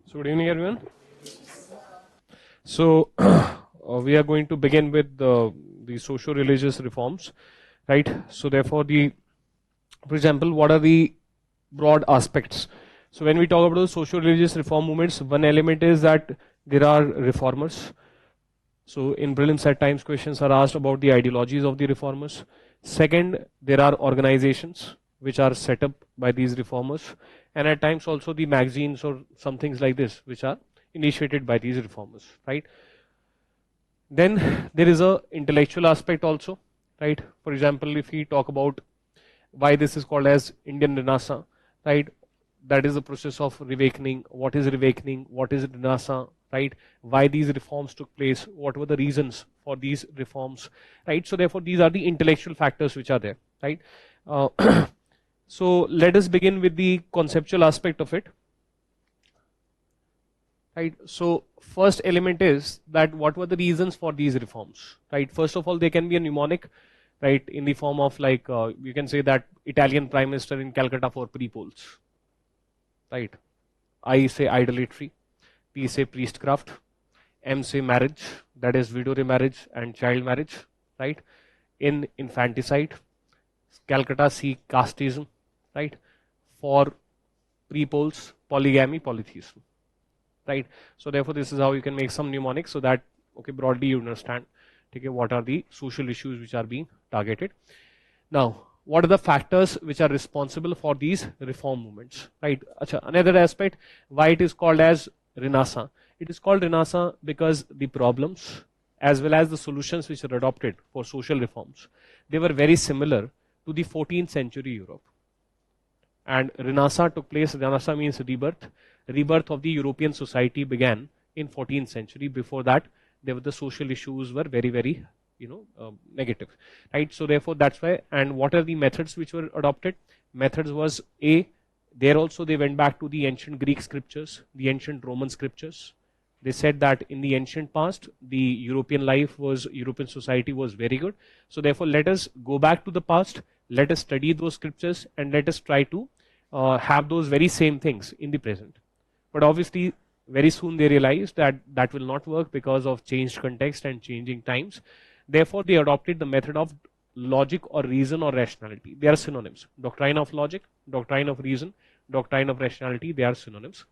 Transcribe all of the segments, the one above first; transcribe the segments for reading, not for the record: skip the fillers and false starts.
So good evening, everyone. So we are going to begin with the socio-religious reforms, right? So therefore, for example, what are the broad aspects? So when we talk about the socio-religious reform movements, one element is that there are reformers. So in prelims at times questions are asked about the ideologies of the reformers. Second, there are organizations which are set up by these reformers, and at times also the magazines or some things like this which are initiated by these reformers, right? Then there is a intellectual aspect also, right? For example, if we talk about why this is called as Indian Renaissance, right? That is the process of reawakening. What is reawakening? What is Renaissance, right? Why these reforms took place? What were the reasons for these reforms, right? So therefore, these are the intellectual factors which are there, right? Uh, so let us begin with the conceptual aspect of it, right? So first element is that what were the reasons for these reforms, right? First of all, they can be a mnemonic, right, in the form of like you can say that Italian prime minister in Calcutta for pre-polls, right? I say idolatry, P say priestcraft, M say marriage, that is widow remarriage and child marriage, right? In infanticide, Calcutta C casteism, right? For pre-polls, polygamy, polytheism, right? So therefore, this is how you can make some mnemonics so that okay, broadly you understand okay, what are the social issues which are being targeted. Now, what are the factors which are responsible for these reform movements, right? Achha, another aspect, why it is called as Renaissance. It is called Renaissance because the problems as well as the solutions which were adopted for social reforms, they were very similar to the 14th century Europe. And Renaissance took place. Renaissance means rebirth. Rebirth of the European society began in 14th century. Before that, there were the social issues were very negative, right? So therefore, that's why. And what are the methods which were adopted? Methods was a. There also they went back to the ancient Greek scriptures, the ancient Roman scriptures. They said that in the ancient past, the European society was very good. So therefore, let us go back to the past, let us study those scriptures, and let us try to have those very same things in the present. But obviously, very soon they realized that that will not work because of changed context and changing times. Therefore, they adopted the method of logic or reason or rationality. They are synonyms. Doctrine of logic, doctrine of reason, doctrine of rationality, they are synonyms.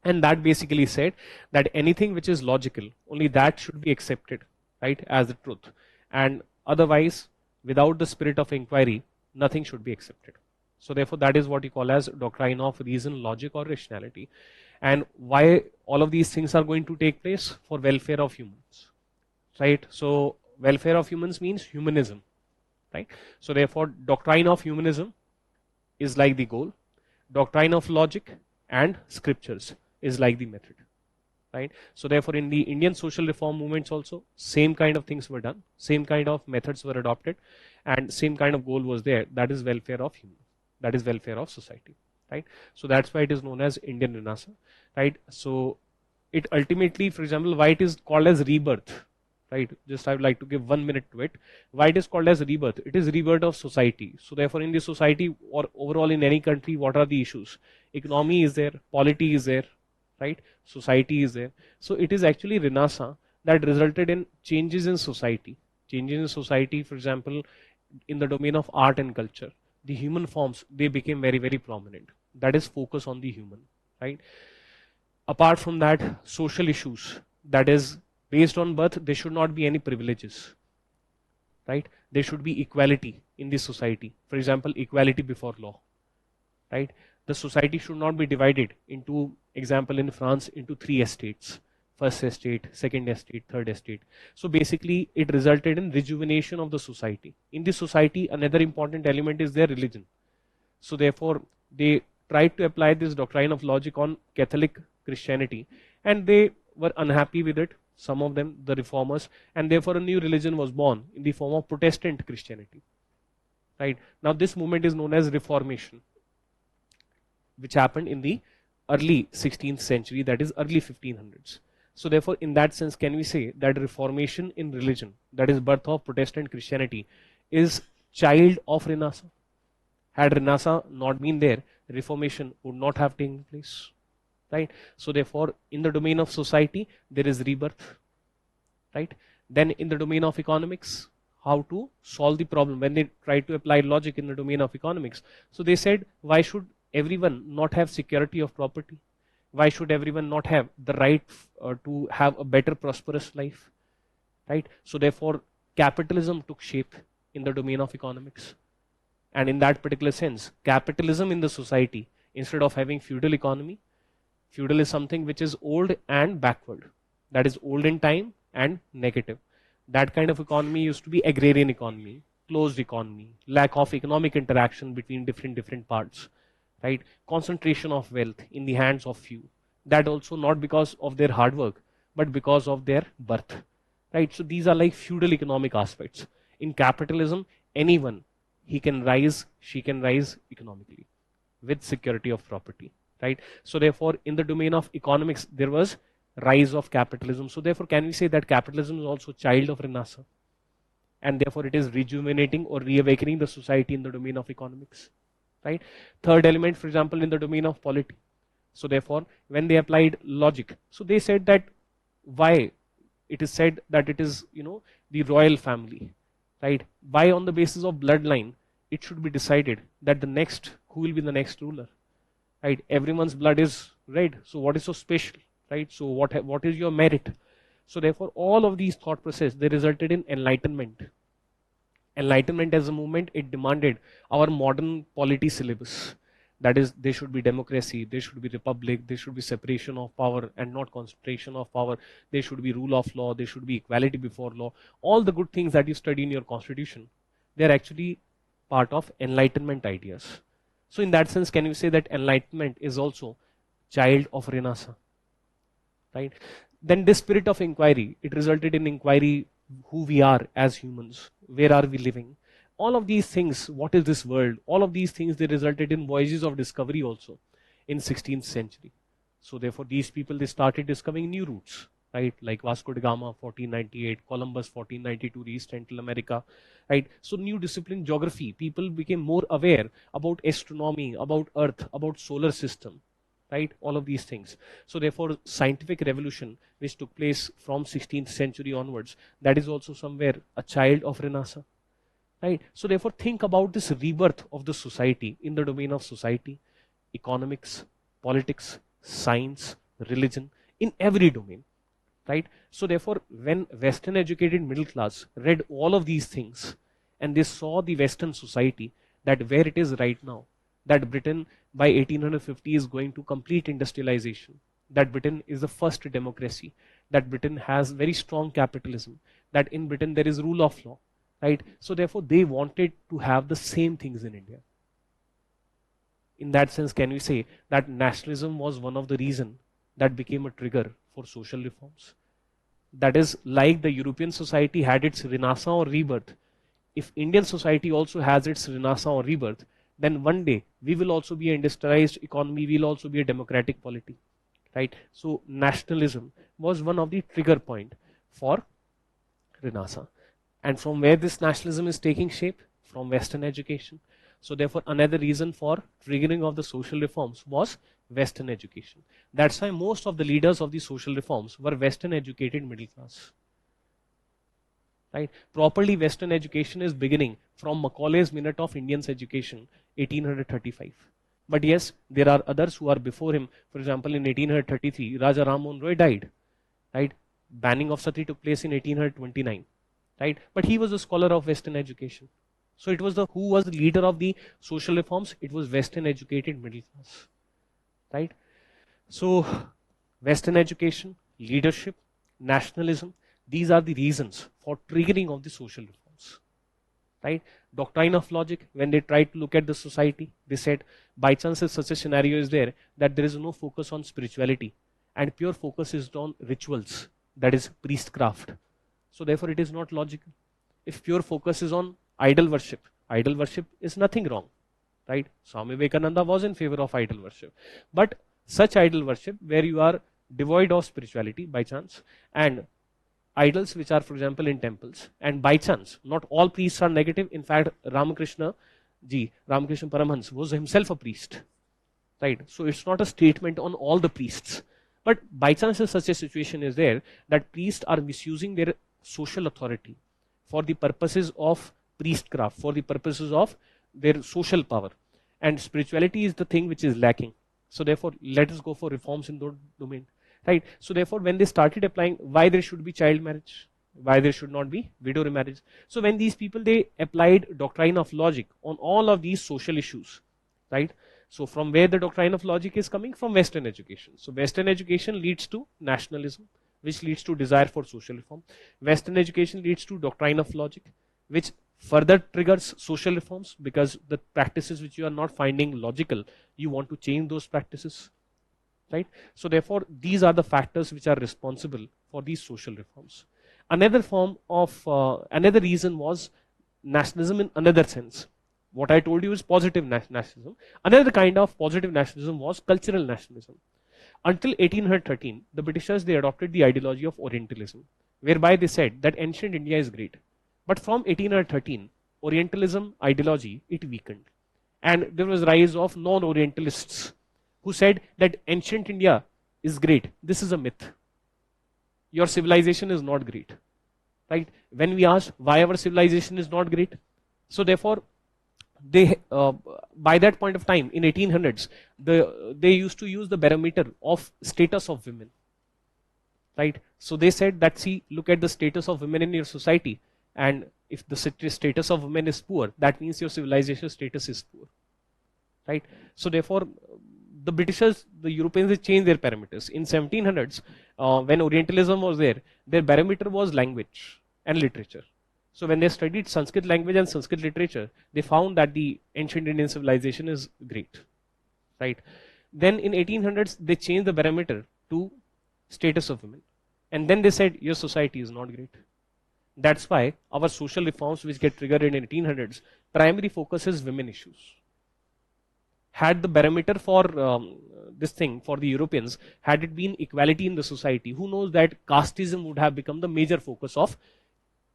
And that basically said that anything which is logical, only that should be accepted, right, as the truth. And otherwise, without the spirit of inquiry, nothing should be accepted. So therefore, that is what you call as doctrine of reason, logic, or rationality. And why all of these things are going to take place? For welfare of humans, right? So welfare of humans means humanism, right? So therefore, doctrine of humanism is like the goal. Doctrine of logic and scriptures is like the method, right? So therefore, in the Indian social reform movements also, same kind of things were done, same kind of methods were adopted, and same kind of goal was there. That is welfare of human, that is welfare of society, right? So that's why it is known as Indian Renaissance, right? So it ultimately, for example, why it is called as rebirth, right? Just I would like to give 1 minute to it. Why it is called as rebirth? It is rebirth of society. So therefore, in the society or overall in any country, what are the issues? Economy is there, polity is there, right? Society is there. So it is actually Renaissance that resulted in changes in society. Changes in society, for example, in the domain of art and culture, the human forms, they became very prominent. That is focus on the human, right? Apart from that, social issues, that is based on birth, there should not be any privileges, right? There should be equality in the society. For example, equality before law, right? The society should not be divided into, example in France, into three estates: first estate, second estate, third estate. So basically, it resulted in rejuvenation of the society. In the society, another important element is their religion. So therefore, they tried to apply this doctrine of logic on Catholic Christianity, and they were unhappy with it. Some of them, the reformers, and therefore a new religion was born in the form of Protestant Christianity. Right now, this movement is known as Reformation, which happened in the early 16th century, that is early 1500s. So therefore, in that sense, can we say that Reformation in religion, that is birth of Protestant Christianity, is child of Renaissance? Had Renaissance not been there, Reformation would not have taken place. right? So therefore, in the domain of society, there is rebirth, right? Then in the domain of economics, how to solve the problem when they try to apply logic in the domain of economics. So they said, why should everyone not have security of property? Why should everyone not have the right to have a better prosperous life, right? So therefore, capitalism took shape in the domain of economics. And in that particular sense, capitalism in the society, instead of having feudal economy, feudal is something which is old and backward. That is old in time and negative. That kind of economy used to be agrarian economy, closed economy, lack of economic interaction between different parts, right? Concentration of wealth in the hands of few. That also not because of their hard work, but because of their birth, right? So these are like feudal economic aspects. In capitalism, anyone, he can rise, she can rise economically with security of property, right? So therefore, in the domain of economics, there was rise of capitalism. So therefore, can we say that capitalism is also child of Renaissance, and therefore it is rejuvenating or reawakening the society in the domain of economics, right? Third element, for example, in the domain of polity. So therefore, when they applied logic, so they said that why it is said that it is, the royal family, right? Why on the basis of bloodline it should be decided that the next who will be the next ruler, right? Everyone's blood is red, so what is so special, right? So what is your merit? So therefore, all of these thought process, they resulted in enlightenment. Enlightenment as a movement, it demanded our modern polity syllabus. That is, there should be democracy, there should be republic, there should be separation of power and not concentration of power, there should be rule of law, there should be equality before law. All the good things that you study in your constitution, they are actually part of enlightenment ideas. So in that sense, can you say that enlightenment is also child of Renaissance, right? Then this spirit of inquiry, it resulted in inquiry, who we are as humans, where are we living, all of these things, what is this world, all of these things, they resulted in voyages of discovery also in 16th century. So therefore, these people, they started discovering new routes, right? Like Vasco da Gama 1498, Columbus 1492 reached Central America, right? So new discipline, geography, people became more aware about astronomy, about earth, about solar system, right? All of these things. So therefore, scientific revolution which took place from 16th century onwards, that is also somewhere a child of Renaissance, right? So therefore, think about this rebirth of the society in the domain of society, economics, politics, science, religion, in every domain, right? So therefore, when Western educated middle class read all of these things and they saw the Western society, that where it is right now, that Britain by 1850 is going to complete industrialization, that Britain is the first democracy, that Britain has very strong capitalism, that in Britain there is rule of law, right? So therefore, they wanted to have the same things in India. In that sense, can we say that nationalism was one of the reasons that became a trigger for social reforms? That is, like the European society had its renaissance or rebirth, if Indian society also has its renaissance or rebirth, then one day we will also be an industrialized economy, we will also be a democratic polity, right? So nationalism was one of the trigger point for Renaissance. And from where this nationalism is taking shape? From Western education. So therefore, another reason for triggering of the social reforms was Western education. That's why most of the leaders of the social reforms were Western educated middle class. Right? Properly Western education is beginning from Macaulay's Minute of Indian's Education, 1835. But yes, there are others who are before him. For example, in 1833, Raja Ram Mohan Roy died. Right? Banning of sati took place in 1829. Right? But he was a scholar of Western education. So it was who was the leader of the social reforms? It was Western educated middle class. Right? So Western education, leadership, nationalism, these are the reasons for triggering of the social reforms. Right? Doctrine of logic, when they tried to look at the society, they said, by chance if such a scenario is there, that there is no focus on spirituality and pure focus is on rituals, that is priestcraft. So therefore it is not logical. If pure focus is on idol worship is nothing wrong. Right? Swami Vivekananda was in favor of idol worship. But such idol worship where you are devoid of spirituality by chance, and idols which are, for example, in temples, and by chance, not all priests are negative. In fact, Ramakrishna Paramahansa was himself a priest. right? So it's not a statement on all the priests. But by chance, if such a situation is there, that priests are misusing their social authority for the purposes of priestcraft, for the purposes of their social power. And spirituality is the thing which is lacking. So therefore, let us go for reforms in that domain, right? So therefore, when they started applying why there should be child marriage, why there should not be widow remarriage. So when these people, they applied doctrine of logic on all of these social issues, right? So from where the doctrine of logic is coming? From Western education. So Western education leads to nationalism, which leads to desire for social reform. Western education leads to doctrine of logic, which further triggers social reforms, because the practices which you are not finding logical, you want to change those practices, right? So therefore, these are the factors which are responsible for these social reforms. Another form of, another reason was nationalism in another sense. What I told you is positive nationalism. Another kind of positive nationalism was cultural nationalism. Until 1813, the Britishers, they adopted the ideology of Orientalism, whereby they said that ancient India is great. But from 1813, Orientalism ideology, it weakened. And there was rise of non-Orientalists who said that ancient India is great. This is a myth. Your civilization is not great, right? When we ask why our civilization is not great, so therefore, they by that point of time in 1800s, they used to use the barometer of status of women, right? So they said that, see, look at the status of women in your society, and if the status of women is poor, that means your civilization status is poor, right? So therefore, the Britishers, the Europeans, they changed their parameters. In 1700s, when Orientalism was there, their barometer was language and literature. So when they studied Sanskrit language and Sanskrit literature, they found that the ancient Indian civilization is great, right? Then in 1800s, they changed the barometer to status of women. And then they said, your society is not great. That's why our social reforms which get triggered in 1800s, primary focus is women issues. Had the barometer for this thing, for the Europeans, had it been equality in the society, who knows that casteism would have become the major focus of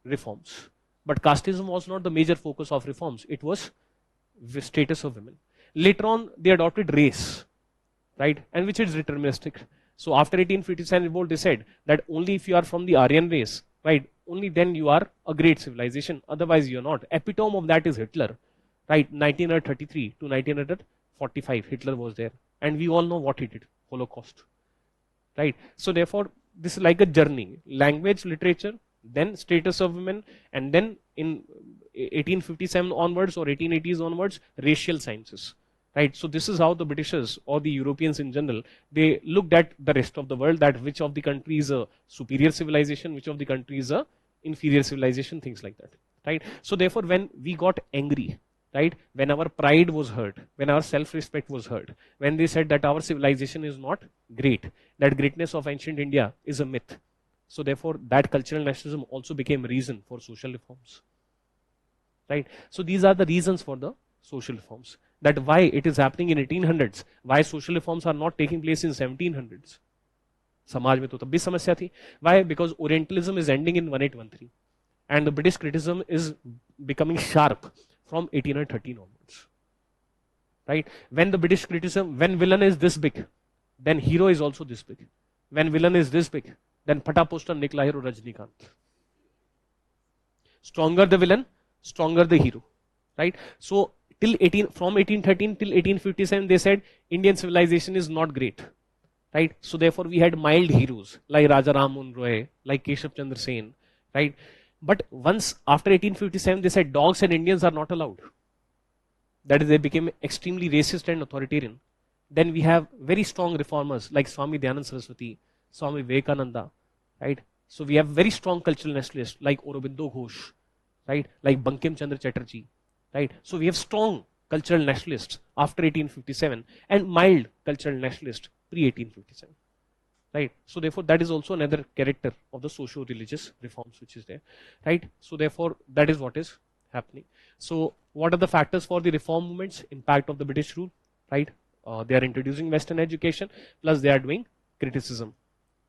reforms. But casteism was not the major focus of reforms. It was the status of women. Later on, they adopted race, right? And which is deterministic. So after 1857 revolt, they said that only if you are from the Aryan race, right, only then you are a great civilization. Otherwise, you are not. Epitome of that is Hitler, right? 1933 to 1945, Hitler was there. And we all know what he did, Holocaust, right? So therefore, this is like a journey. Language, literature, then status of women, and then in 1857 onwards or 1880s onwards, racial sciences, right? So this is how the Britishers or the Europeans in general, they looked at the rest of the world, that which of the country is a superior civilization, which of the country is a inferior civilization, things like that, right? So therefore, when we got angry, right, when our pride was hurt, when our self-respect was hurt, when they said that our civilization is not great, that greatness of ancient India is a myth, so therefore, that cultural nationalism also became a reason for social reforms, right? So these are the reasons for the social reforms. That why it is happening in 1800s, why social reforms are not taking place in 1700s. समाज में तो तब भी समस्या थी. Why? Because Orientalism is ending in 1813, and the British criticism is becoming sharp from 1813 onwards, right? When the British criticism, when villain is this big, then hero is also this big. When villain is this big, then Phata poster nikla hero Rajnikant. Stronger the villain, stronger the hero, right? So till 18, from 1813 till 1857, they said Indian civilization is not great, right? So therefore, we had mild heroes like Raja Ram Mohan Roy, like Keshav Chandra Sen, right? But once after 1857, they said dogs and Indians are not allowed. That is, they became extremely racist and authoritarian. Then we have very strong reformers like Swami Dayanand Saraswati, Swami Vivekananda, right? So we have very strong cultural nationalists like Aurobindo Ghosh, right? Like Bankim Chandra Chatterjee, right? So we have strong cultural nationalists after 1857 and mild cultural nationalists pre-1857, right? So therefore, that is also another character of the socio-religious reforms which is there, right? So therefore, that is what is happening. So what are the factors for the reform movements? Impact of the British rule, right? They are introducing Western education, plus they are doing criticism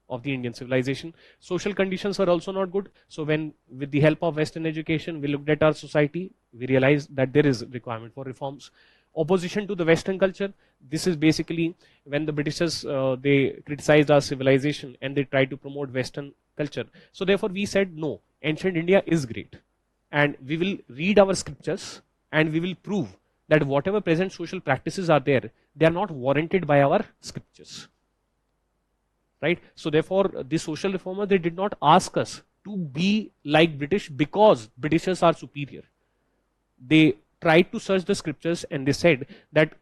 of the Indian civilization. Social conditions are also not good. So when, with the help of Western education, we looked at our society, we realized that there is requirement for reforms. Opposition to the Western culture. This is basically when the Britishers they criticized our civilization and they tried to promote Western culture. So therefore we said no, ancient India is great, and we will read our scriptures and we will prove that whatever present social practices are there, they are not warranted by our scriptures. Right? So therefore the social reformers, they did not ask us to be like British because Britishers are superior. They tried to search the scriptures and they said that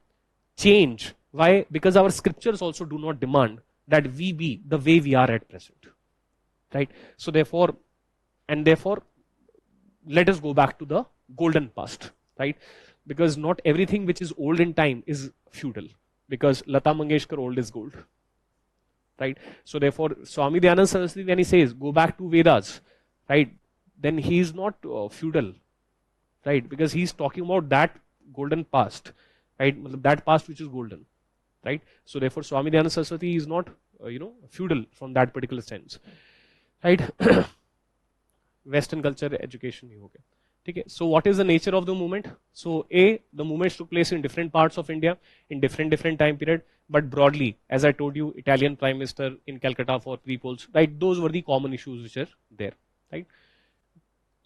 change. Why? Because our scriptures also do not demand that we be the way we are at present. Right? So therefore, let us go back to the golden past. Right? Because not everything which is old in time is feudal. Because Lata Mangeshkar old is gold. Right? So therefore, Swami Dayanand Saraswati, when he says go back to Vedas, right, then he is not feudal, right? Because he is talking about that golden past, right? That past which is golden, right? So therefore, Swami Dayanand Saraswati is not feudal from that particular sense, right? Western culture, education, okay. Okay. So what is the nature of the movement? So the movements took place in different parts of India in different time period, but broadly, as I told you, Italian Prime Minister in Calcutta for 3 poles, right? Those were the common issues which are there, right?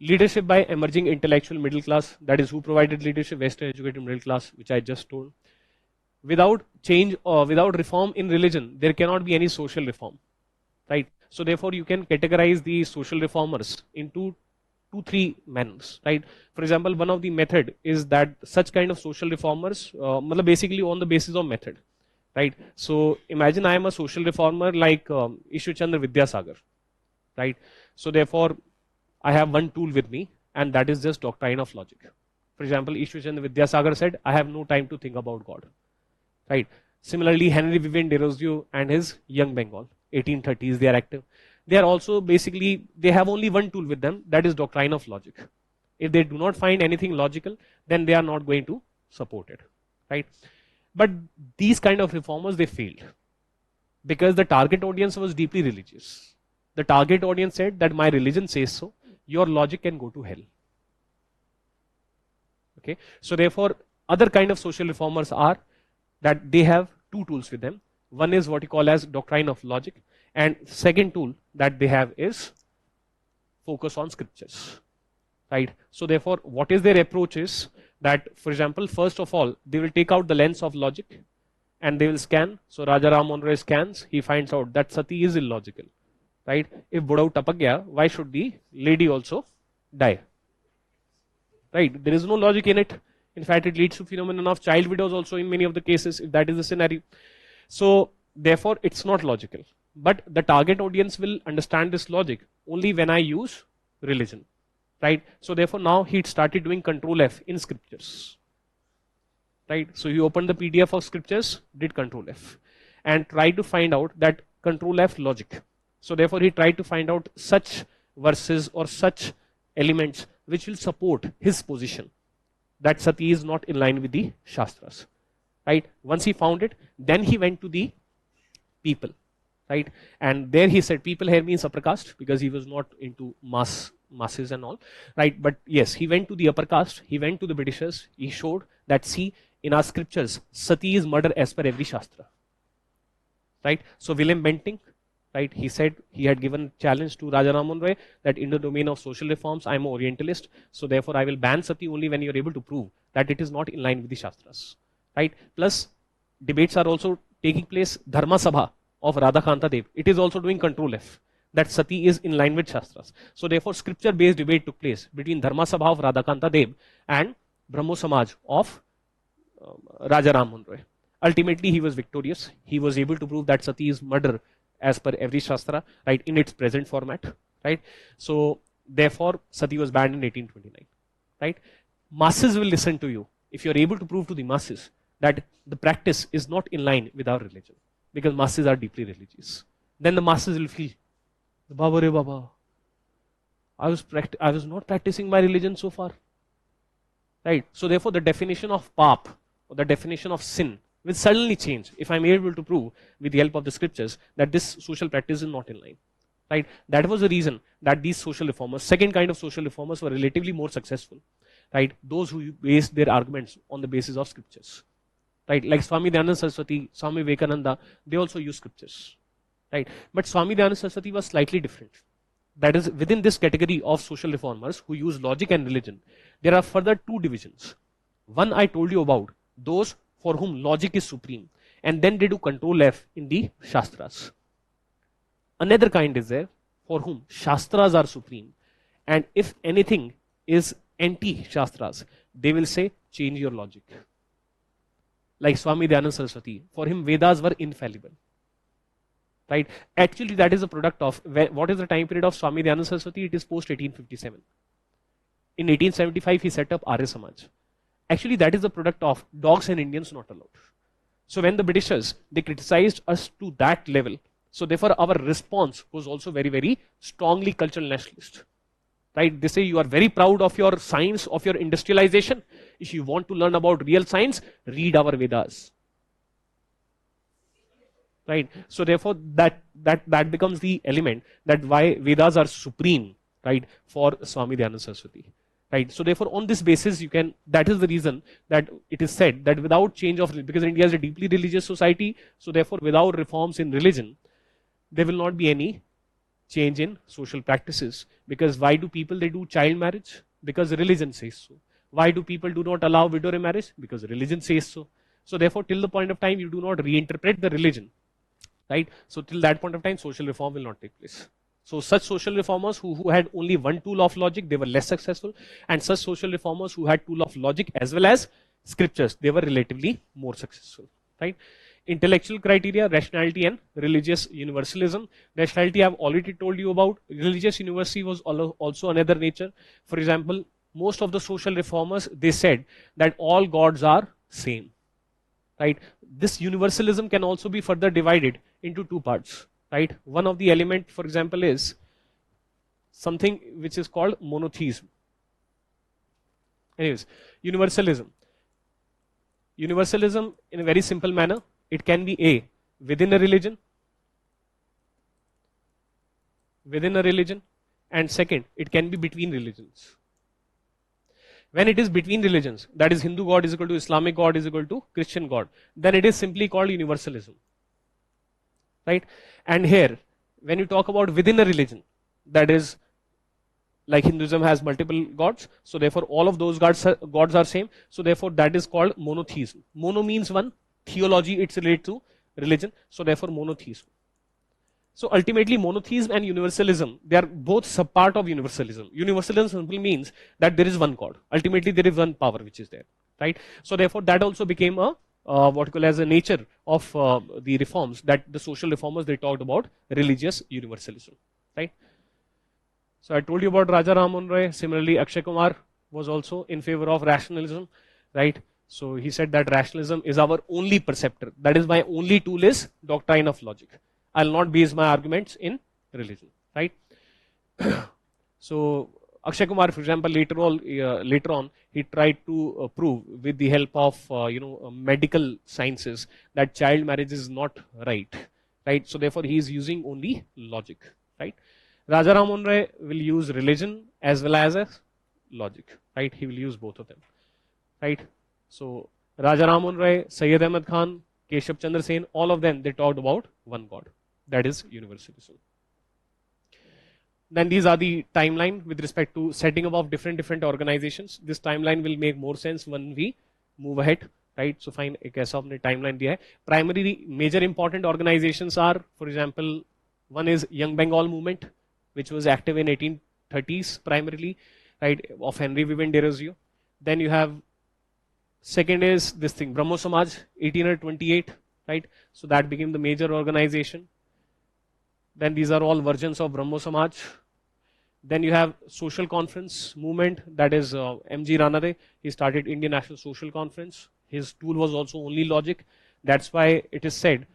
Leadership by emerging intellectual middle class, that is who provided leadership, Western educated middle class, which I just told. Without change or without reform in religion, there cannot be any social reform, right? So therefore, you can categorize the social reformers into 2-3 manners, right? For example, one of the method is that such kind of social reformers, basically on the basis of method, right? So imagine I am a social reformer like Ishwar Chandra Vidyasagar, right? So therefore, I have one tool with me, and that is just doctrine of logic. For example, Ishwar Chandra Vidyasagar said, I have no time to think about God, right? Similarly, Henry Vivian Desrosiers and his Young Bengal, 1830s, they are active. They are also basically, they have only one tool with them, that is doctrine of logic. If they do not find anything logical, then they are not going to support it, right? But these kind of reformers, they failed because the target audience was deeply religious. The target audience said that my religion says so, your logic can go to hell. Okay, so therefore, other kind of social reformers are that they have 2 tools with them. One is what you call as doctrine of logic, and second tool that they have is focus on scriptures, right? So therefore, what is their approach is that, for example, first of all, they will take out the lens of logic and they will scan. So Raja Ram Mohan Roy scans, he finds out that sati is illogical, right? If Budau tapak gaya, why should the lady also die? Right? There is no logic in it. In fact, it leads to phenomenon of child widows also in many of the cases, if that is the scenario. So therefore, it's not logical. But the target audience will understand this logic only when I use religion, right? So therefore, now he started doing Control F in scriptures, right? So he opened the PDF of scriptures, did Control F, and tried to find out that Control F logic. So therefore, he tried to find out such verses or such elements which will support his position that sati is not in line with the Shastras, right? Once he found it, then he went to the people, right? And there he said people here means upper caste because he was not into masses and all, right? But yes, he went to the upper caste, he went to the Britishers, he showed that see, in our scriptures, sati is murder as per every Shastra, right? So William Bentinck, right, he said he had given challenge to Raja Ram Mohan Roy that in the domain of social reforms, I am an Orientalist, so therefore I will ban sati only when you are able to prove that it is not in line with the Shastras, right? Plus, debates are also taking place. Dharma Sabha of Radhakanta Dev, it is also doing Control F, that sati is in line with Shastras. So therefore, scripture-based debate took place between Dharma Sabha of Radhakanta Dev and Brahmo Samaj of Raja Ram Mohan Roy. Ultimately, he was victorious. He was able to prove that sati is murder as per every Shastra, right, in its present format, right? So therefore, sati was banned in 1829, right? Masses will listen to you if you are able to prove to the masses that the practice is not in line with our religion, because masses are deeply religious. Then the masses will feel, Baba re Baba, I was not practicing my religion so far, right? So therefore, the definition of pap or the definition of sin will suddenly change if I'm able to prove with the help of the scriptures that this social practice is not in line, right? That was the reason that these social reformers, second kind of social reformers, were relatively more successful. right? Those who base their arguments on the basis of scriptures, right? Like Swami Dayananda Saraswati, Swami Vivekananda, they also use scriptures, right? But Swami Dayananda Saraswati was slightly different. That is, within this category of social reformers who use logic and religion, there are further two divisions. One I told you about, those for whom logic is supreme, and then they do control F in the Shastras. Another kind is there for whom Shastras are supreme, and if anything is anti-Shastras, they will say change your logic. Like Swami Dayananda Saraswati, for him Vedas were infallible. Right? Actually, that is a product of, what is the time period of Swami Dayananda Saraswati? It is post 1857. In 1875, he set up Arya Samaj. Actually, that is a product of dogs and Indians not allowed. So when the Britishers, they criticized us to that level, so therefore our response was also very, very strongly cultural nationalist. Right? They say you are very proud of your science, of your industrialization. If you want to learn about real science, read our Vedas. Right? So therefore that becomes the element that why Vedas are supreme, right, for Swami Dayananda Saraswati. Right? So therefore on this basis you can, that is the reason that it is said that without change of, because India is a deeply religious society, so therefore without reforms in religion, there will not be any change in social practices. Because why do people, they do child marriage? Because religion says so. Why do people do not allow widow remarriage? Because religion says so. So therefore till the point of time you do not reinterpret the religion, right? So till that point of time social reform will not take place. So such social reformers who had only one tool of logic, they were less successful, and such social reformers who had tool of logic as well as scriptures, they were relatively more successful, right? Intellectual criteria, rationality and religious universalism. Rationality I've already told you about. Religious universality was also another nature. For example, most of the social reformers, they said that all gods are same, right? This universalism can also be further divided into two parts, right? One of the element, for example, is something which is called monotheism. Anyways, universalism. Universalism in a very simple manner, it can be A, within a religion, and second, it can be between religions. When it is between religions, that is Hindu God is equal to Islamic God is equal to Christian God, then it is simply called universalism, right? And here, when you talk about within a religion, that is like Hinduism has multiple gods, so therefore all of those gods are same, so therefore that is called monotheism. Mono means one, theology it's related to religion, so therefore monotheism. So ultimately monotheism and universalism, they are both subpart of universalism. Universalism simply means that there is one God. Ultimately there is one power which is there, right? So therefore that also became a what you call as a nature of the reforms, that the social reformers, they talked about religious universalism, right? So I told you about Raja Ram Mohan Roy. Similarly, Akshay Kumar was also in favor of rationalism, right? So he said that rationalism is our only perceptor. That is my only tool is doctrine of logic. I'll not base my arguments in religion, right? So Akshay Kumar, for example, later on, he tried to prove with the help of medical sciences that child marriage is not right, right? So therefore, he is using only logic, right? Raja Ram Mohan Roy will use religion as well as logic, right? He will use both of them, right? So Raja Ram Mohan Roy, Sayyid Ahmad Khan, Keshav Chandra Sen, all of them, they talked about one God, that is universalism. Then these are the timeline with respect to setting up of different organizations. This timeline will make more sense when we move ahead, right? So fine, एक ऐसा हमने timeline दिया है. Primarily, major important organizations are, for example, one is Young Bengal movement, which was active in 1830s primarily, right, of Henry Vivian Desrosiers. Then you have, second is this thing, Brahmo Samaj, 1828, right? So that became the major organization. Then these are all versions of Brahmo Samaj. Then you have social conference movement, that is M.G. Ranade. He started Indian National Social Conference. His tool was also only logic. That's why it is said,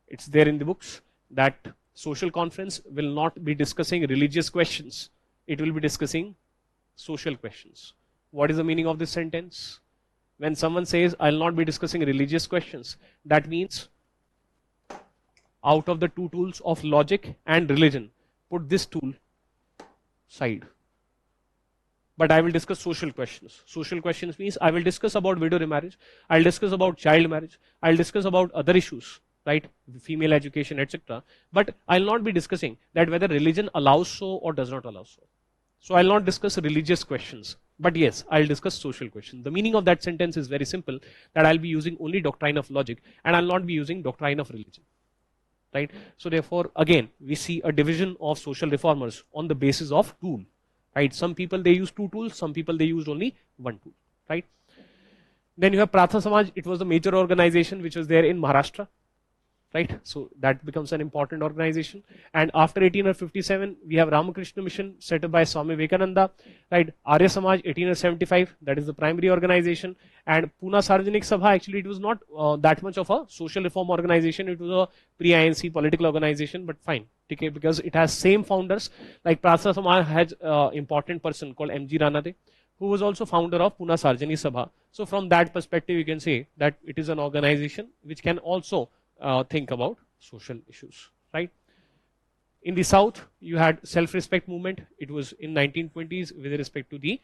it's there in the books, that social conference will not be discussing religious questions. It will be discussing social questions. What is the meaning of this sentence? When someone says, I'll not be discussing religious questions, that means out of the two tools of logic and religion, put this tool side. but I will discuss social questions. Social questions means I will discuss about widow remarriage, I'll discuss about child marriage, I'll discuss about other issues, right, female education, etc. But I'll not be discussing that whether religion allows so or does not allow so. So I'll not discuss religious questions, but yes, I'll discuss social questions. The meaning of that sentence is very simple, that I'll be using only doctrine of logic and I'll not be using doctrine of religion. Right? So therefore, again, we see a division of social reformers on the basis of tool. Right? Some people they use two tools, some people they used only one tool. Right? Then you have Pratha Samaj. It was the major organization which was there in Maharashtra. Right? So that becomes an important organization. And after 1857, we have Ramakrishna Mission set up by Swami Vivekananda. Right? Arya Samaj, 1875, that is the primary organization. And Pune Sarvajanik Sabha, actually it was not that much of a social reform organization. It was a pre-INC political organization, but fine. Okay, because it has same founders. Like Pratha Samaj has important person called M.G. Ranade, who was also founder of Pune Sarvajanik Sabha. So from that perspective, you can say that it is an organization which can also think about social issues, right? In the South, you had self-respect movement. It was in 1920s with respect to the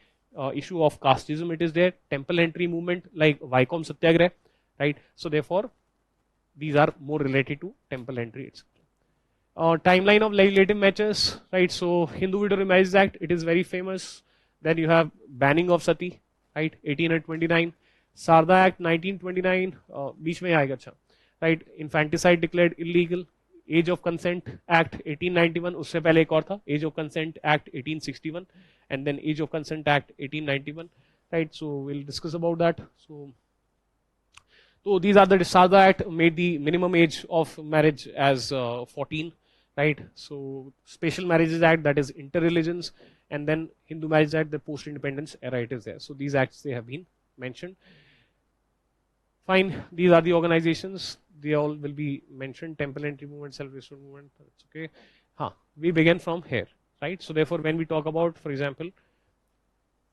issue of casteism. It is there. Temple entry movement like Vaikom Satyagraha, right? So therefore, these are more related to temple entry, etc. Timeline of legislative matches, right? So Hindu Widow Remarriage Act, it is very famous. Then you have banning of sati, right? 1829. Sarda Act 1929. बीच में आएगा अच्छा. Right, infanticide declared illegal. Age of Consent Act 1891, उससे पहले एक और था, Age of Consent Act 1861, and then Age of Consent Act 1891. Right, so we'll discuss about that. So these are the Sarda Act made the minimum age of marriage as 14. Right, so Special Marriages Act, that is inter-religions, and then Hindu Marriage Act, the post-independence era, it is there. So these acts they have been mentioned. Fine, these are the organizations. They all will be mentioned. Temple entry movement, self-respect movement. That's okay. We begin from here, right? So therefore, when we talk about, for example,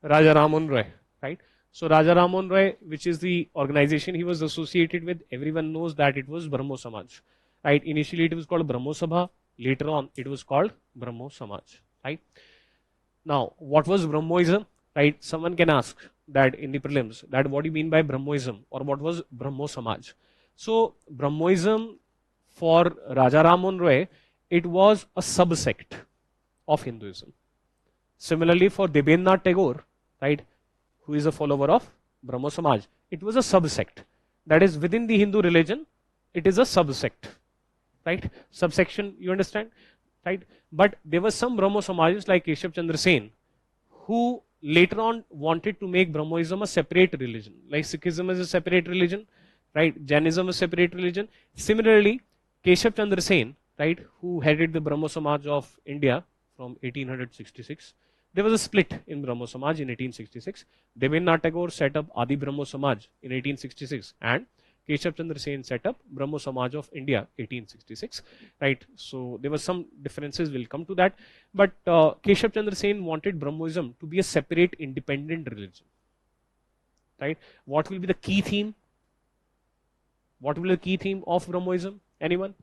Raja Raman Roy, right? So Raja Raman Roy, which is the organization he was associated with, everyone knows that it was Brahmo Samaj, right? Initially, it was called Brahmo Sabha. Later on, it was called Brahmo Samaj, right? Now, what was Brahmoism? Right? Someone can ask that in the prelims, that what do you mean by Brahmoism, or what was Brahmo Samaj? So Brahmoism for Raja Raman Roy, it was a subsect of Hinduism. Similarly for Debendranath Tagore, right, who is a follower of Brahmo Samaj, it was a subsect. That is within the Hindu religion, it is a subsect, right? Subsection, you understand, right? But there were some Brahmo Samajas like Keshav Chandra Sen, who later on wanted to make Brahmoism a separate religion. Like Sikhism is a separate religion, right? Jainism is a separate religion. Similarly, Keshav Chandra Sen, right, who headed the Brahmo Samaj of India from 1866, there was a split in Brahmo Samaj in 1866. Debendranath Tagore set up Adi Brahmo Samaj in 1866, and Keshav Chandra Sen set up Brahmo Samaj of India 1866, right? So there were some differences, we'll come to that. But Keshav Chandra Sen wanted Brahmoism to be a separate independent religion, right? What will be the key theme? What will be the key theme of Brahmoism? Anyone?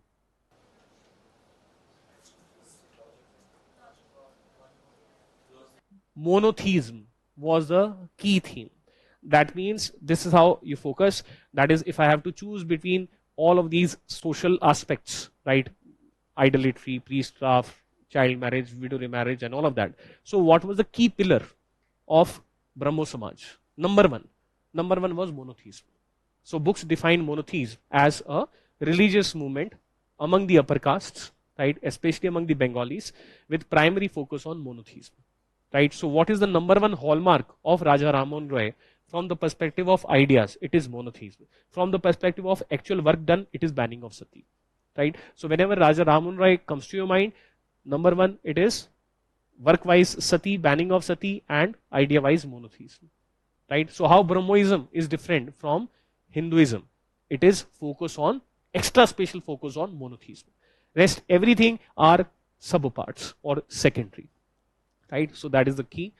Monotheism was the key theme. That means this is how you focus. That is, if I have to choose between all of these social aspects, right? Idolatry, priestcraft, child marriage, widow remarriage, and all of that. So what was the key pillar of Brahmo Samaj? Number one was monotheism. So books define monotheism as a religious movement among the upper castes, right? Especially among the Bengalis, with primary focus on monotheism, right? So what is the number one hallmark of Raja Raman Roy? From the perspective of ideas, it is monotheism. From the perspective of actual work done, it is banning of sati, right? So whenever Raja Raman Roy comes to your mind, number one, it is work-wise sati, banning of sati, and idea-wise monotheism, right? So how Brahmoism is different from Hinduism? It is focus on, extra special focus on monotheism. Rest everything are sub-parts or secondary, right? So that is the key.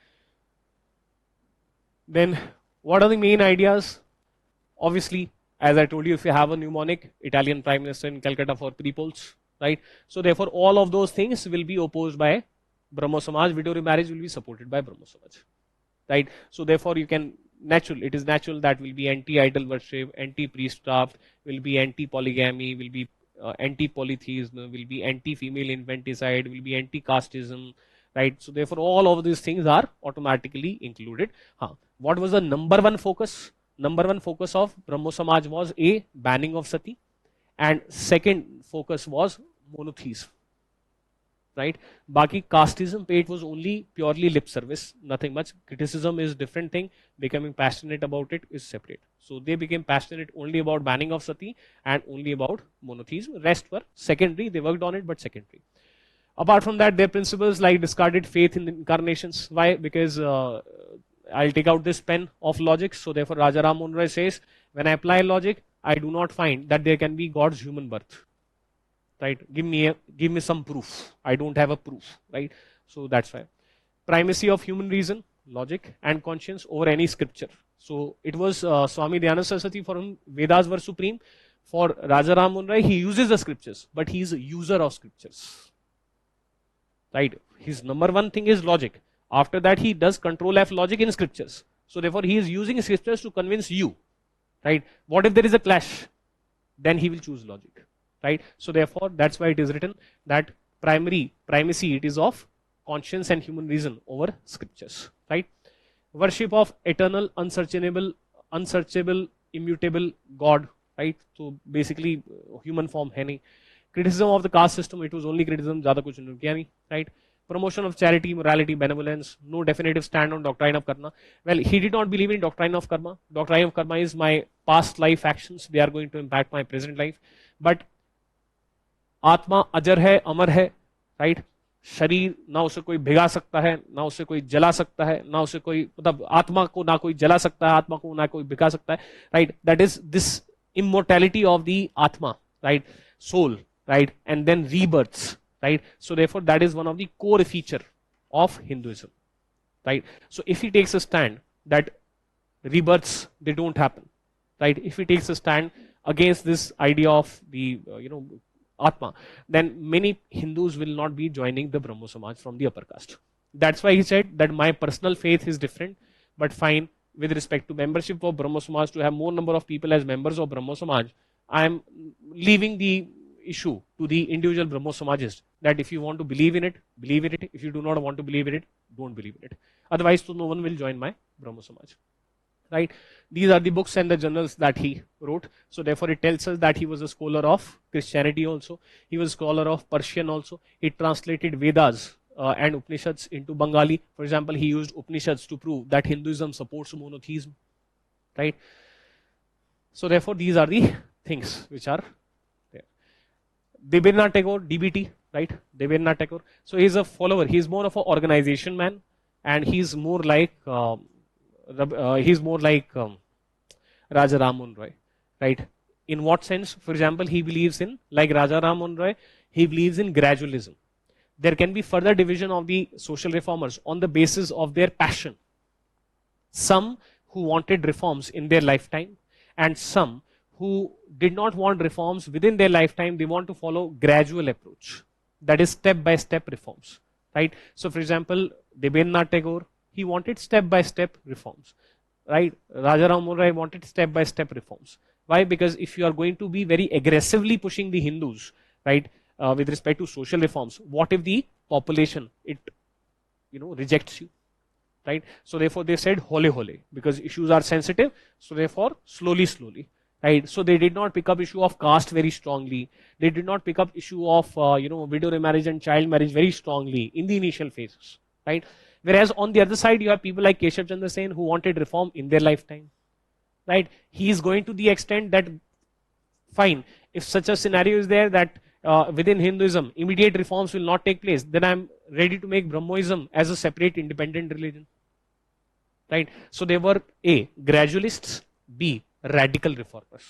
Then what are the main ideas? Obviously, as I told you, if you have a mnemonic, Italian Prime Minister in Calcutta for pre-polls, right? So therefore, all of those things will be opposed by Brahmo Samaj. Widow remarriage will be supported by Brahmo Samaj, right? So therefore you can it is natural that will be anti-idol worship, anti-priestcraft, will be anti-polygamy, will be anti-polytheism, will be anti-female infanticide, will be anti-casteism, right? So therefore all of these things are automatically included. What was the number one focus? Number one focus of Brahmo Samaj was a banning of sati, and second focus was monotheism, right? Baki casteism पे it was only purely lip service, nothing much. Criticism is different thing. Becoming passionate about it is separate. So they became passionate only about banning of sati and only about monotheism. Rest were secondary. They worked on it, but secondary. Apart from that, their principles like discarded faith in incarnations. Why? Because I'll take out this pen of logic. So therefore, Raja Ram Mohan Roy says, when I apply logic, I do not find that there can be God's human birth. Right? Give me some proof. I don't have a proof. Right? So that's why. Primacy of human reason, logic, and conscience over any scripture. So it was Swami Dayananda Saraswati, for whom Vedas were supreme. For Raja Ram Mohan Roy, he uses the scriptures, but he is a user of scriptures. Right? His number one thing is logic. After that, he does control F logic in scriptures. So therefore, he is using scriptures to convince you. Right? What if there is a clash? Then he will choose logic. Right? So therefore, that's why it is written that primacy it is of conscience and human reason over scriptures. Right? Worship of eternal, unsearchable, immutable God. Right? So basically, human form है नहीं. Criticism of the caste system, it was only criticism, ज़्यादा कुछ नहीं किया नहीं. Right? Promotion of charity, morality, benevolence, no definitive stand on doctrine of karma. Well, he did not believe in doctrine of karma. Doctrine of karma is my past life actions. They are going to impact my present life. But आत्मा अजर है, अमर है, right? शरीर ना उसे कोई भिगा सकता है, ना उसे कोई जला सकता है, ना उसे कोई मतलब आत्मा को ना कोई जला सकता है, आत्मा को ना कोई भिगा सकता है, right? That is this immortality of the atma, right? Soul, right? And then rebirths. Right? So therefore, that is one of the core feature of Hinduism. Right? So if he takes a stand that rebirths, they don't happen. Right? If he takes a stand against this idea of the, Atma, then many Hindus will not be joining the Brahmo Samaj from the upper caste. That's why he said that my personal faith is different, but fine, with respect to membership of Brahmo Samaj, to have more number of people as members of Brahmo Samaj, I am leaving the issue to the individual Brahmo Samajists that if you want to believe in it, believe in it. If you do not want to believe in it, don't believe in it. Otherwise, so no one will join my Brahmo Samaj. Right? These are the books and the journals that he wrote. So therefore, it tells us that he was a scholar of Christianity also. He was a scholar of Persian also. He translated Vedas and Upanishads into Bengali. For example, he used Upanishads to prove that Hinduism supports monotheism. Right? So therefore, these are the things which are Debirnath Tagore, DBT, right? Debirnath Tagore. So he's a follower. He's more of an organization man, and he's more like Raja Ram Mohan Roy, right? In what sense? For example, he believes in, like Raja Ram Mohan Roy, he believes in gradualism. There can be further division of the social reformers on the basis of their passion. Some who wanted reforms in their lifetime, and some who did not want reforms within their lifetime. They want to follow gradual approach. That is step-by-step reforms. Right? So for example, Debirnath Tagore, he wanted step-by-step reforms. Right? Raja Ram Mohan Roy wanted step-by-step reforms. Why? Because if you are going to be very aggressively pushing the Hindus, right, with respect to social reforms, what if the population, rejects you? Right? So therefore they said hole, because issues are sensitive. So therefore, slowly. Right? So they did not pick up issue of caste very strongly. They did not pick up issue of widow remarriage and child marriage very strongly in the initial phases. Right? Whereas on the other side, you have people like Keshav Chandra Sen who wanted reform in their lifetime. Right? He is going to the extent that, fine, if such a scenario is there that within Hinduism, immediate reforms will not take place, then I am ready to make Brahmoism as a separate independent religion. Right? So they were A, gradualists, B, radical reformers.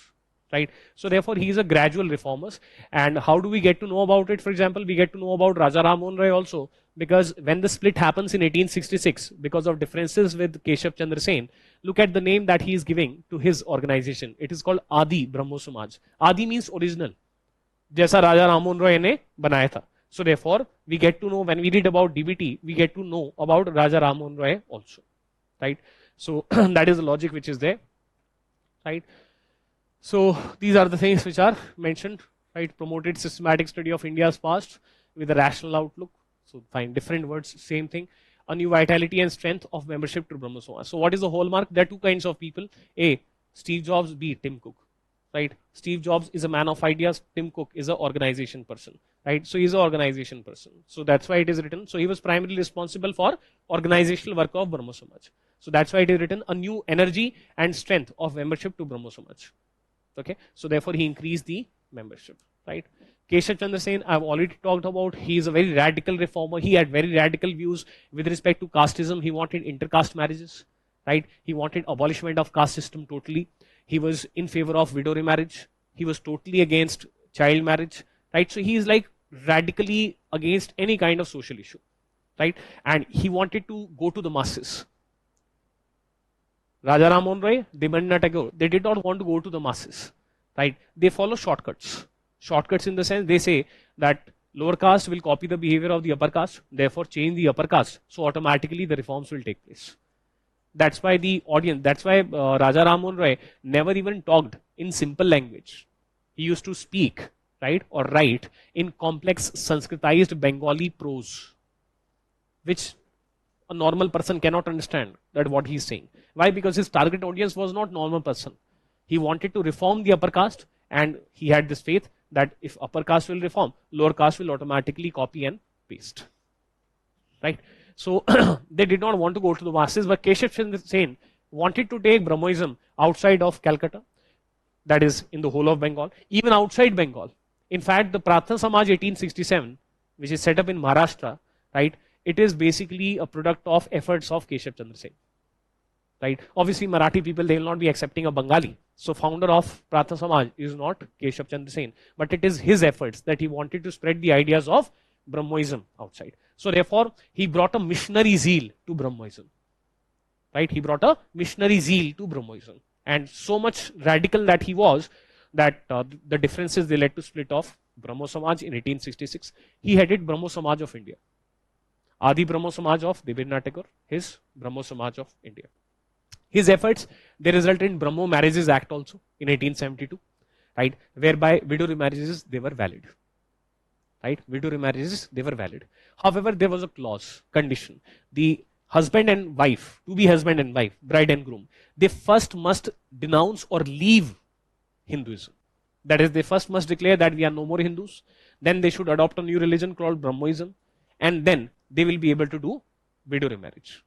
Right? So therefore he is a gradual reformers. And how do we get to know about it? For example, we get to know about Raja Ram Mohan Roy also, because when the split happens in 1866 because of differences with Keshav Chandra Sen, look at the name that he is giving to his organization. It is called Adi Brahmo Samaj. Adi means original, जैसा Raja Ram Mohan Roy ने बनाया था. So therefore we get to know, when we read about DBT, we get to know about Raja Ram Mohan Roy also. right? So that is the logic which is there, right? So these are the things which are mentioned, right? Promoted systematic study of India's past with a rational outlook. So find different words, same thing. A new vitality and strength of membership to Brahmo Samaj. So what is the hallmark? There are two kinds of people. A, Steve Jobs. B, Tim Cook. Right? Steve Jobs is a man of ideas. Tim Cook is an organization person. Right? So he's an organization person. So that's why it is written. So he was primarily responsible for organizational work of Brahmo Samaj. So that's why it is written a new energy and strength of membership to Brahmo Samaj. Okay, so therefore he increased the membership, right? Keshav Chandra Sen, I've already talked about. He is a very radical reformer. He had very radical views with respect to casteism. He wanted intercaste marriages, right? He wanted abolishment of caste system totally. He was in favor of widow remarriage. He was totally against child marriage, right? So he is like radically against any kind of social issue, right? And he wanted to go to the masses. Raja Ram Mohan Roy, Debanna Tagore, they did not want to go to the masses, right? They follow shortcuts. Shortcuts in the sense they say that lower caste will copy the behavior of the upper caste, therefore change the upper caste, so automatically the reforms will take place. That's why the audience, that's why Raja Ram Mohan Roy never even talked in simple language. He used to speak, right, or write in complex Sanskritized Bengali prose, which a normal person cannot understand that what he's saying. Why? Because his target audience was not normal person. He wanted to reform the upper caste, and he had this faith that if upper caste will reform, lower caste will automatically copy and paste. Right? So they did not want to go to the masses, but Keshav Chandra Sen wanted to take Brahmoism outside of Calcutta, that is in the whole of Bengal, even outside Bengal. In fact, the Prarthana Samaj 1867, which is set up in Maharashtra, right? It is basically a product of efforts of Keshav Chandra Sen. Right? Obviously, Marathi people, they will not be accepting a Bengali. So founder of Prarthana Samaj is not Keshav Chandra Sen, but it is his efforts that he wanted to spread the ideas of Brahmoism outside. So therefore, he brought a missionary zeal to Brahmoism. Right? He brought a missionary zeal to Brahmoism. And so much radical that he was, that the differences, they led to split of Brahmo Samaj in 1866. He headed Brahmo Samaj of India. Adi Brahmo Samaj of Debenna Tagore, his Brahmo Samaj of India. His efforts, they resulted in Brahmo Marriages Act also in 1872, right, whereby widow remarriages, they were valid. Right, widow remarriages, they were valid. However, there was a clause, condition. The husband and wife, to be husband and wife, bride and groom, they first must denounce or leave Hinduism. That is, they first must declare that we are no more Hindus. Then they should adopt a new religion called Brahmoism, and then they will be able to do widow remarriage.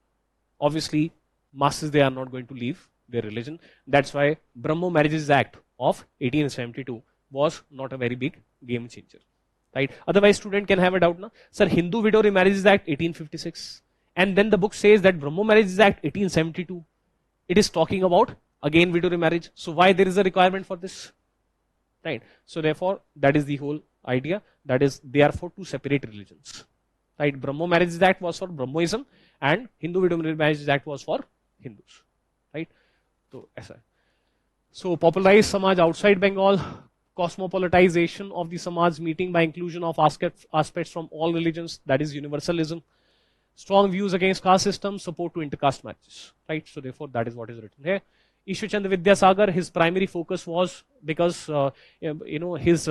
Obviously, masses, they are not going to leave their religion. That's why Brahmo Marriages Act of 1872 was not a very big game changer. Right? Otherwise, student can have a doubt now. Sir, Hindu Widow Remarriages Act 1856. And then the book says that Brahmo Marriages Act 1872. It is talking about, again, widow remarriage. So why there is a requirement for this? Right? So therefore, that is the whole idea. That is, they are for two separate religions. Right? Brahmo Marriages Act was for Brahmoism, and Hindu Widow Marriages Act was for Hindus. Right? So popularized Samaj outside Bengal, cosmopolitization of the Samaj meeting by inclusion of aspects from all religions, that is universalism. Strong views against caste system, support to intercaste marriages. Right? So therefore, that is what is written here. Ishwar Chandra Vidyasagar, his primary focus was because his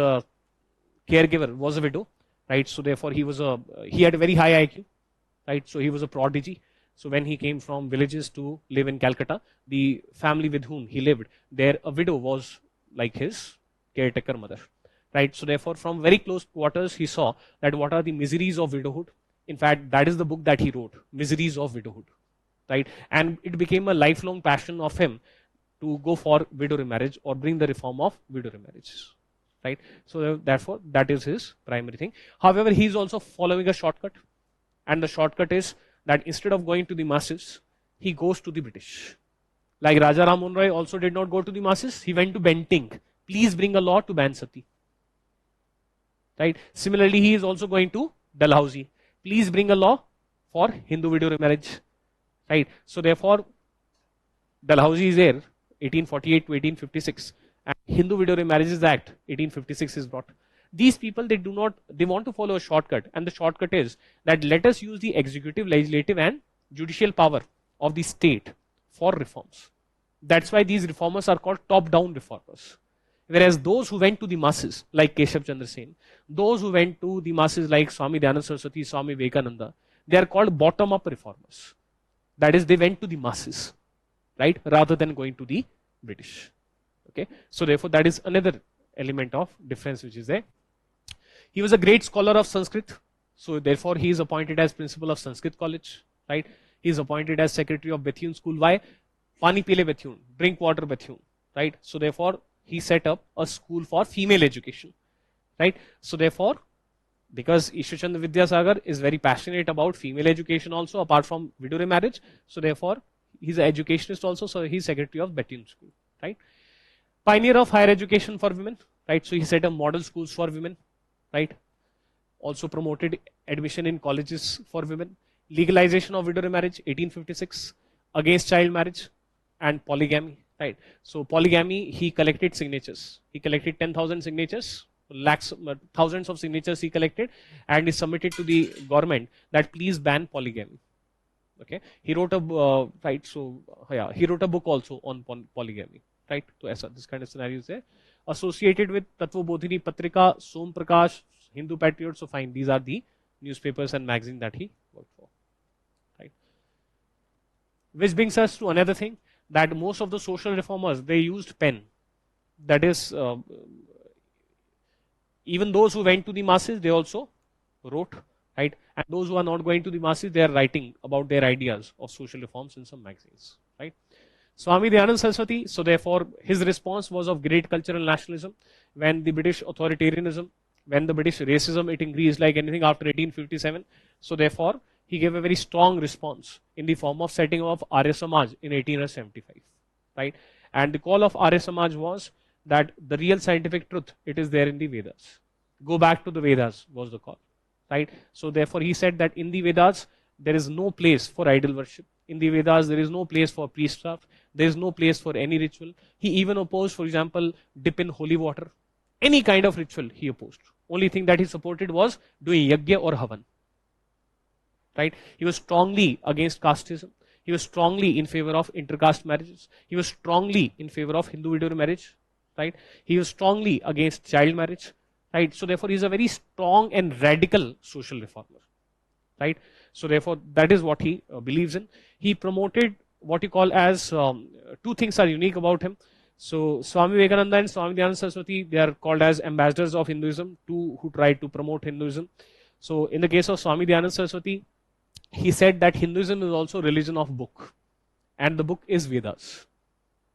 caregiver was a widow. Right? So therefore, he had a very high IQ. Right? So he was a prodigy. So when he came from villages to live in Calcutta, the family with whom he lived, there a widow was like his caretaker mother. Right? So therefore, from very close quarters, he saw that what are the miseries of widowhood. In fact, that is the book that he wrote, Miseries of Widowhood. Right? And it became a lifelong passion of him to go for widow remarriage or bring the reform of widow remarriages. Right? So therefore, that is his primary thing. However, he is also following a shortcut. And the shortcut is that instead of going to the masses, he goes to the British. Like Raja Ram Mohan Roy also did not go to the masses, he went to Bentinck. Please bring a law to ban sati. Right? Similarly, he is also going to Dalhousie. Please bring a law for Hindu widow remarriage. Right? So therefore, Dalhousie is there, 1848 to 1856, and Hindu Widow Remarriages Act 1856 is brought. These people, they want to follow a shortcut, and the shortcut is that let us use the executive, legislative and judicial power of the state for reforms. That's why these reformers are called top-down reformers. Whereas those who went to the masses, like Keshav Chandra Sen, those who went to the masses like Swami Dayananda Saraswati, Swami Vivekananda, they are called bottom-up reformers. That is, they went to the masses, right, rather than going to the British. Okay, so therefore that is another element of difference which is there. He was a great scholar of Sanskrit, so therefore he is appointed as principal of Sanskrit College, right? He is appointed as secretary of Bethune School. Why? Pani Pile Bethune, drink water Bethune, right? So therefore he set up a school for female education, right? So therefore, because Ishwar Vidyasagar is very passionate about female education also, apart from widow remarriage, so therefore he's an educationist also, so he's secretary of Bethune School, right? Pioneer of higher education for women, right? So he set up model schools for women, right? Also promoted admission in colleges for women. Legalization of widow remarriage, 1856, against child marriage and polygamy, right? So polygamy, he collected signatures. He collected 10,000 signatures, lakhs, thousands of signatures he collected, and he submitted to the government that please ban polygamy. Okay, he wrote a right. So yeah, he wrote a book also on polygamy, right? So this kind of scenario is there. Associated with Tattva Bodhini Patrika, Som Prakash, Hindu Patriot. So fine, these are the newspapers and magazines that he worked for, right? Which brings us to another thing, that most of the social reformers, they used pen. That is, even those who went to the masses, they also wrote, right? And those who are not going to the masses, they are writing about their ideas of social reforms in some magazines, right? Swami Dayananda Saraswati, so therefore his response was of great cultural nationalism when the British authoritarianism, when the British racism, it increased like anything after 1857. So therefore he gave a very strong response in the form of setting up Arya Samaj in 1875, right? And the call of Arya Samaj was that the real scientific truth, it is there in the Vedas. Go back to the Vedas was the call, right? So therefore he said that in the Vedas, there is no place for idol worship. In the Vedas, there is no place for priestcraft. There is no place for any ritual. He even opposed, for example, dip in holy water. Any kind of ritual he opposed. Only thing that he supported was doing yajna or havan, right? He was strongly against casteism. He was strongly in favor of intercaste marriages. He was strongly in favor of Hindu widow marriage, right? He was strongly against child marriage, right? So therefore, he is a very strong and radical social reformer, right? So therefore, that is what he believes in. He promoted what you call as two things are unique about him. So Swami Vivekananda and Swami Dayananda Saraswati, they are called as ambassadors of Hinduism, two who tried to promote Hinduism. So in the case of Swami Dayananda Saraswati, he said that Hinduism is also religion of book, and the book is Vedas.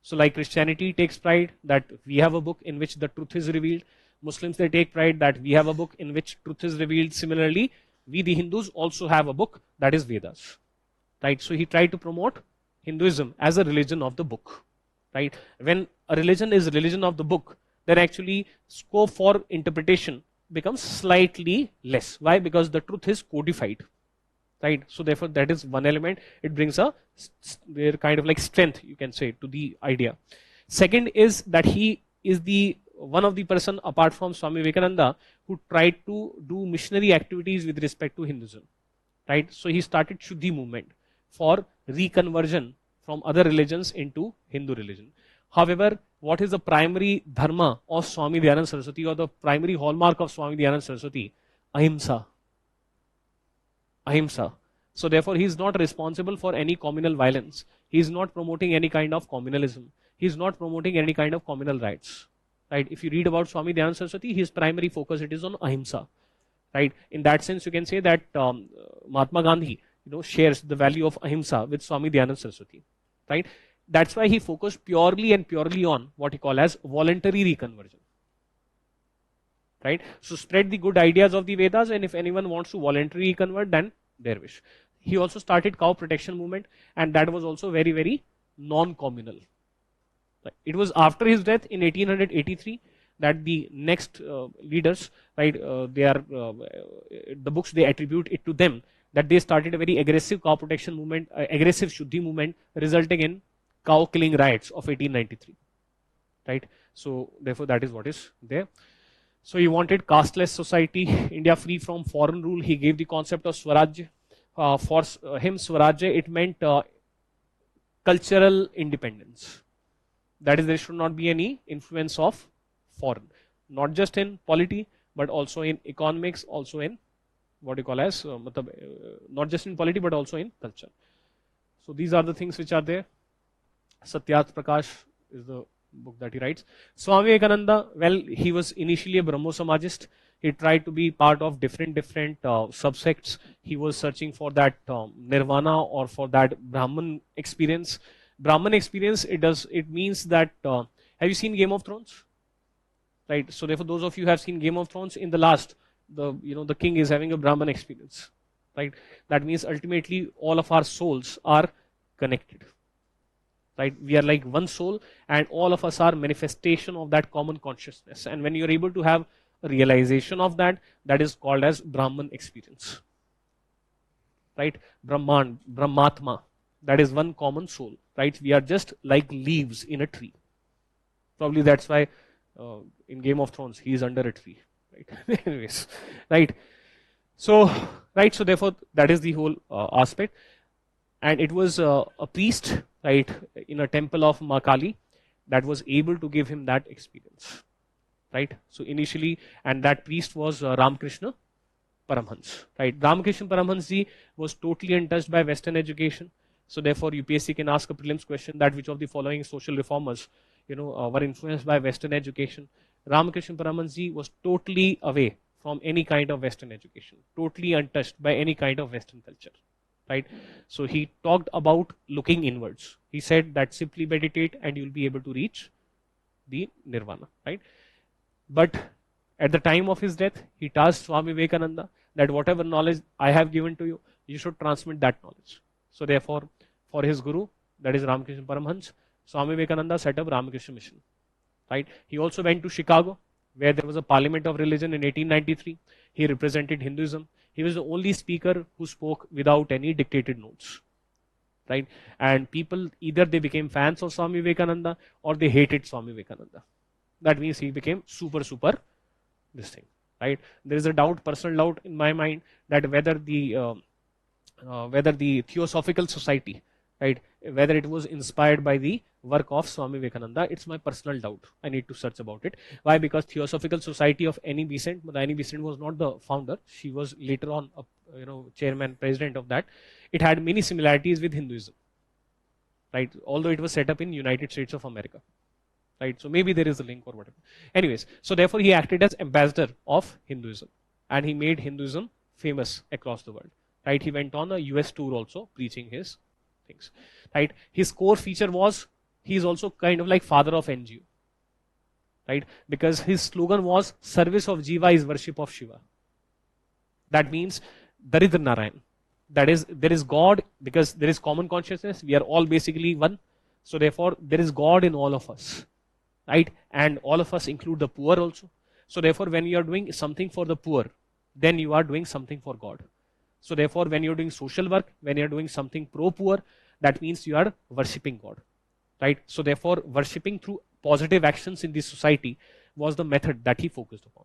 So like Christianity takes pride that we have a book in which the truth is revealed. Muslims, they take pride that we have a book in which truth is revealed. Similarly, we the Hindus also have a book that is Vedas, right? So he tried to promote Hinduism as a religion of the book, right? When a religion is a religion of the book, then actually scope for interpretation becomes slightly less. Why? Because the truth is codified, right? So therefore that is one element. It brings a kind of like strength, you can say, to the idea. Second is that he is the one of the person apart from Swami Vivekananda who tried to do missionary activities with respect to Hinduism, right? So he started Shuddhi movement for reconversion from other religions into Hindu religion. However, what is the primary dharma of Swami Dayananda Saraswati, or the primary hallmark of Swami Dayananda Saraswati? Ahimsa. Ahimsa. So therefore he is not responsible for any communal violence. He is not promoting any kind of communalism. He is not promoting any kind of communal rights. Right? If you read about Swami Dayananda Saraswati, his primary focus it is on ahimsa. Right? In that sense, you can say that Mahatma Gandhi, shares the value of ahimsa with Swami Dayananda Saraswati. Right? That's why he focused purely and purely on what he call as voluntary reconversion. Right? So spread the good ideas of the Vedas, and if anyone wants to voluntarily convert, then their wish. He also started cow protection movement, and that was also very, very non-communal. It was after his death in 1883 that the next leaders, right, they are the books they attribute it to them, that they started a very aggressive cow protection movement, aggressive Shuddhi movement, resulting in cow killing riots of 1893. Right. So therefore, that is what is there. So he wanted casteless society, India free from foreign rule. He gave the concept of Swaraj. For him, Swaraj, it meant cultural independence. That is, there should not be any influence of foreign, not just in polity, but also in economics, also in what you call as, not just in polity, but also in culture. So these are the things which are there. Satyarth Prakash is the book that he writes. Swami Vivekananda, well, he was initially a Brahmo Samajist. He tried to be part of different subsects. He was searching for that nirvana or for that Brahman experience. Brahman experience, it means that, have you seen Game of Thrones? Right. So therefore, those of you who have seen Game of Thrones, in the last, the king is having a Brahman experience. Right. That means ultimately all of our souls are connected. Right, we are like one soul, and all of us are manifestation of that common consciousness. And when you're able to have a realization of that, that is called as Brahman experience. Right, Brahmatma, that is one common soul. Right, we are just like leaves in a tree. Probably that's why in Game of Thrones he is under a tree. Right. Anyways, right. So therefore that is the whole aspect. And it was a priest, right, in a temple of Ma Kali, that was able to give him that experience, right? So initially, and that priest was Ramakrishna Paramhans, right? Ramakrishna Paramhans ji was totally untouched by Western education. So therefore, UPSC can ask a prelims question that which of the following social reformers, were influenced by Western education. Ramakrishna Paramhans ji was totally away from any kind of Western education, totally untouched by any kind of Western culture. Right, so he talked about looking inwards. He said that simply meditate and you'll be able to reach the nirvana. Right, but at the time of his death, he tasked Swami Vivekananda that whatever knowledge I have given to you, you should transmit that knowledge. So therefore, for his guru, that is Ramakrishna Paramhans, Swami Vivekananda set up Ramakrishna Mission. Right, he also went to Chicago, where there was a parliament of religion in 1893. He represented Hinduism. He was the only speaker who spoke without any dictated notes. Right, and people, either they became fans of Swami Vivekananda or they hated Swami Vivekananda. That means he became super this thing. Right, there is a doubt, personal doubt in my mind, that whether the Theosophical Society, right, whether it was inspired by the work of Swami Vivekananda. It's my personal doubt. I need to search about it. Why? Because Theosophical Society of Annie Besant, but Annie Besant was not the founder. She was later on chairman, president of that. It had many similarities with Hinduism, right? Although it was set up in United States of America, right? So maybe there is a link or whatever. Anyways, so therefore he acted as ambassador of Hinduism, and he made Hinduism famous across the world. Right? He went on a US tour also, preaching his things. Right? His core feature was, he is also kind of like father of NGO. Right? Because his slogan was, service of Jiva is worship of Shiva. That means Daridra Narayan. That is, there is God, because there is common consciousness. We are all basically one. So therefore, there is God in all of us. Right? And all of us include the poor also. So therefore, when you are doing something for the poor, then you are doing something for God. So therefore, when you're doing social work, when you're doing something pro-poor, that means you are worshipping God. Right? So therefore, worshipping through positive actions in this society was the method that he focused upon.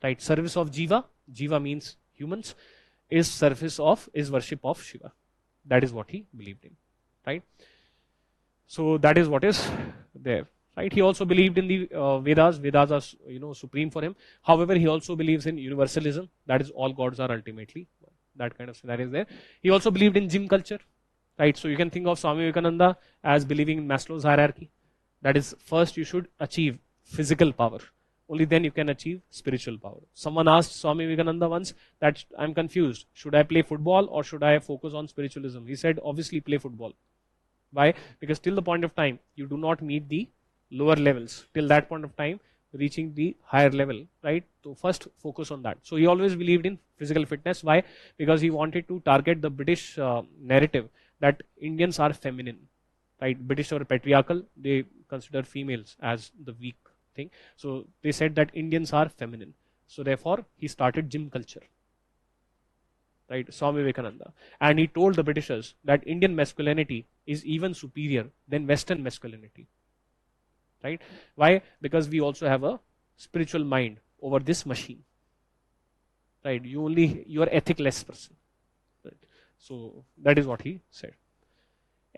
Right? Service of Jiva, Jiva means humans, is worship of Shiva. That is what he believed in. Right? So that is what is there. Right? He also believed in the Vedas. Vedas are supreme for him. However, he also believes in universalism. That is, all gods are ultimately one. That kind of scenario is there. He also believed in gym culture. Right? So you can think of Swami Vivekananda as believing in Maslow's hierarchy. That is, first you should achieve physical power. Only then you can achieve spiritual power. Someone asked Swami Vivekananda once that, I'm confused. Should I play football or should I focus on spiritualism? He said, obviously play football. Why? Because till the point of time, you do not meet the lower levels. Till that point of time, reaching the higher level, right? So first focus on that. So he always believed in physical fitness. Why? Because he wanted to target the British narrative that Indians are feminine, right? British or patriarchal, they consider females as the weak thing. So they said that Indians are feminine. So therefore, he started gym culture. Right, Swami Vivekananda. And he told the Britishers that Indian masculinity is even superior than Western masculinity. Right? Why? Because we also have a spiritual mind over this machine. Right? You are ethicless person. Right? So that is what he said.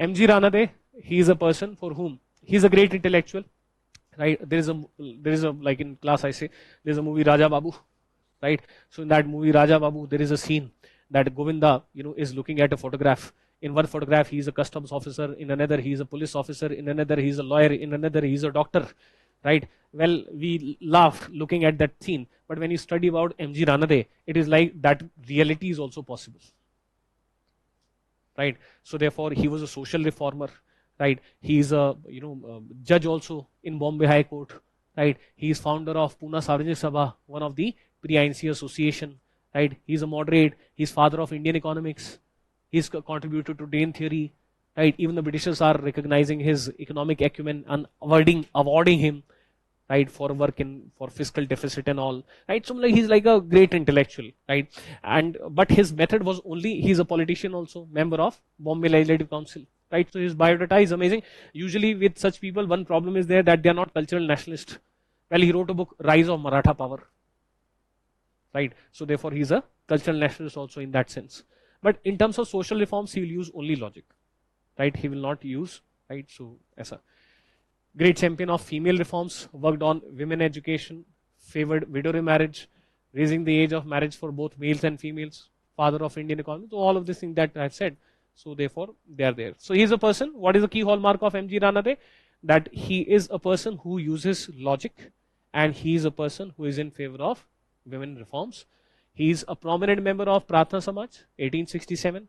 MG Ranade, he is a person for whom he is a great intellectual, right? There is a like in class I say there is a movie Raja Babu, right? So in that movie Raja Babu, there is a scene that Govinda, is looking at a photograph. In one photograph, he is a customs officer. In another, he is a police officer. In another, he is a lawyer. In another, he is a doctor, right? Well, we laugh looking at that scene, but when you study about MG Ranade, it is like that reality is also possible, right? So therefore, he was a social reformer, right? He is a judge also in Bombay High Court, right? He is founder of Pune Sarvajanik Sabha, one of the pre-INC association, right? He is a moderate. He is father of Indian economics. He's contributed to Dane theory, right? Even the Britishers are recognizing his economic acumen and awarding him, right, for work in for fiscal deficit and all, right? So like he's like a great intellectual, right? And but his method was only he's a politician also, member of Bombay Legislative Council, right? So his biodata is amazing. Usually with such people, one problem is there that they are not cultural nationalists. Well, he wrote a book, Rise of Maratha Power, right? So therefore, he's a cultural nationalist also in that sense. But in terms of social reforms, he will use only logic, right? He will not use, right? So as a great champion of female reforms, worked on women education, favored widow remarriage, raising the age of marriage for both males and females, father of Indian economy. So all of these things that I've said. So therefore, they are there. So he is a person. What is the key hallmark of MG Ranade? That he is a person who uses logic, and he is a person who is in favor of women reforms. He is a prominent member of Pratna Samaj, 1867,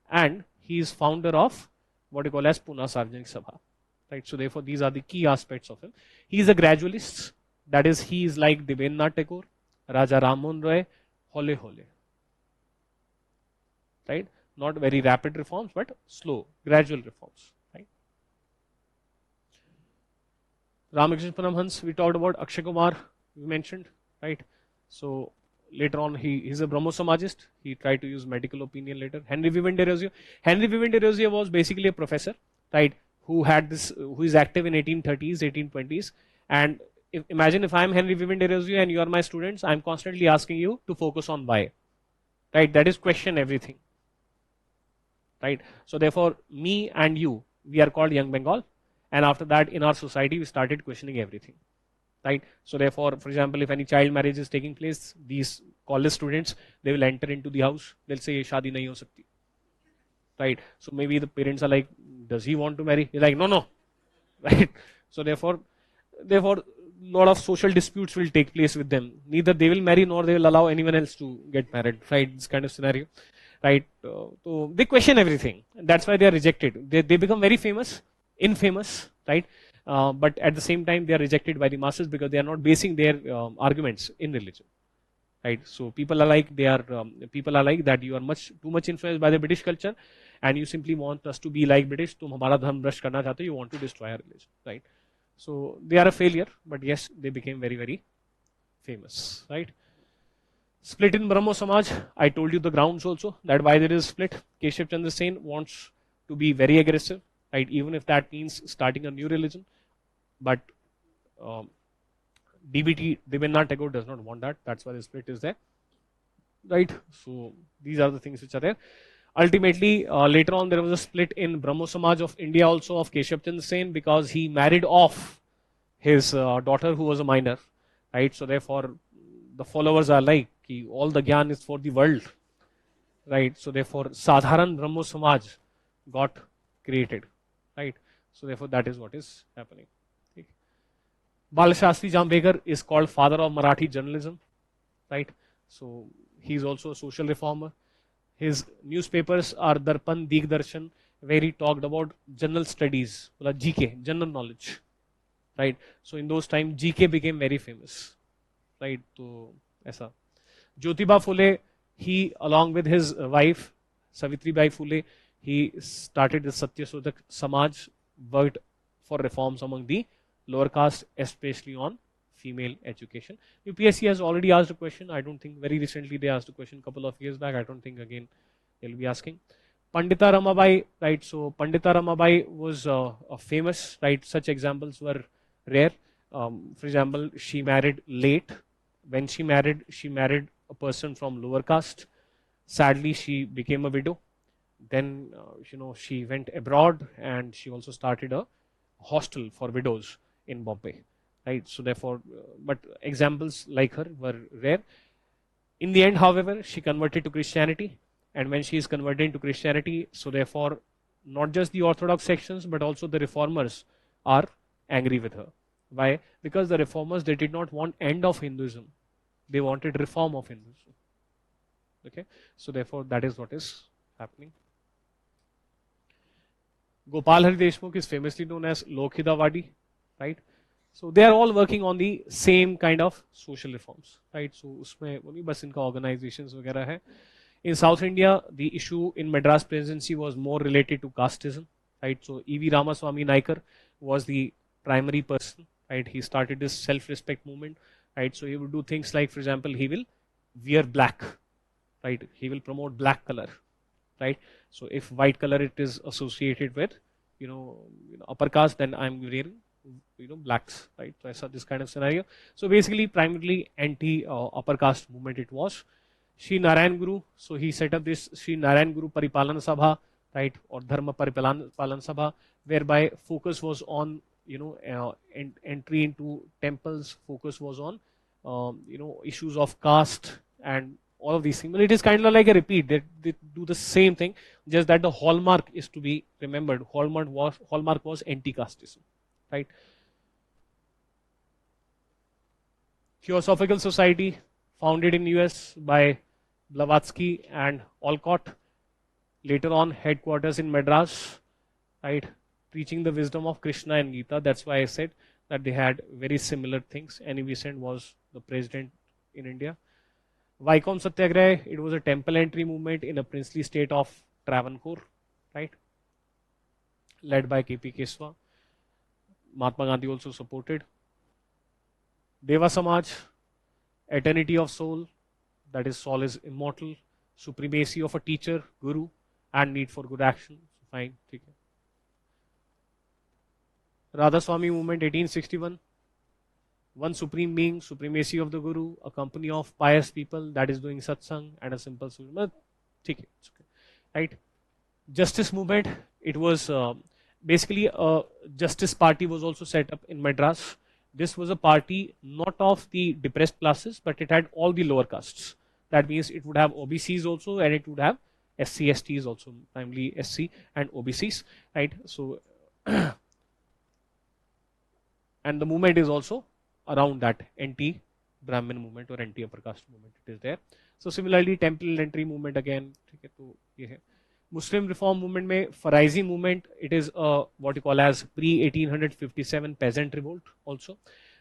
and he is founder of what you call as Pune Sarvajanik Sabha. Right. So therefore, these are the key aspects of him. He is a gradualist. That is, he is like Debendranath Tagore, Raja Rammohn Roy, Hole Hole. Right. Not very rapid reforms, but slow, gradual reforms. Right. Ramakrishna Paramhans, we talked about. Akshay Kumar, we mentioned. Right. So later on, he is a Brahmo Samajist. He tried to use medical opinion later. Henry Vivant de Rozier. Henry Vivant de Rozier was basically a professor, right? Who is active in 1830s, 1820s. And imagine if I'm Henry Vivant de Rozier and you are my students, I'm constantly asking you to focus on why, right? That is question everything, right? So therefore, me and you, we are called Young Bengal. And after that, in our society, we started questioning everything. Right. So therefore, for example, if any child marriage is taking place, these college students, they will enter into the house. They'll say, "Shadi nahi ho sakti." Right. So maybe the parents are like, "Does he want to marry?" He's like, "No." Right. So therefore, lot of social disputes will take place with them. Neither they will marry nor they will allow anyone else to get married. Right. This kind of scenario. Right. So they question everything. And that's why they are rejected. They become very infamous. Right. But at the same time, they are rejected by the masses because they are not basing their arguments in religion, right? So people are like that. You are too much influenced by the British culture, and you simply want us to be like British. तुम हमारा धर्म भ्रष्ट करना चाहते हो. You want to destroy our religion, right? So they are a failure, but yes, they became very, very famous, right? Split in Brahmo Samaj. I told you the grounds also that why there is split. Keshav Chandra Sen wants to be very aggressive, right? Even if that means starting a new religion. But DBT, Debendranath Tagore, does not want that. That's why the split is there, right? So these are the things which are there. Ultimately, later on, there was a split in Brahmo Samaj of India also of Keshav Chandra Sen because he married off his daughter who was a minor, right? So therefore, the followers are like, all the gyan is for the world, right? So therefore, Sadharan Brahmo Samaj got created, right? So therefore, that is what is happening. Balashastri Jambekar is called father of Marathi journalism, right? So he is also a social reformer. His newspapers are Darpan, Digdarshan, where he talked about general studies, GK, general knowledge, right? So in those times, GK became very famous, right? So aisa. Jyotiba Phule, he along with his wife Savitribai Phule, he started the Satyasodhak Samaj, worked for reforms among the lower caste, especially on female education. UPSC has already asked a question. I don't think very recently they asked a question a couple of years back. I don't think again they'll be asking. Pandita Ramabai, right? So Pandita Ramabai was famous, right? Such examples were rare. For example, she married late. When she married a person from lower caste. Sadly, she became a widow. Then she went abroad, and she also started a hostel for widows in Bombay, right? So therefore, but examples like her were rare. In the end, however, she converted to Christianity, and when she is converted to Christianity, so therefore, not just the Orthodox sections but also the reformers are angry with her. Why? Because the reformers, they did not want end of Hinduism; they wanted reform of Hinduism. Okay, so therefore, that is what is happening. Gopal Hari Deshmukh is famously known as Lokhidawadi, right? So they are all working on the same kind of social reforms, right? So उसमें वो नहीं बस इनका organizations वगैरह है. In South India, the issue in Madras Presidency was more related to casteism, right? So E.V. Ramaswamy Naikar was the primary person, right? He started this self-respect movement, right? So he would do things like, for example, he will wear black, right? He will promote black color, right? So if white color it is associated with, upper caste, then I'm wearing, blacks, right? So I saw this kind of scenario. So basically, primarily anti upper caste movement it was. Shri Narayan Guru, so he set up this Shri Narayan Guru Paripalana Sabha, right, or Dharma Paripalana Sabha, whereby focus was on, entry into temples, focus was on, issues of caste and all of these things. But it is kind of like a repeat. They do the same thing, just that the hallmark is to be remembered. Hallmark was anti-casteism, right? Theosophical Society, founded in US by Blavatsky and Olcott. Later on, headquarters in Madras, right? Preaching the wisdom of Krishna and Gita. That's why I said that they had very similar things. N.E. Besant was the president in India. Vaikom Satyagraha, it was a temple entry movement in a princely state of Travancore, right? Led by K.P. Keswa. Mahatma Gandhi also supported. Deva Samaj, eternity of soul, that is, soul is immortal, supremacy of a teacher, guru, and need for good action. Fine. Okay. Radha Swami movement, 1861. One supreme being, supremacy of the guru, a company of pious people that is doing satsang, and a simple supreme. Okay. Right? Justice movement, it was basically a justice party was also set up in Madras. This was a party not of the depressed classes, but it had all the lower castes. That means it would have OBCs also, and it would have SC, STs also, primarily SC and OBCs, right? So, and the movement is also around that anti-Brahmin movement or anti-upper caste movement. It is there. So, similarly, temple entry movement again. Muslim reform movement में Faraisi movement, it is what you call as pre-1857 peasant revolt also.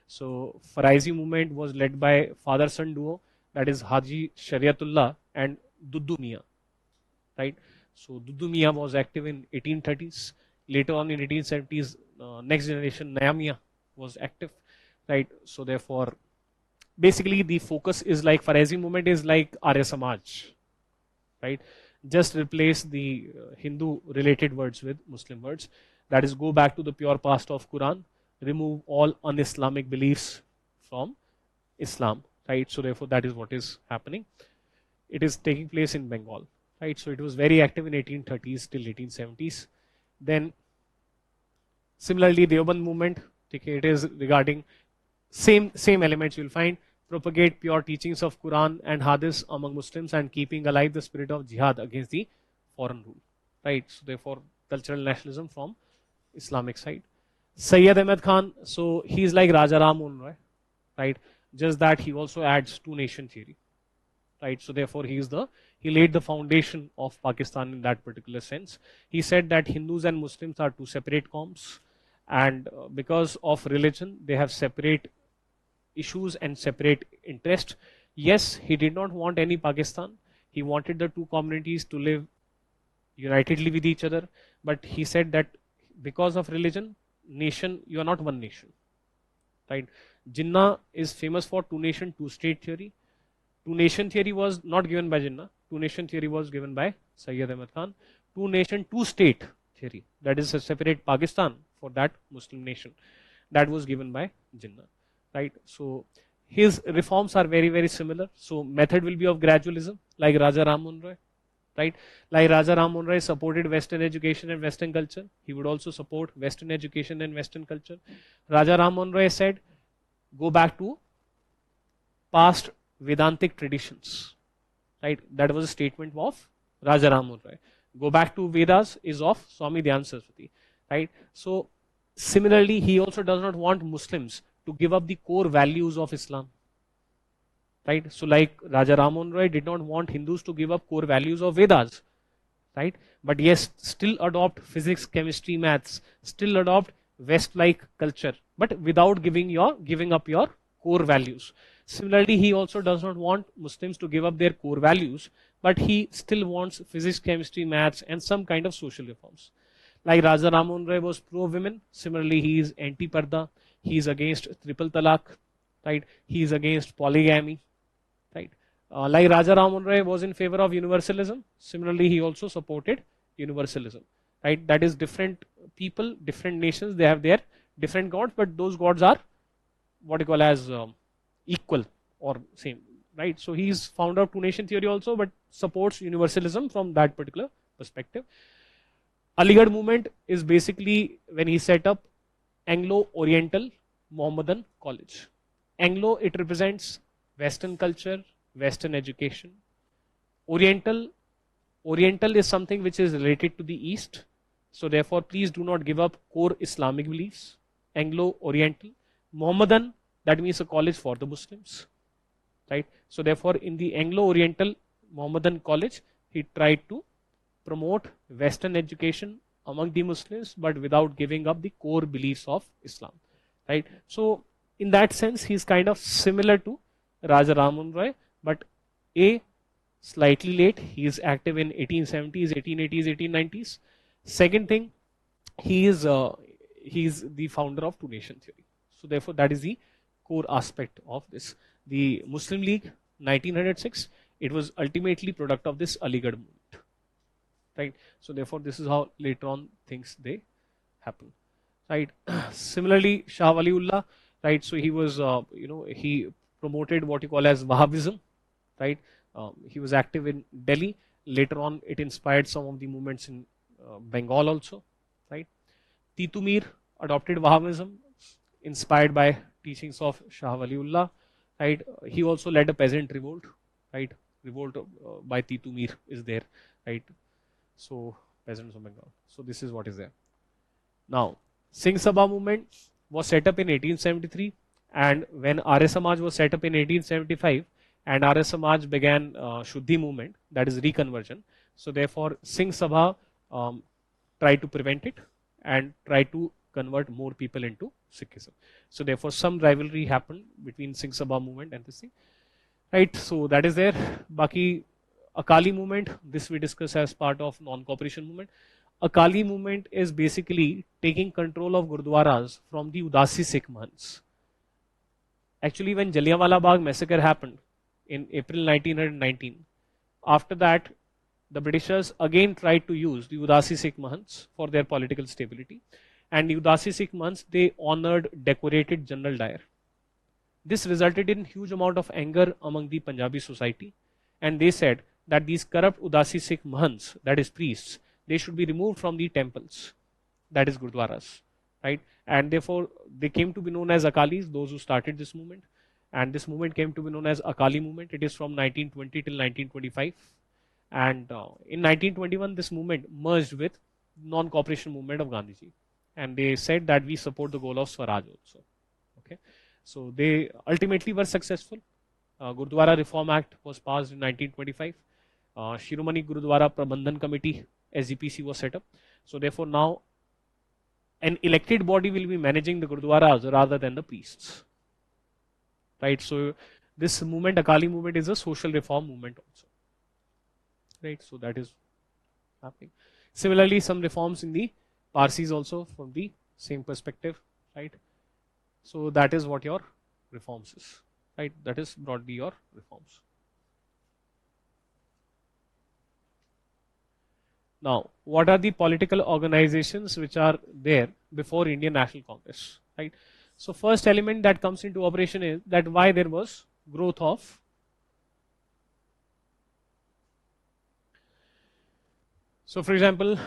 So Faraisi movement was led by father-son duo, that is Haji Shariatullah and Duddu Mian, right? So Duddu Mian was active in 1830s. Later on in 1870s, next generation Naya Mian was active, right? So therefore, basically the focus is like Faraisi movement is like Arya Samaj, right? Just replace the Hindu related words with Muslim words. That is, go back to the pure past of Quran, remove all un-Islamic beliefs from Islam, right? So therefore, that is what is happening. It is taking place in Bengal, right? So it was very active in 1830s till 1870s. Then similarly, Deoband movement, it is regarding same elements you'll find. Propagate pure teachings of Quran and Hadith among Muslims and keeping alive the spirit of jihad against the foreign rule, right? So therefore, cultural nationalism from Islamic side. Sayyid Ahmed Khan, so he's like Raja Ram Mohan Roy, right? Just that he also adds two-nation theory, right? So therefore, he laid the foundation of Pakistan in that particular sense. He said that Hindus and Muslims are two separate qaums, and because of religion, they have separate issues and separate interest. Yes, he did not want any Pakistan. He wanted the two communities to live unitedly with each other. But he said that because of religion, nation, you are not one nation, right? Jinnah is famous for two nation, two state theory. Two nation theory was not given by Jinnah. Two nation theory was given by Sayyid Ahmed Khan. Two nation, two state theory, that is a separate Pakistan for that Muslim nation, that was given by Jinnah. Right, so his reforms are very, very similar. So method will be of gradualism, like Raja Ram Mohan Roy, right? Like Raja Ram Mohan Roy supported Western education and Western culture. He would also support Western education and Western culture. Raja Ram Mohan Roy said, go back to past Vedantic traditions, right? That was a statement of Raja Ram Mohan Roy. Go back to Vedas is of Swami Dhyan Saraswati, right? So similarly, he also does not want Muslims to give up the core values of Islam, right? So like Raja Ram Mohan Roy did not want Hindus to give up core values of Vedas, right? But yes, still adopt physics, chemistry, maths, still adopt West-like culture, but without giving up your core values. Similarly, he also does not want Muslims to give up their core values, but he still wants physics, chemistry, maths, and some kind of social reforms. Like Raja Ram Mohan Roy was pro-women, similarly he is anti-parda, he is against triple talaq, right? He is against polygamy, right? Like Raja Ram Mohan Roy was in favor of universalism. Similarly, he also supported universalism, right? That is different people, different nations, they have their different gods, but those gods are what you call as equal or same, right? So he's founder of two nation theory also, but supports universalism from that particular perspective. Aligarh movement is basically when he set up Anglo-Oriental Mohammedan College. Anglo, it represents Western culture, Western education. Oriental, Oriental is something which is related to the East. So therefore, please do not give up core Islamic beliefs. Anglo-Oriental. Mohammedan, that means a college for the Muslims, right? So therefore, in the Anglo-Oriental Mohammedan college, he tried to promote Western education among the Muslims, but without giving up the core beliefs of Islam, right? So in that sense, he's kind of similar to Raja Ram Mohan Roy, but A, slightly late. He is active in 1870s, 1880s, 1890s. Second thing, he is the founder of two nation theory. So therefore, that is the core aspect of this. The Muslim League, 1906, it was ultimately product of this Aligarh movement, right? So therefore, this is how later on things they happen, right? Similarly, Shah Waliullah, right? So he was, he promoted what you call as Wahhabism, right? He was active in Delhi. Later on, it inspired some of the movements in Bengal also, right? Titu Mir adopted Wahhabism, inspired by teachings of Shah Waliullah, right? He also led a peasant revolt, right? Revolt by Titu Mir is there, right? So peasants of Bengal. So this is what is there. Now, Singh Sabha movement was set up in 1873, and when Arya Samaj was set up in 1875, and Arya Samaj began Shuddhi movement, that is reconversion. So therefore, Singh Sabha tried to prevent it and tried to convert more people into Sikhism. So therefore, some rivalry happened between Singh Sabha movement and this thing, right? So that is there. Baki Akali movement, this we discuss as part of non-cooperation movement. Akali movement is basically taking control of Gurdwaras from the Udasi Sikh Mahants. Actually, when Jallianwala Bagh massacre happened in April 1919, after that, the Britishers again tried to use the Udasi Sikh Mahants for their political stability. And the Udasi Sikh Mahants, they honored, decorated General Dyer. This resulted in huge amount of anger among the Punjabi society. And they said that these corrupt Udasi Sikh Mahants, that is priests, they should be removed from the temples, that is Gurdwaras, right? And therefore, they came to be known as Akalis, those who started this movement. And this movement came to be known as Akali movement. It is from 1920 till 1925. And in 1921, this movement merged with non-cooperation movement of Gandhiji. And they said that we support the goal of Swaraj also. Okay, so they ultimately were successful. Gurdwara Reform Act was passed in 1925. Shiromani Gurudwara Prabandhan Committee, SGPC, was set up. So therefore now an elected body will be managing the Gurudwaras rather than the priests, right? So this movement, Akali movement, is a social reform movement also, right? So that is happening. Similarly, some reforms in the Parsis also from the same perspective, right? So that is what your reforms is, right? That is broadly your reforms. Now, what are the political organizations which are there before Indian National Congress, right? So first element that comes into operation is that why there was growth of So for example,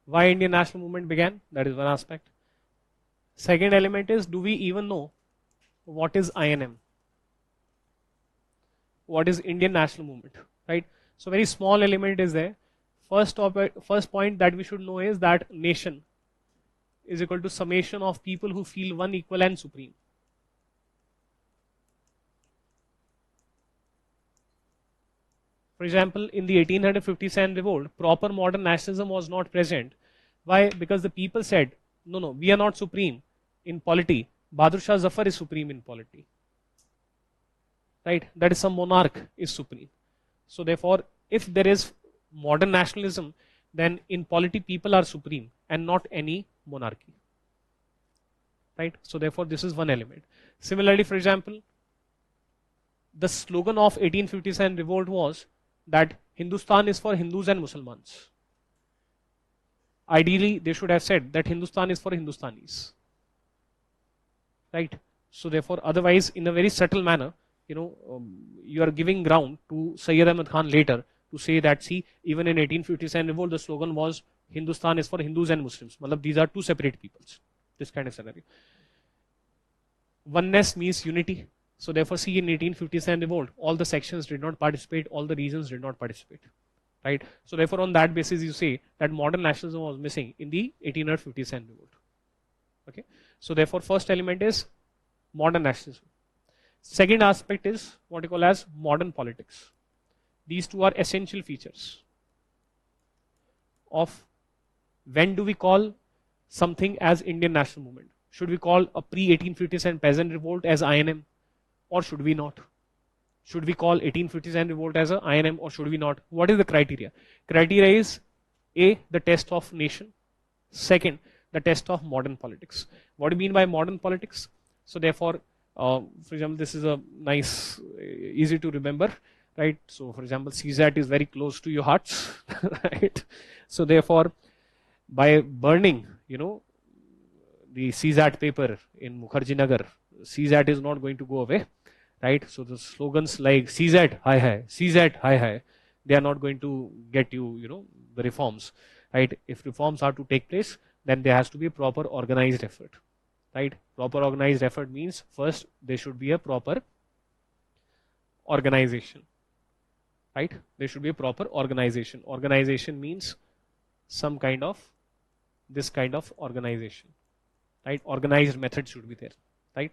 why Indian national movement began, that is one aspect. Second element is, do we even know what is INM? What is Indian national movement, right? So very small element is there. First point that we should know is that nation is equal to summation of people who feel one, equal and supreme. For example, in the 1857 revolt, proper modern nationalism was not present. Why? Because the people said, no, no, we are not supreme in polity. Bahadur Shah Zafar is supreme in polity. Right? That is, some monarch is supreme. So therefore, if there is modern nationalism, then in polity people are supreme and not any monarchy. Right? So therefore, this is one element. Similarly, for example, the slogan of 1857 revolt was that Hindustan is for Hindus and Muslims. Ideally, they should have said that Hindustan is for Hindustanis. Right? So therefore, otherwise, in a very subtle manner, you are giving ground to Sayyid Ahmad Khan later to say that, see, even in 1857 revolt, the slogan was Hindustan is for Hindus and Muslims. Matlab, these are two separate peoples. This kind of scenario. Oneness means unity. So therefore, see, in 1857 revolt, all the sections did not participate, all the regions did not participate. Right? So therefore, on that basis, you say that modern nationalism was missing in the 1857 revolt. Okay. So therefore, first element is modern nationalism. Second aspect is what you call as modern politics. These two are essential features of when do we call something as Indian national movement. Should we call a pre-1857 peasant revolt as INM, or should we not? Should we call 1857 revolt as a INM, or should we not? What is the criteria? Criteria is A, the test of nation. Second, the test of modern politics. What do you mean by modern politics? So therefore, for example, this is a nice, easy to remember, right? So for example, CSAT is very close to your hearts, right? So therefore, by burning, the CSAT paper in Mukherjee Nagar, CSAT is not going to go away, right? So the slogans like CSAT, hi hi, CSAT, hi hi, they are not going to get you, the reforms, right? If reforms are to take place, then there has to be a proper organized effort, right? Proper organized effort means first there should be a proper organization, right? There should be a proper organization. Organization means some kind of this kind of organization, right? Organized method should be there, right?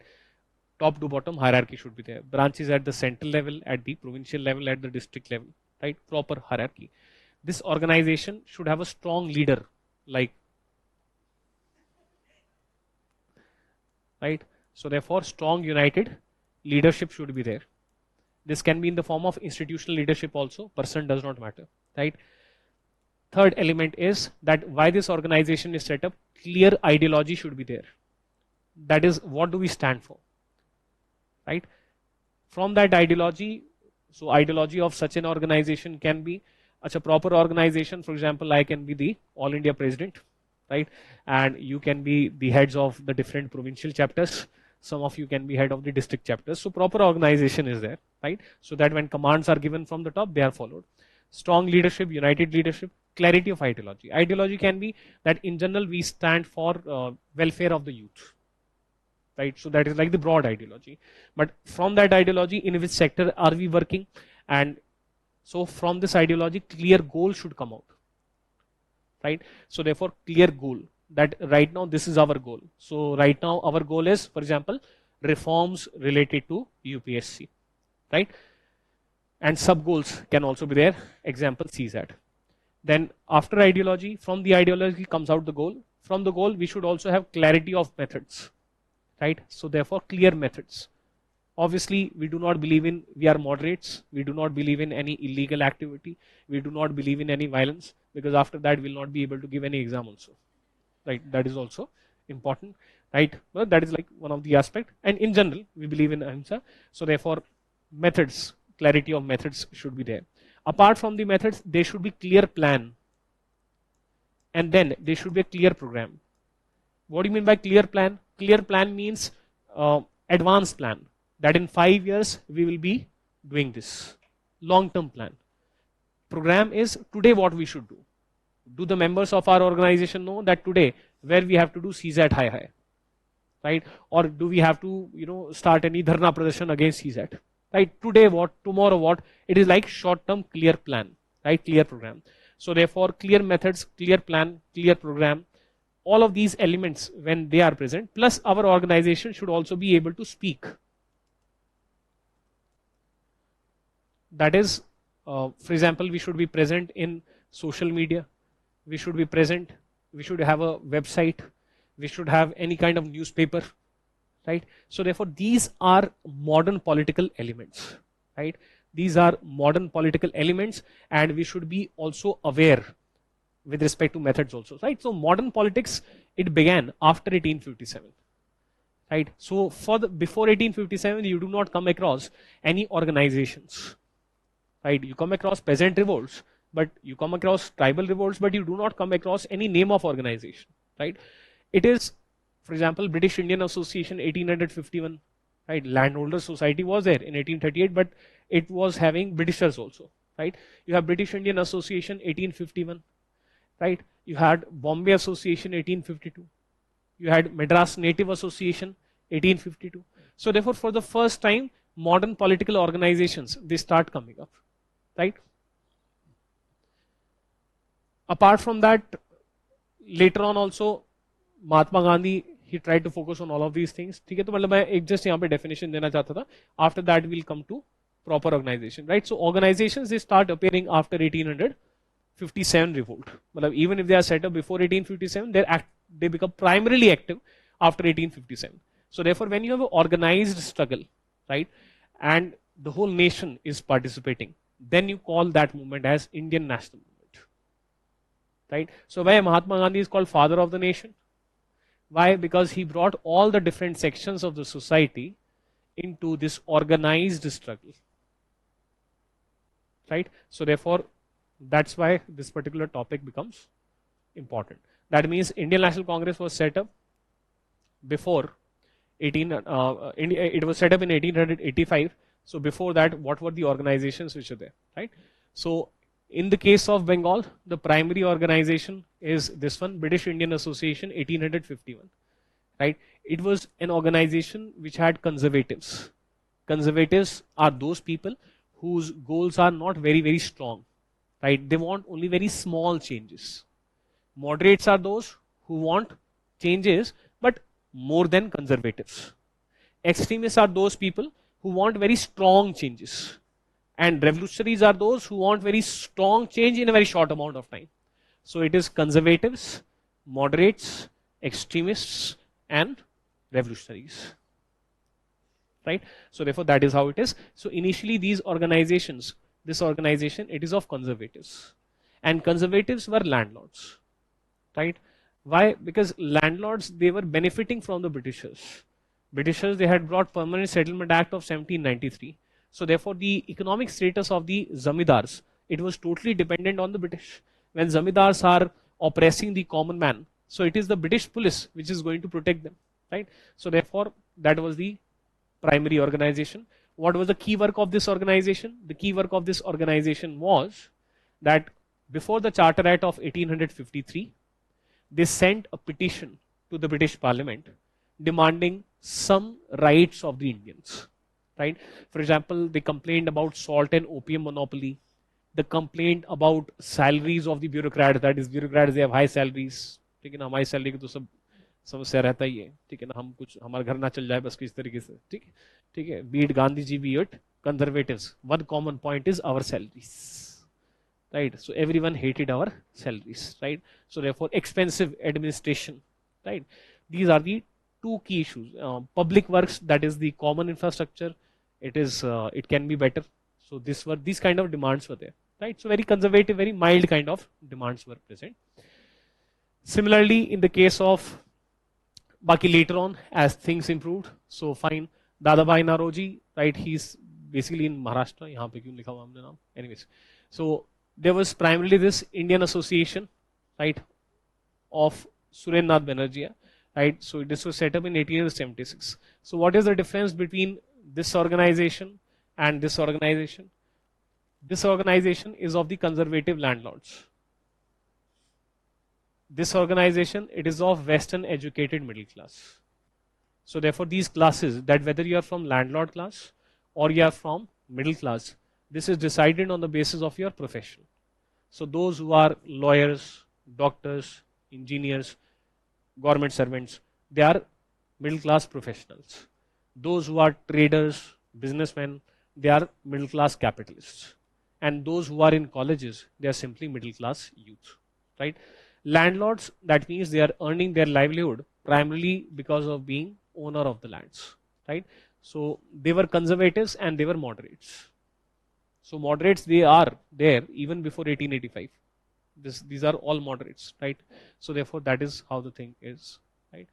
Top to bottom hierarchy should be there. Branches at the central level, at the provincial level, at the district level, right? Proper hierarchy. This organization should have a strong leader, like, right? So therefore, strong united leadership should be there. This can be in the form of institutional leadership also. Person does not matter, right? Third element is that why this organization is set up, clear ideology should be there. That is, what do we stand for, right? From that ideology, so ideology of such an organization can be a proper organization. For example, I can be the All India President, right? And you can be the heads of the different provincial chapters. Some of you can be head of the district chapters. So proper organization is there, right? So that when commands are given from the top, they are followed. Strong leadership, united leadership, clarity of ideology. Ideology can be that in general we stand for welfare of the youth, right? So that is like the broad ideology. But from that ideology, in which sector are we working? And so from this ideology, clear goal should come out, right? So therefore, clear goal that right now this is our goal. So right now our goal is, for example, reforms related to UPSC, right? And sub goals can also be there. Example, CSAT. Then after ideology, from the ideology comes out the goal. From the goal, we should also have clarity of methods, right? So therefore, clear methods. Obviously, we do not believe in, we are moderates. We do not believe in any illegal activity. We do not believe in any violence, because after that, we'll not be able to give any exam also, right? That is also important, right? Well, that is like one of the aspect. And in general, we believe in ahimsa. So therefore, methods, clarity of methods should be there. Apart from the methods, there should be clear plan. And then there should be a clear program. What do you mean by clear plan? Clear plan means advanced plan. that in 5 years we will be doing this. Long-term plan. Program is today what we should do. Do the members of our organization know that today where we have to do CSAT high, right? Or do we have to, start any dharna pradarsan against CSAT, right? Today what, tomorrow what? It is like short-term clear plan, right? Clear program. So therefore, clear methods, clear plan, clear program, all of these elements when they are present, plus our organization should also be able to speak. That is, for example, we should be present in social media, we should be present, we should have a website, we should have any kind of newspaper, right? So therefore, these are modern political elements, right? These are modern political elements, and we should be also aware with respect to methods also, right? So modern politics, it began after 1857, right? So before 1857, you do not come across any organizations, right? You come across peasant revolts, but you come across tribal revolts, but you do not come across any name of organization, right? It is, for example, British Indian Association 1851, right? Landholder Society was there in 1838, but it was having Britishers also, right? You have British Indian Association 1851, right? You had Bombay Association 1852. You had Madras Native Association 1852. So therefore, for the first time, modern political organizations, they start coming up, right? Apart from that, later on also, Mahatma Gandhi, he tried to focus on all of these things. ठीक है, तो मतलब मैं एक just यहाँ पे definition देना चाहता था. After that, we'll come to proper organization, right? So organizations, they start appearing after 1857 revolt. मतलब even if they are set up before 1857, they become primarily active after 1857. So therefore, when you have an organized struggle, right, and the whole nation is participating, then you call that movement as Indian national movement, right? So why Mahatma Gandhi is called father of the nation? Why? Because he brought all the different sections of the society into this organized struggle, right? So therefore, that's why this particular topic becomes important. That means Indian National Congress was set up before it was set up in 1885. So before that, what were the organizations which are there, right? So in the case of Bengal, the primary organization is this one, British Indian Association 1851, right? It was an organization which had conservatives. Conservatives are those people whose goals are not very, very strong, right? They want only very small changes. Moderates are those who want changes, but more than conservatives. Extremists are those people who want very strong changes. And revolutionaries are those who want very strong change in a very short amount of time. So it is conservatives, moderates, extremists, and revolutionaries, right? So therefore, that is how it is. So initially, these organizations, this organization, it is of conservatives, and conservatives were landlords, right? Why? Because landlords, they were benefiting from the Britishers. Britishers, they had brought Permanent Settlement Act of 1793. So therefore, the economic status of the zamindars, it was totally dependent on the British. When zamindars are oppressing the common man, so it is the British police which is going to protect them, right? So therefore, that was the primary organization. What was the key work of this organization? The key work of this organization was that before the Charter Act of 1853, they sent a petition to the British Parliament demanding some rights of the Indians, right? For example, they complained about salt and opium monopoly. They complained about salaries of the bureaucrats. That is, bureaucrats, they have high salaries. ठीक है ना, हमारी salary की तो सब समस्या रहता ही है, ठीक है ना, हम कुछ हमारा घर ना चल जाए बस किस तरीके से, ठीक है, be it Gandhi ji, be it conservatives, one common point is our salaries, right? So everyone hated our salaries, right? So therefore, expensive administration, right? These are the two key issues. Public works, that is the common infrastructure, it can be better. So these kind of demands were there, right? So very conservative, very mild kind of demands were present. Similarly, in the case of Baki, later on, as things improved, so fine, Dadabhai Naoroji, right? He's basically in Maharashtra. यहाँ पे क्यों लिखा हुआ हमने नाम? Anyways, so there was primarily this Indian Association, right, of Surendranath Banerjee, right? So this was set up in 1876. So what is the difference between this organization and this organization. This organization is of the conservative landlords. This organization, it is of Western educated middle class. So therefore these classes, that whether you are from landlord class or you are from middle class, this is decided on the basis of your profession. So those who are lawyers, doctors, engineers, government servants, they are middle class professionals. Those who are traders, businessmen, they are middle class capitalists. And those who are in colleges, they are simply middle class youth, right? Landlords, that means they are earning their livelihood primarily because of being owner of the lands, right? So they were conservatives and they were moderates. So moderates, they are there even before 1885. These are all moderates, right? So therefore that is how the thing is, right?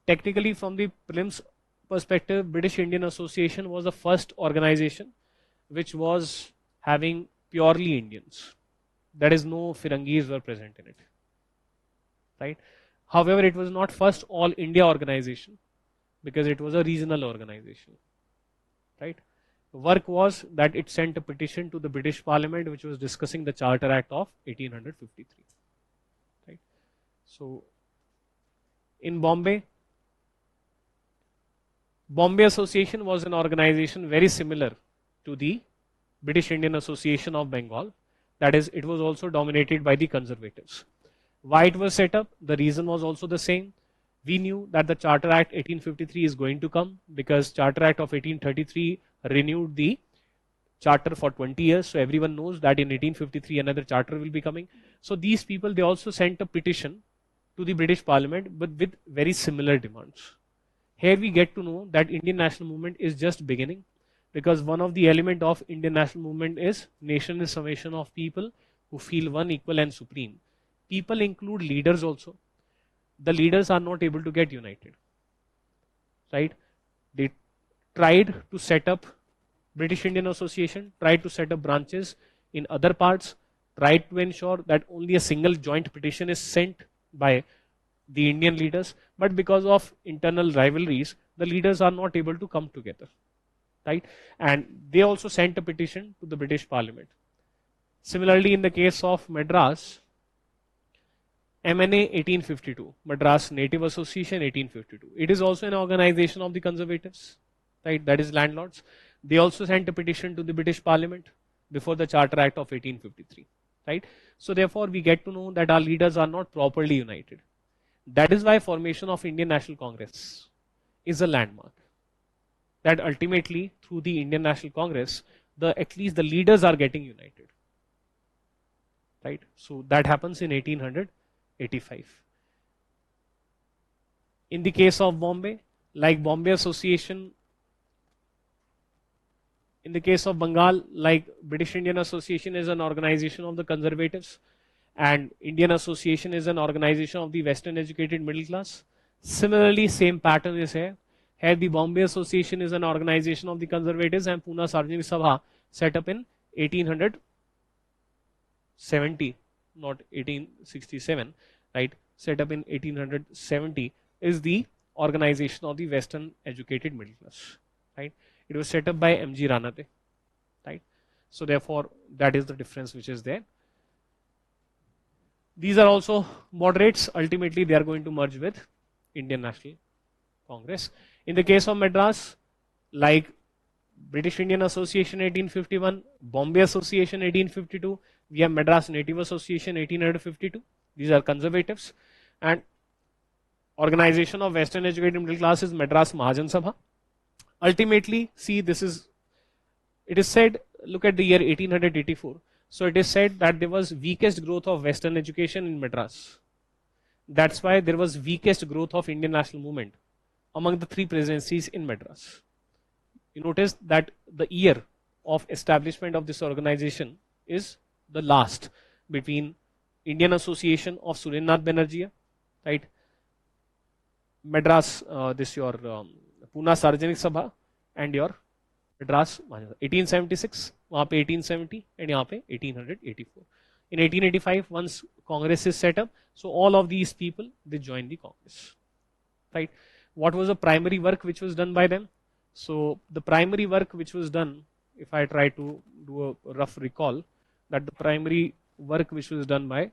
Technically, from the prelims perspective, British Indian Association was the first organization which was having purely Indians. That is, no Firangis were present in it, right? However, it was not first all India organization because it was a regional organization, right? Work was that it sent a petition to the British Parliament which was discussing the Charter Act of 1853, right? So in Bombay Association was an organization very similar to the British Indian Association of Bengal. That is, it was also dominated by the conservatives. Why it was set up? The reason was also the same. We knew that the Charter Act 1853 is going to come because Charter Act of 1833 renewed the charter for 20 years. So everyone knows that in 1853 another charter will be coming. So these people, they also sent a petition to the British Parliament but with very similar demands. Here we get to know that Indian national movement is just beginning, because one of the element of Indian national movement is nation is summation of people who feel one, equal and supreme. People include leaders also. The leaders are not able to get united, right? They tried to set up British Indian Association, tried to set up branches in other parts, tried to ensure that only a single joint petition is sent by the Indian leaders, but because of internal rivalries, the leaders are not able to come together, right? And they also sent a petition to the British Parliament. Similarly, in the case of Madras, MNA 1852, Madras Native Association 1852. It is also an organization of the conservatives, right? That is landlords. They also sent a petition to the British Parliament before the Charter Act of 1853, right? So therefore, we get to know that our leaders are not properly united. That is why formation of Indian National Congress is a landmark. That ultimately, through the Indian National Congress, at least the leaders are getting united, right? So that happens in 1885. In the case of Bombay, like Bombay Association, in the case of Bengal, like British Indian Association is an organization of the conservatives, and Indian Association is an organization of the Western educated middle class. Similarly, same pattern is here. Here the Bombay Association is an organization of the conservatives, and Pune Sarvajanik Sabha, set up in 1870, not 1867, right? Set up in 1870 is the organization of the Western educated middle class, right? It was set up by M.G. Ranade, right? So therefore, that is the difference which is there. These are also moderates. Ultimately, they are going to merge with Indian National Congress. In the case of Madras, like British Indian Association 1851, Bombay Association 1852, we have Madras Native Association 1852. These are conservatives. And organization of Western educated middle class is Madras Mahajan Sabha. Ultimately, see, it is said, look at the year 1884. So it is said that there was weakest growth of Western education in Madras. That's why there was weakest growth of Indian national movement among the three presidencies in Madras. You notice that the year of establishment of this organization is the last between Indian Association of Surendranath Banerjee, right? Madras, Pune Sarvajanik Sabha, and your Madras 1876, वहाँ पे 1870 and यहाँ पे 1884. In 1885, once Congress is set up, so all of these people, they join the Congress, right? What was the primary work which was done by them? So the primary work which was done, if I try to do a rough recall, that the primary work which was done by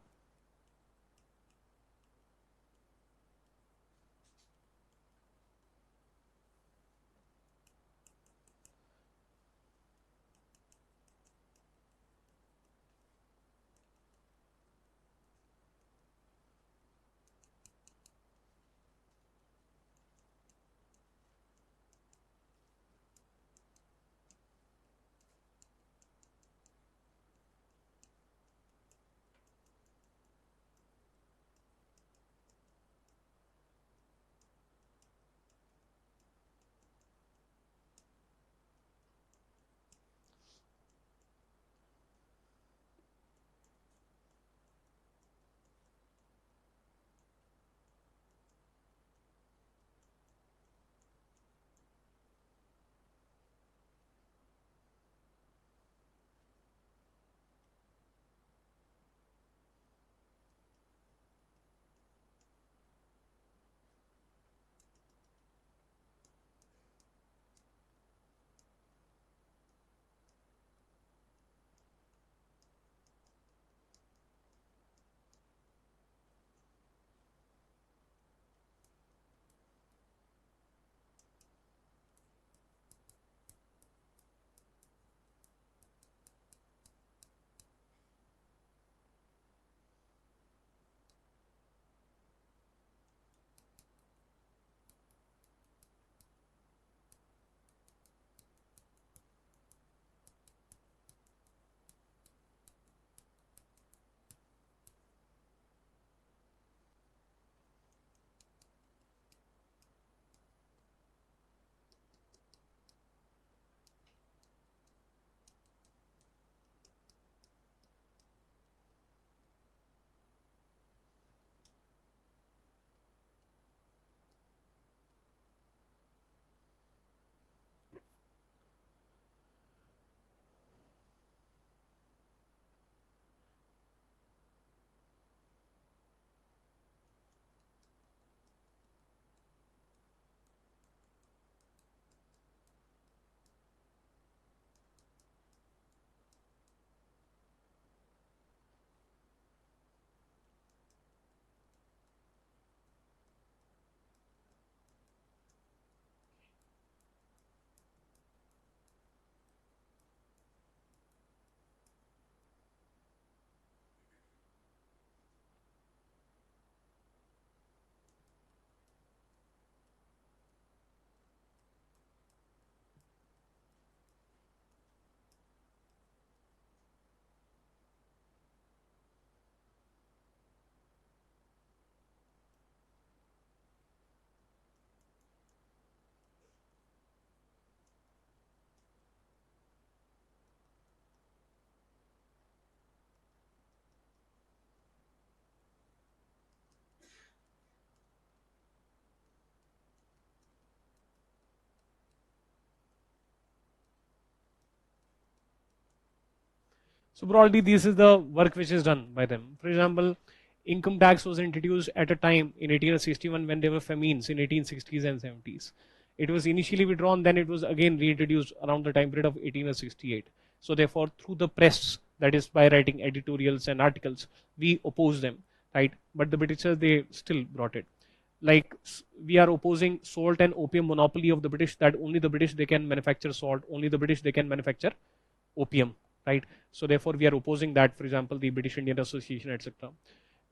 so broadly, this is the work which is done by them. For example, income tax was introduced at a time in 1861 when there were famines in 1860s and 70s. It was initially withdrawn, then it was again reintroduced around the time period of 1868. So therefore, through the press, that is by writing editorials and articles, we oppose them, right? But the Britishers, they still brought it. Like we are opposing salt and opium monopoly of the British, that only the British they can manufacture salt, only the British they can manufacture opium, right? So therefore we are opposing that, for example, the British Indian Association, etc.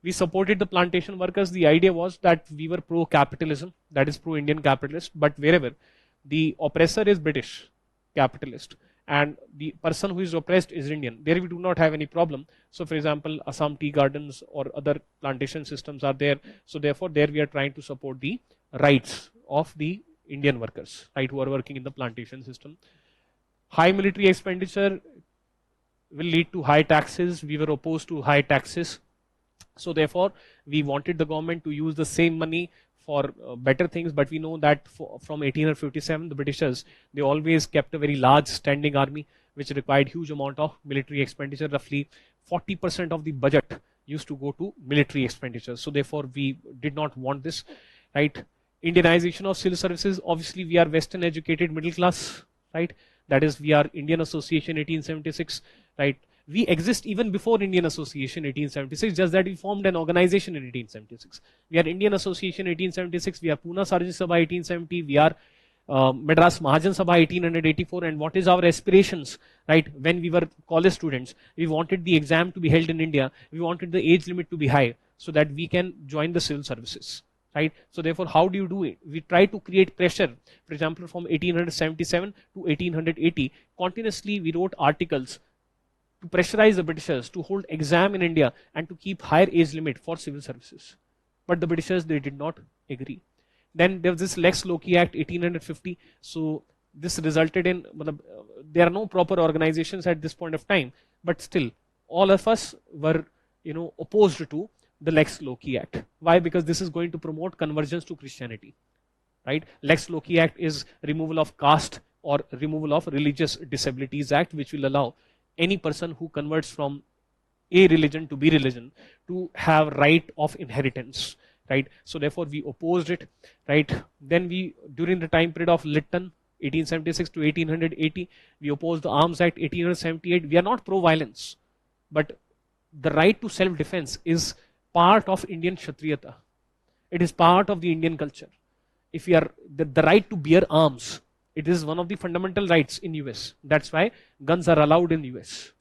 We supported the plantation workers. The idea was that we were pro capitalism, that is pro Indian capitalist, but wherever the oppressor is British capitalist and the person who is oppressed is Indian, there we do not have any problem. So for example, Assam tea gardens or other plantation systems are there, so therefore there we are trying to support the rights of the Indian workers, right, who are working in the plantation system. High military expenditure will lead to high taxes. We were opposed to high taxes. So therefore, we wanted the government to use the same money for better things. But we know that from 1857, the Britishers, they always kept a very large standing army, which required huge amount of military expenditure. Roughly 40% of the budget used to go to military expenditure. So therefore, we did not want this, right? Indianization of civil services, obviously we are Western educated middle class, right? That is, we are Indian Association 1876, right? We exist even before Indian Association 1876, just that we formed an organization in 1876. We are Indian Association 1876, we are Pune Sarojini Sabha 1870, we are Madras Mahajan Sabha 1884, and what is our aspirations, right? When we were college students, we wanted the exam to be held in India, we wanted the age limit to be high so that we can join the civil services, right? So therefore, how do you do it? We try to create pressure. For example, from 1877 to 1880, continuously we wrote articles to pressurize the Britishers to hold exam in India and to keep higher age limit for civil services. But the Britishers, they did not agree. Then there was this Lex Loci Act 1850. So this resulted in, there are no proper organizations at this point of time, but still all of us were, opposed to the Lex Loci Act. Why? Because this is going to promote convergence to Christianity, right? Lex Loci Act is removal of caste or removal of religious disabilities act, which will allow any person who converts from a religion to B religion to have right of inheritance, right? So therefore we opposed it, right? Then we, during the time period of Lytton 1876 to 1880, we opposed the Arms Act 1878. We are not pro-violence, but the right to self-defense is part of Indian Kshatriyata. It is part of the Indian culture. If we are the right to bear arms, it is one of the fundamental rights in US. That's why guns are allowed in US,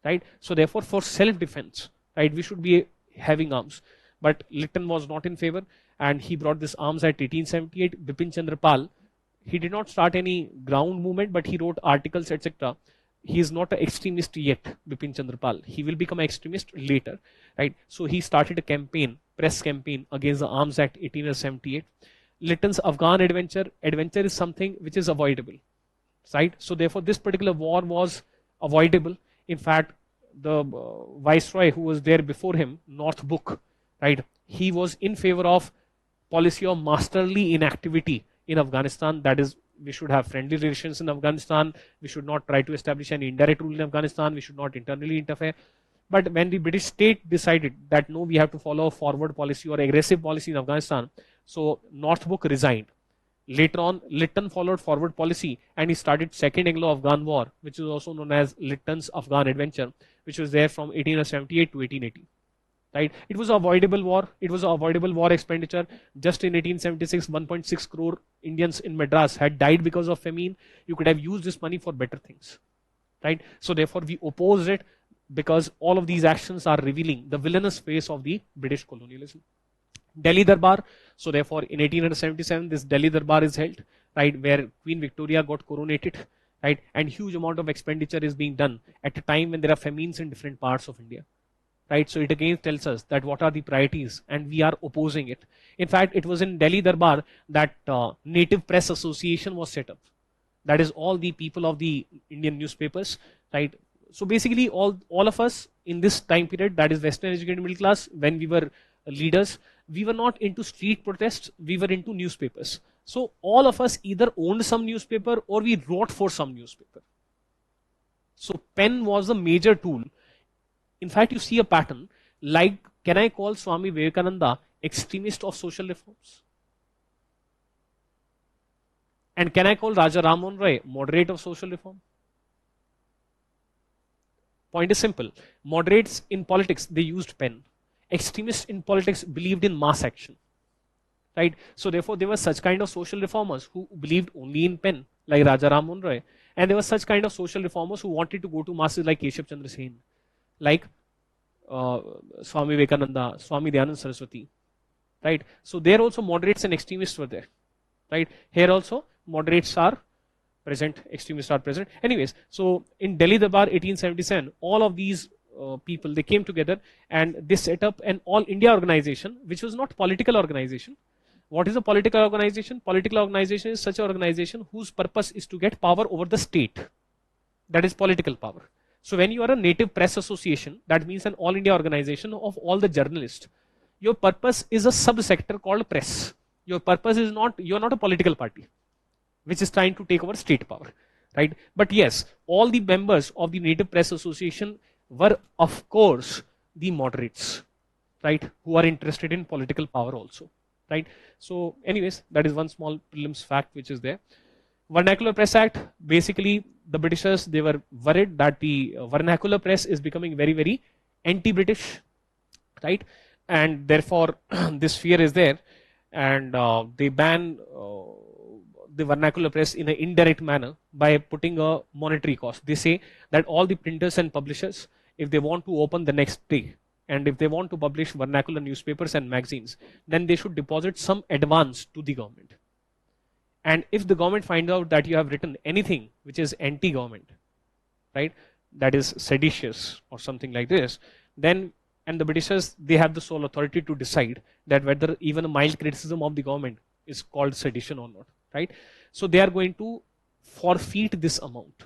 right? So therefore, for self-defense, right, we should be having arms. But Lytton was not in favor, and he brought this Arms Act 1878. Bipin Chandra Pal, he did not start any ground movement, but he wrote articles, etc. He is not an extremist yet, Bipin Chandra Pal. He will become an extremist later, right? So he started a campaign, press campaign against the Arms Act 1878. Lytton's Afghan adventure is something which is avoidable, right? So therefore, this particular war was avoidable. In fact, the viceroy who was there before him, Northbrook, right? He was in favor of policy of masterly inactivity in Afghanistan. That is, we should have friendly relations in Afghanistan. We should not try to establish any indirect rule in Afghanistan. We should not internally interfere. But when the British state decided that no, we have to follow a forward policy or aggressive policy in Afghanistan, so Northbrook resigned. Later on, Lytton followed forward policy and he started Second Anglo-Afghan War, which is also known as Lytton's Afghan Adventure, which was there from 1878 to 1880. Right? It was an avoidable war. It was an avoidable war expenditure. Just in 1876, 1.6 crore Indians in Madras had died because of famine. You could have used this money for better things. Right? So therefore, we opposed it because all of these actions are revealing the villainous face of the British colonialism. Delhi Darbar. So therefore, in 1877, this Delhi Darbar is held, right, where Queen Victoria got coronated, right, and huge amount of expenditure is being done at a time when there are famines in different parts of India. Right, so it again tells us that what are the priorities, and we are opposing it. In fact, it was in Delhi Darbar that Native Press Association was set up. That is all the people of the Indian newspapers, right? So basically, all of us in this time period, that is Western educated middle class, when we were leaders, we were not into street protests, we were into newspapers. So all of us either owned some newspaper or we wrote for some newspaper. So pen was a major tool. In fact, you see a pattern, like, can I call Swami Vivekananda extremist of social reforms? And can I call Raja Ram Mohan Roy moderate of social reform? Point is simple. Moderates in politics, they used pen. Extremists in politics believed in mass action. Right? So therefore, there were such kind of social reformers who believed only in pen, like Raja Ram Mohan Roy. And there were such kind of social reformers who wanted to go to masses like Keshav Chandra Sen, like Swami Vivekananda, Swami Dayanand Saraswati, right? So there also moderates and extremists were there, right? Here also moderates are present, extremists are present. Anyways, so in Delhi Darbar 1877, all of these people, they came together and they set up an All India organization, which was not political organization. What is a political organization? Political organization is such an organization whose purpose is to get power over the state. That is political power. So when you are a Native Press Association, that means an all India organization of all the journalists. Your purpose is a subsector called press. Your purpose is not, you are not a political party, which is trying to take over state power, right? But yes, all the members of the Native Press Association were, of course, the moderates, right? Who are interested in political power also. right? So anyways, that is one small prelims fact which is there. Vernacular Press Act, basically the Britishers, they were worried that the vernacular press is becoming very, very anti-British, right? And therefore this fear is there, and they ban the vernacular press in an indirect manner by putting a monetary cost. They say that all the printers and publishers, if they want to open the next day, and if they want to publish vernacular newspapers and magazines, then they should deposit some advance to the government. And if the government finds out that you have written anything which is anti-government, right, that is seditious or something like this, then, and the Britishers, they have the sole authority to decide that whether even a mild criticism of the government is called sedition or not, right? So they are going to forfeit this amount.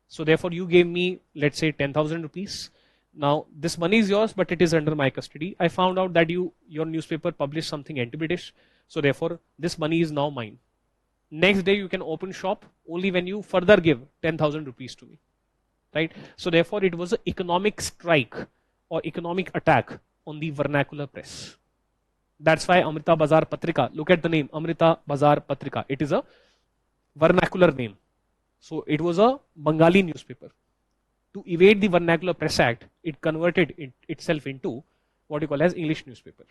So therefore you gave me, let's say, 10,000 rupees. Now this money is yours, but it is under my custody. I found out that your newspaper published something anti-British. So therefore this money is now mine. Next day you can open shop only when you further give 10,000 rupees to me, right? So therefore it was an economic strike or economic attack on the vernacular press. That's why Amrita Bazar Patrika, look at the name, Amrita Bazar Patrika. It is a vernacular name. So it was a Bengali newspaper. To evade the Vernacular Press Act, it converted itself into what you call as English newspaper,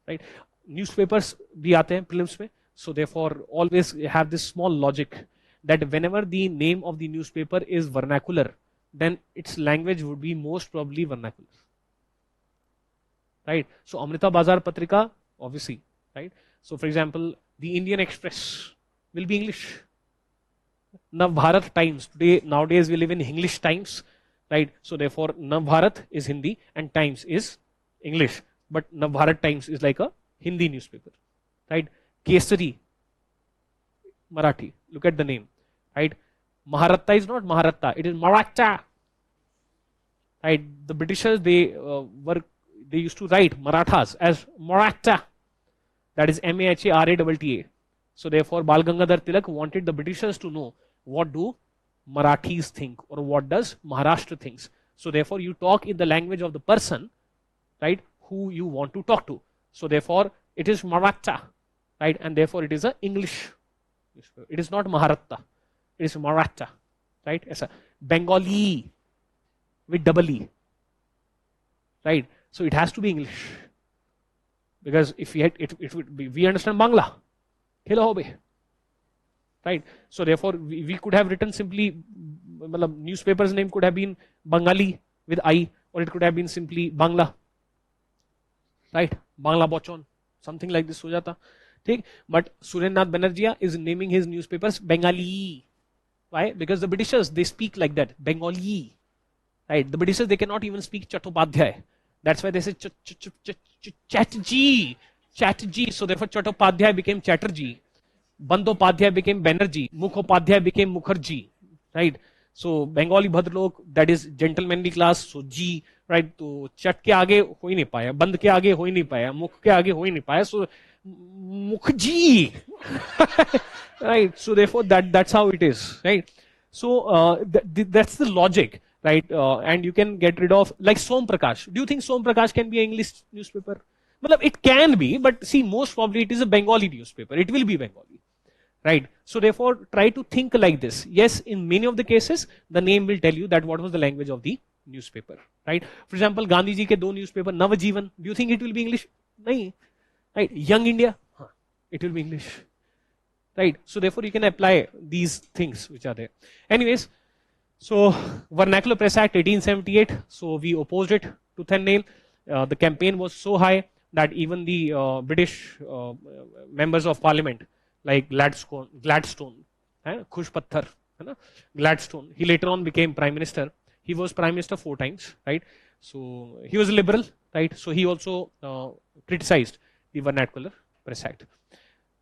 right? Newspapers bhi aate hain prelims mein. So therefore always have this small logic that whenever the name of the newspaper is vernacular, then its language would be most probably vernacular, right? So Amrita Bazar Patrika, obviously, right? So for example, the Indian Express will be English. Navbharat Times, nowadays we live in English Times, right? So therefore Navbharat is Hindi and Times is English, but Navbharat Times is like a Hindi newspaper, right? Kesari, Marathi, look at the name, right? Maharatta is not Maharatta, it is Maratha, right? The Britishers, they used to write Marathas as Maratha, that is Maharatta. So therefore Bal Gangadhar Tilak wanted the Britishers to know what do Marathis think or what does Maharashtra thinks. So therefore you talk in the language of the person, right, who you want to talk to. So therefore it is Maratha, right, and therefore it is a English. It is not Maharatta, it is Maratha, right? As a Bengali with double E, right? So it has to be English, because if we had it would be, we understand Bangla, right? So therefore we could have written simply, newspaper's name could have been Bengali with I, or it could have been simply Bangla, right? Bangla Bochon, something like this ho jata. But Surendranath Banerjee is naming his newspapers Bengali. Why? Because the Britishers, they speak like that, Bengali, right? The Britishers, they cannot even speak Chattopadhyay. That's why they say Chatterjee. So therefore Chattopadhyay became Chatterjee, Bandopadhyay became Banerjee, Mukhopadhyay became Mukherjee, right? So Bengali Bhadralok, that is gentlemanly class, so G, right? तो चट के आगे हो ही नहीं पाया, बंद के आगे हो ही नहीं पाया, मुख के आगे हो ही नहीं पाया, so Mukherjee, right? So therefore that's how it is, right? So that's the logic, right? And you can get rid of, like Som Prakash. Do you think Som Prakash can be an English newspaper? Well, it can be, but see, most probably it is a Bengali newspaper. It will be Bengali, right? So therefore try to think like this. Yes, in many of the cases the name will tell you that what was the language of the newspaper, right? For example, Gandhi ji ke do newspaper, Navajivan, do you think it will be English? Nahi, right? Young India, it will be English, right? So therefore you can apply these things which are there. Anyways, so Vernacular Press Act 1878, so we opposed it tooth and nail. The campaign was so high that even the British members of parliament like Gladstone, Khush Patthar, Gladstone, he later on became prime minister. He was prime minister 4 times, right? So he was a liberal, right? So he also criticized the Vernacular Press Act.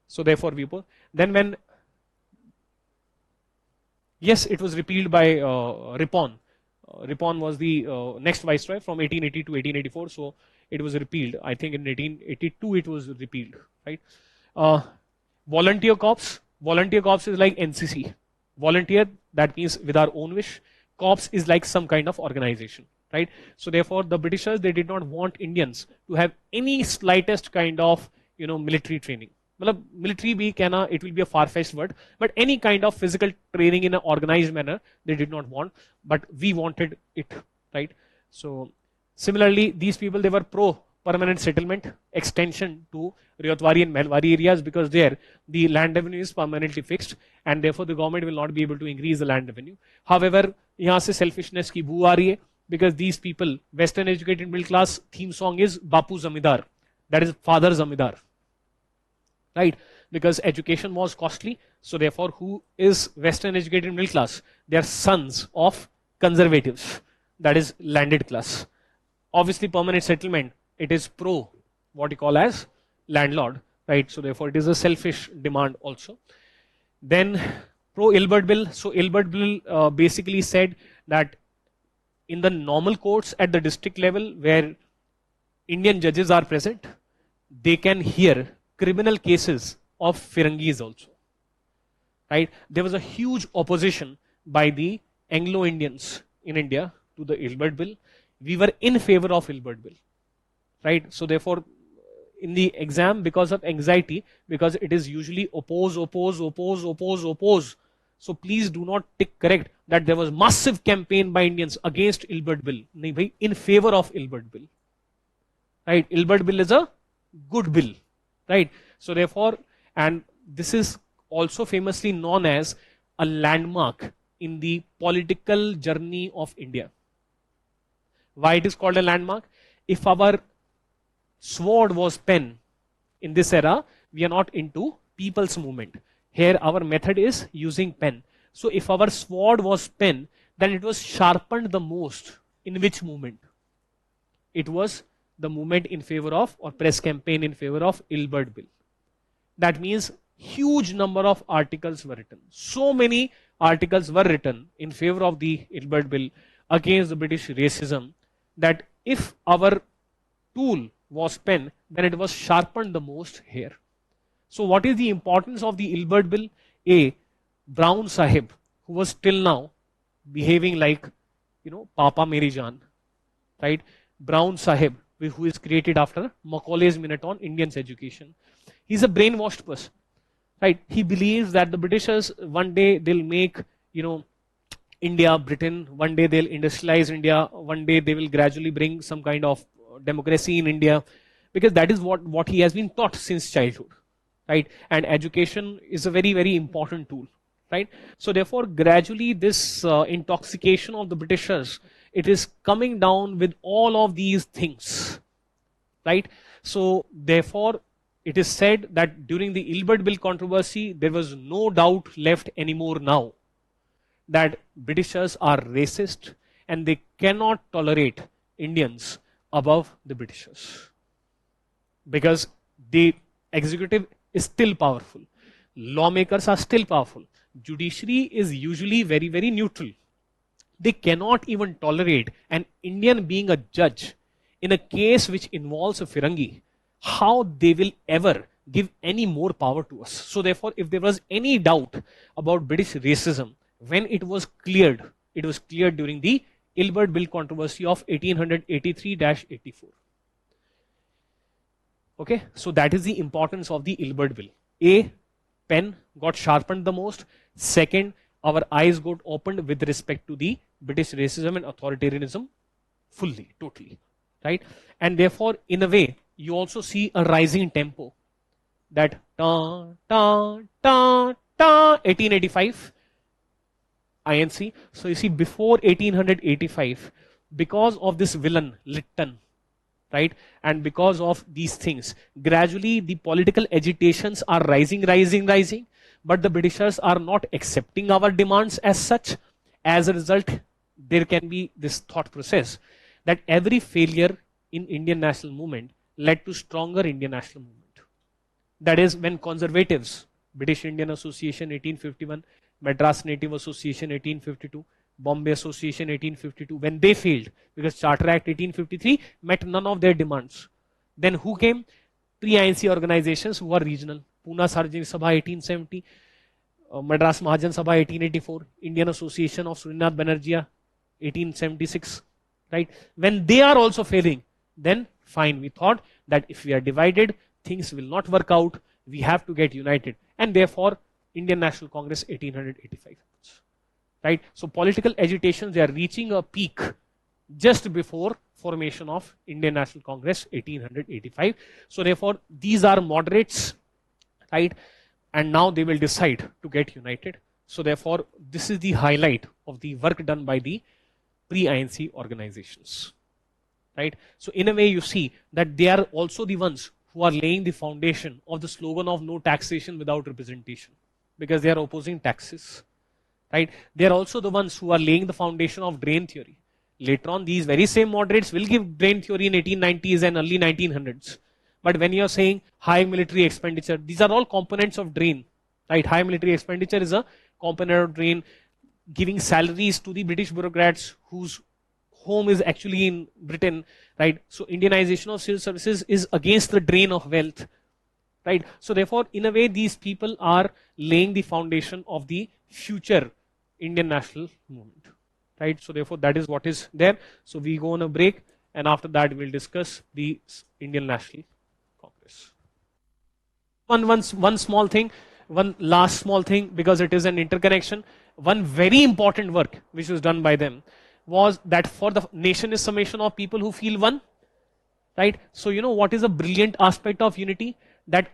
So therefore we oppose. Then when, yes, it was repealed by Ripon. Ripon was the next viceroy from 1880 to 1884. So it was repealed. I think in 1882 it was repealed, right? Volunteer corps. Volunteer corps is like NCC. Volunteer, that means with our own wish. Corps is like some kind of organization, right? So therefore the Britishers, they did not want Indians to have any slightest kind of military training. मतलब military भी कहना, it will be a far-fetched word, but any kind of physical training in an organized manner they did not want, but we wanted it, right? So similarly, these people, they were pro permanent settlement extension to Ryotwari and Melwari areas, because there the land revenue is permanently fixed and therefore the government will not be able to increase the land revenue. However, यहाँ से selfishness की बू आ रही है, because these people, Western educated middle class, theme song is Bapu Zamidar, that is Father Zamidar, right? Because education was costly, so therefore who is Western educated middle class? They are sons of conservatives, that is landed class. Obviously permanent settlement, it is pro what you call as landlord, right? So therefore it is a selfish demand also. Then pro Ilbert bill. So Ilbert bill basically said that in the normal courts at the district level where Indian judges are present, they can hear criminal cases of Firangis also, right? There was a huge opposition by the Anglo-Indians in India to the Ilbert bill. We were in favor of Ilbert bill, right? So therefore in the exam, because of anxiety, because it is usually oppose. So please do not tick correct that there was massive campaign by Indians against Ilbert bill. Nahi bhai, in favor of Ilbert bill, right? Ilbert bill is a good bill, right? So therefore, and this is also famously known as a landmark in the political journey of India. Why it is called a landmark? If our sword was pen in this era, we are not into people's movement. Here our method is using pen. So if our sword was pen, then it was sharpened the most in which movement? It was the movement in favor of, or press campaign in favor of, Ilbert bill. That means huge number of articles were written. So many articles were written in favor of the Ilbert bill against the British racism, that if our tool was pen, then it was sharpened the most here. So what is the importance of the Ilbert bill? A, Brown Sahib, who was till now behaving like, Papa Meri Jaan, right? Brown Sahib, who is created after Macaulay's Minute on Indians education. He's a brainwashed person, right? He believes that the Britishers, one day they'll make, India, Britain, one day they'll industrialize India, one day they will gradually bring some kind of democracy in India, because that is what he has been taught since childhood, right? And education is a very, very important tool, right? So therefore, gradually this intoxication of the Britishers, it is coming down with all of these things, right? So therefore, it is said that during the Ilbert bill controversy, there was no doubt left anymore now that Britishers are racist and they cannot tolerate Indians above the Britishers, because the executive is still powerful, lawmakers are still powerful, judiciary is usually very, very neutral. They cannot even tolerate an Indian being a judge in a case which involves a Firangi. How they will ever give any more power to us? So therefore, if there was any doubt about British racism, when it was cleared during the Ilbert bill controversy of 1883-84. Okay, so that is the importance of the Ilbert bill. A, pen got sharpened the most. Second, our eyes got opened with respect to the British racism and authoritarianism fully, totally, right? And therefore, in a way, you also see a rising tempo, that 1885 INC. So you see, before 1885, because of this villain Lytton, right, and because of these things, gradually the political agitations are rising, but the Britishers are not accepting our demands as such. As a result, there can be this thought process that every failure in Indian national movement led to stronger Indian national movement. That is, when conservatives, British Indian Association 1851, Madras Native Association 1852, Bombay Association 1852, when they failed, because Charter Act 1853 met none of their demands, then who came? Pre-INC organizations who are regional. Pune Sarojini Sabha 1870, Madras Mahajan Sabha 1884, Indian Association of Surinath Banerjee 1876, right? When they are also failing, then fine, we thought that if we are divided, things will not work out, we have to get united, and therefore Indian National Congress 1885. Right? So political agitations, they are reaching a peak just before formation of Indian National Congress 1885. So therefore these are moderates, right? And now they will decide to get united. So therefore this is the highlight of the work done by the pre-INC organizations, right? So in a way you see that they are also the ones who are laying the foundation of the slogan of no taxation without representation, because they are opposing taxes, right? They are also the ones who are laying the foundation of drain theory. Later on, these very same moderates will give drain theory in 1890s and early 1900s. But when you are saying high military expenditure, these are all components of drain, right? High military expenditure is a component of drain. Giving salaries to the British bureaucrats whose home is actually in Britain, right? So Indianization of civil services is against the drain of wealth, right? So therefore, in a way, these people are laying the foundation of the future Indian national movement, right? So therefore, that is what is there. So we go on a break, and after that we'll discuss the Indian National Congress. One small thing, one last small thing, because it is an interconnection. One very important work which was done by them was that for the nation is summation of people who feel one, right? So you know what is a brilliant aspect of unity? That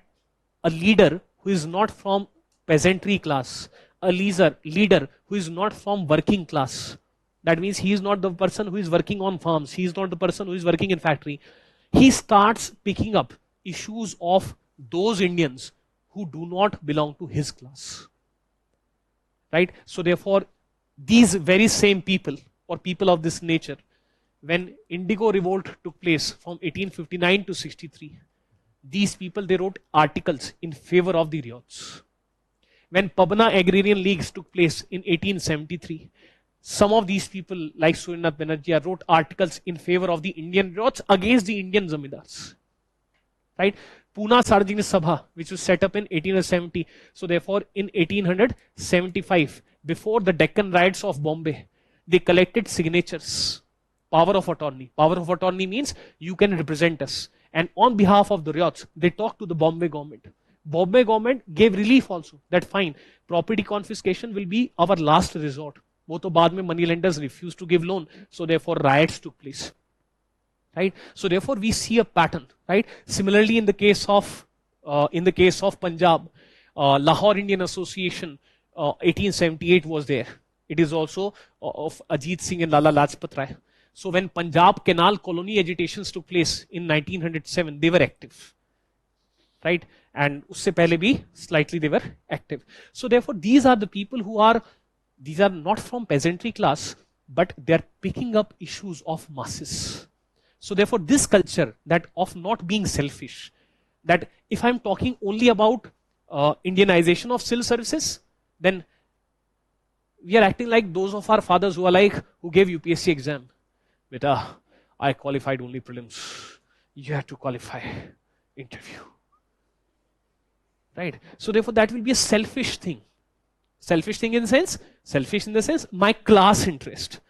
a leader who is not from peasantry class, a leader who is not from working class, that means he is not the person who is working on farms, he is not the person who is working in factory, he starts picking up issues of those Indians who do not belong to his class, right? So therefore these very same people or people of this nature, when Indigo revolt took place from 1859 to 63, these people, they wrote articles in favor of the riots. When Pabna agrarian leagues took place in 1873, some of these people like Surinath Banerjee wrote articles in favor of the Indian riots against the Indian zamindars, right? Pune Sarjini Sabha, which was set up in 1870. So therefore in 1875, before the Deccan riots of Bombay, they collected signatures. Power of attorney. Power of attorney means you can represent us. And on behalf of the riots, they talked to the Bombay government. Bombay government gave relief also, that fine, property confiscation will be our last resort. वो तो बाद में money lenders refused to give loan, so therefore riots took place, right? So therefore we see a pattern, right? Similarly in the case of Punjab, Lahore Indian Association, 1878 was there. It is also of Ajit Singh and Lala Lajpat Rai. So when Punjab Canal colony agitations took place in 1907, they were active, right? And usse pehle bhi slightly they were active. So therefore these are the people who are, these are not from peasantry class, but they are picking up issues of masses. So therefore this culture that of not being selfish, that if I'm talking only about Indianization of civil services, then we are acting like those of our fathers who are like, who gave UPSC exam. Beta, I qualified only prelims. You have to qualify interview. Right? So therefore that will be a selfish thing. Selfish thing in the sense, selfish in the sense, my class interest.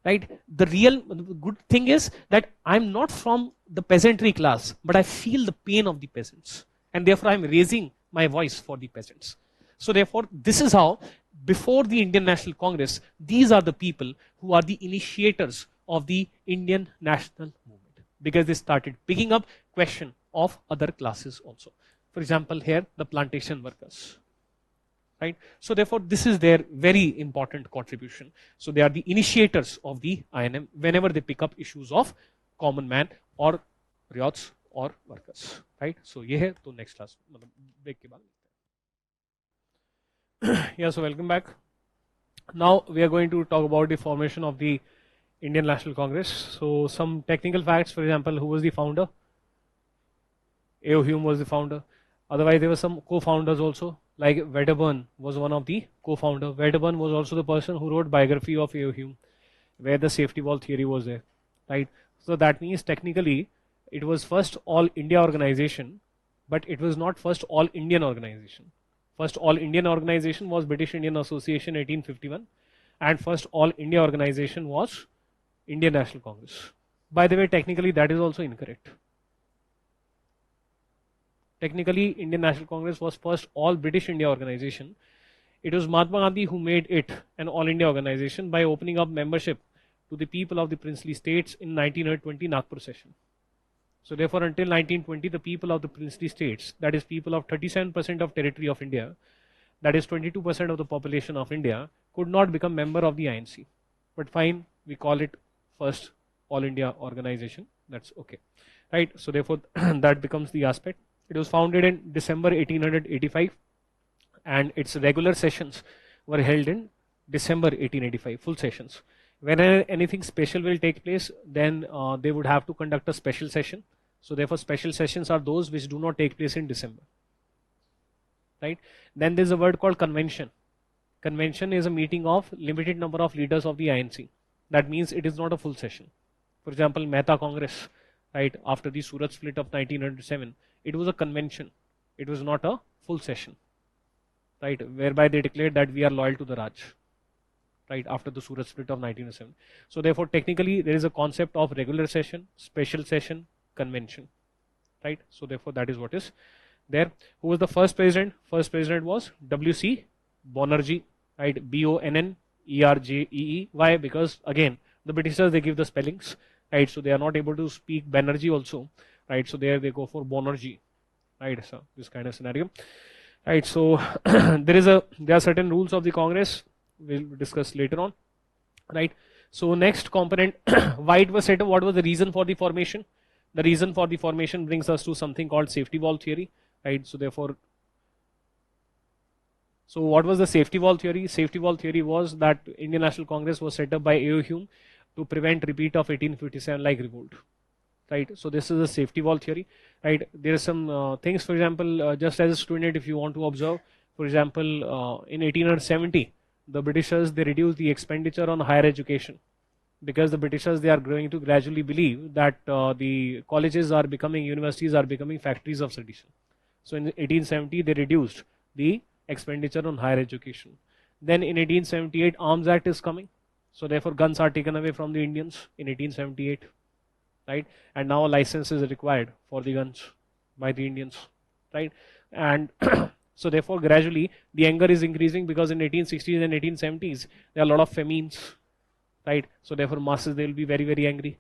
Right? The real good thing is that I'm not from the peasantry class, but I feel the pain of the peasants. And therefore I'm raising my voice for the peasants. So therefore this is how, before the Indian National Congress, these are the people who are the initiators of the Indian national movement, because they started picking up question of other classes also. For example, here the plantation workers, right? So therefore this is their very important contribution. So they are the initiators of the INM whenever they pick up issues of common man or riots or workers, right? So ये है, तो next class break के बाद. Yeah, so welcome back. Now we are going to talk about the formation of the Indian National Congress. So some technical facts, for example, who was the founder? A.O. Hume was the founder. Otherwise, there were some co-founders also, like Wedderburn was one of the co-founders. Wedderburn was also the person who wrote biography of A.O. Hume, where the safety wall theory was there, right? So that means technically it was first all India organization, but it was not first all Indian organization. First all Indian organization was British Indian Association 1851, and first all India organization was Indian National Congress. By the way, technically that is also incorrect. Technically, Indian National Congress was first all British India organization. It was Mahatma Gandhi who made it an all India organization by opening up membership to the people of the princely states in 1920 Nagpur session. So therefore, until 1920, the people of the princely states, that is people of 37% of territory of India, that is 22% of the population of India, could not become member of the INC. But fine, we call it first all India organization. That's okay, right? So therefore, that becomes the aspect. It was founded in December 1885, and its regular sessions were held in December 1885, full sessions. When anything special will take place, then they would have to conduct a special session. So therefore, special sessions are those which do not take place in December, right? Then there's a word called convention. Convention is a meeting of limited number of leaders of the INC. That means it is not a full session. For example, Mehta Congress, right, after the Surat split of 1907, it was a convention. It was not a full session, right, whereby they declared that we are loyal to the Raj, right, after the Surat split of 1907. So therefore, technically, there is a concept of regular session, special session, convention, right? So therefore, that is what is there. Who was the first president? First president was W.C. Banerjee, right, Bonnergee. Why? Because again, the Britishers, they give the spellings, right? So they are not able to speak Banerjee also, right? So there they go for Banerjee, right? So this kind of scenario, right? So there are certain rules of the Congress. We'll discuss later on, right? So next component, why it was set up, what was the reason for the formation? The reason for the formation brings us to something called safety valve theory, right? So therefore, so what was the safety valve theory? Safety valve theory was that Indian National Congress was set up by A.O. Hume to prevent repeat of 1857 like revolt, right? So this is a safety valve theory, right? There are some things, for example, just as a student, if you want to observe, for example, in 1870, the Britishers, they reduced the expenditure on higher education, because the Britishers, they are going to gradually believe that the colleges are becoming, universities are becoming factories of sedition. So in 1870, they reduced the expenditure on higher education. Then in 1878, Arms Act is coming. So therefore, guns are taken away from the Indians in 1878, right? And now a license is required for the guns by the Indians, right? And so therefore, gradually, the anger is increasing, because in 1860s and 1870s, there are a lot of famines, right? So therefore, masses, they will be very, very angry,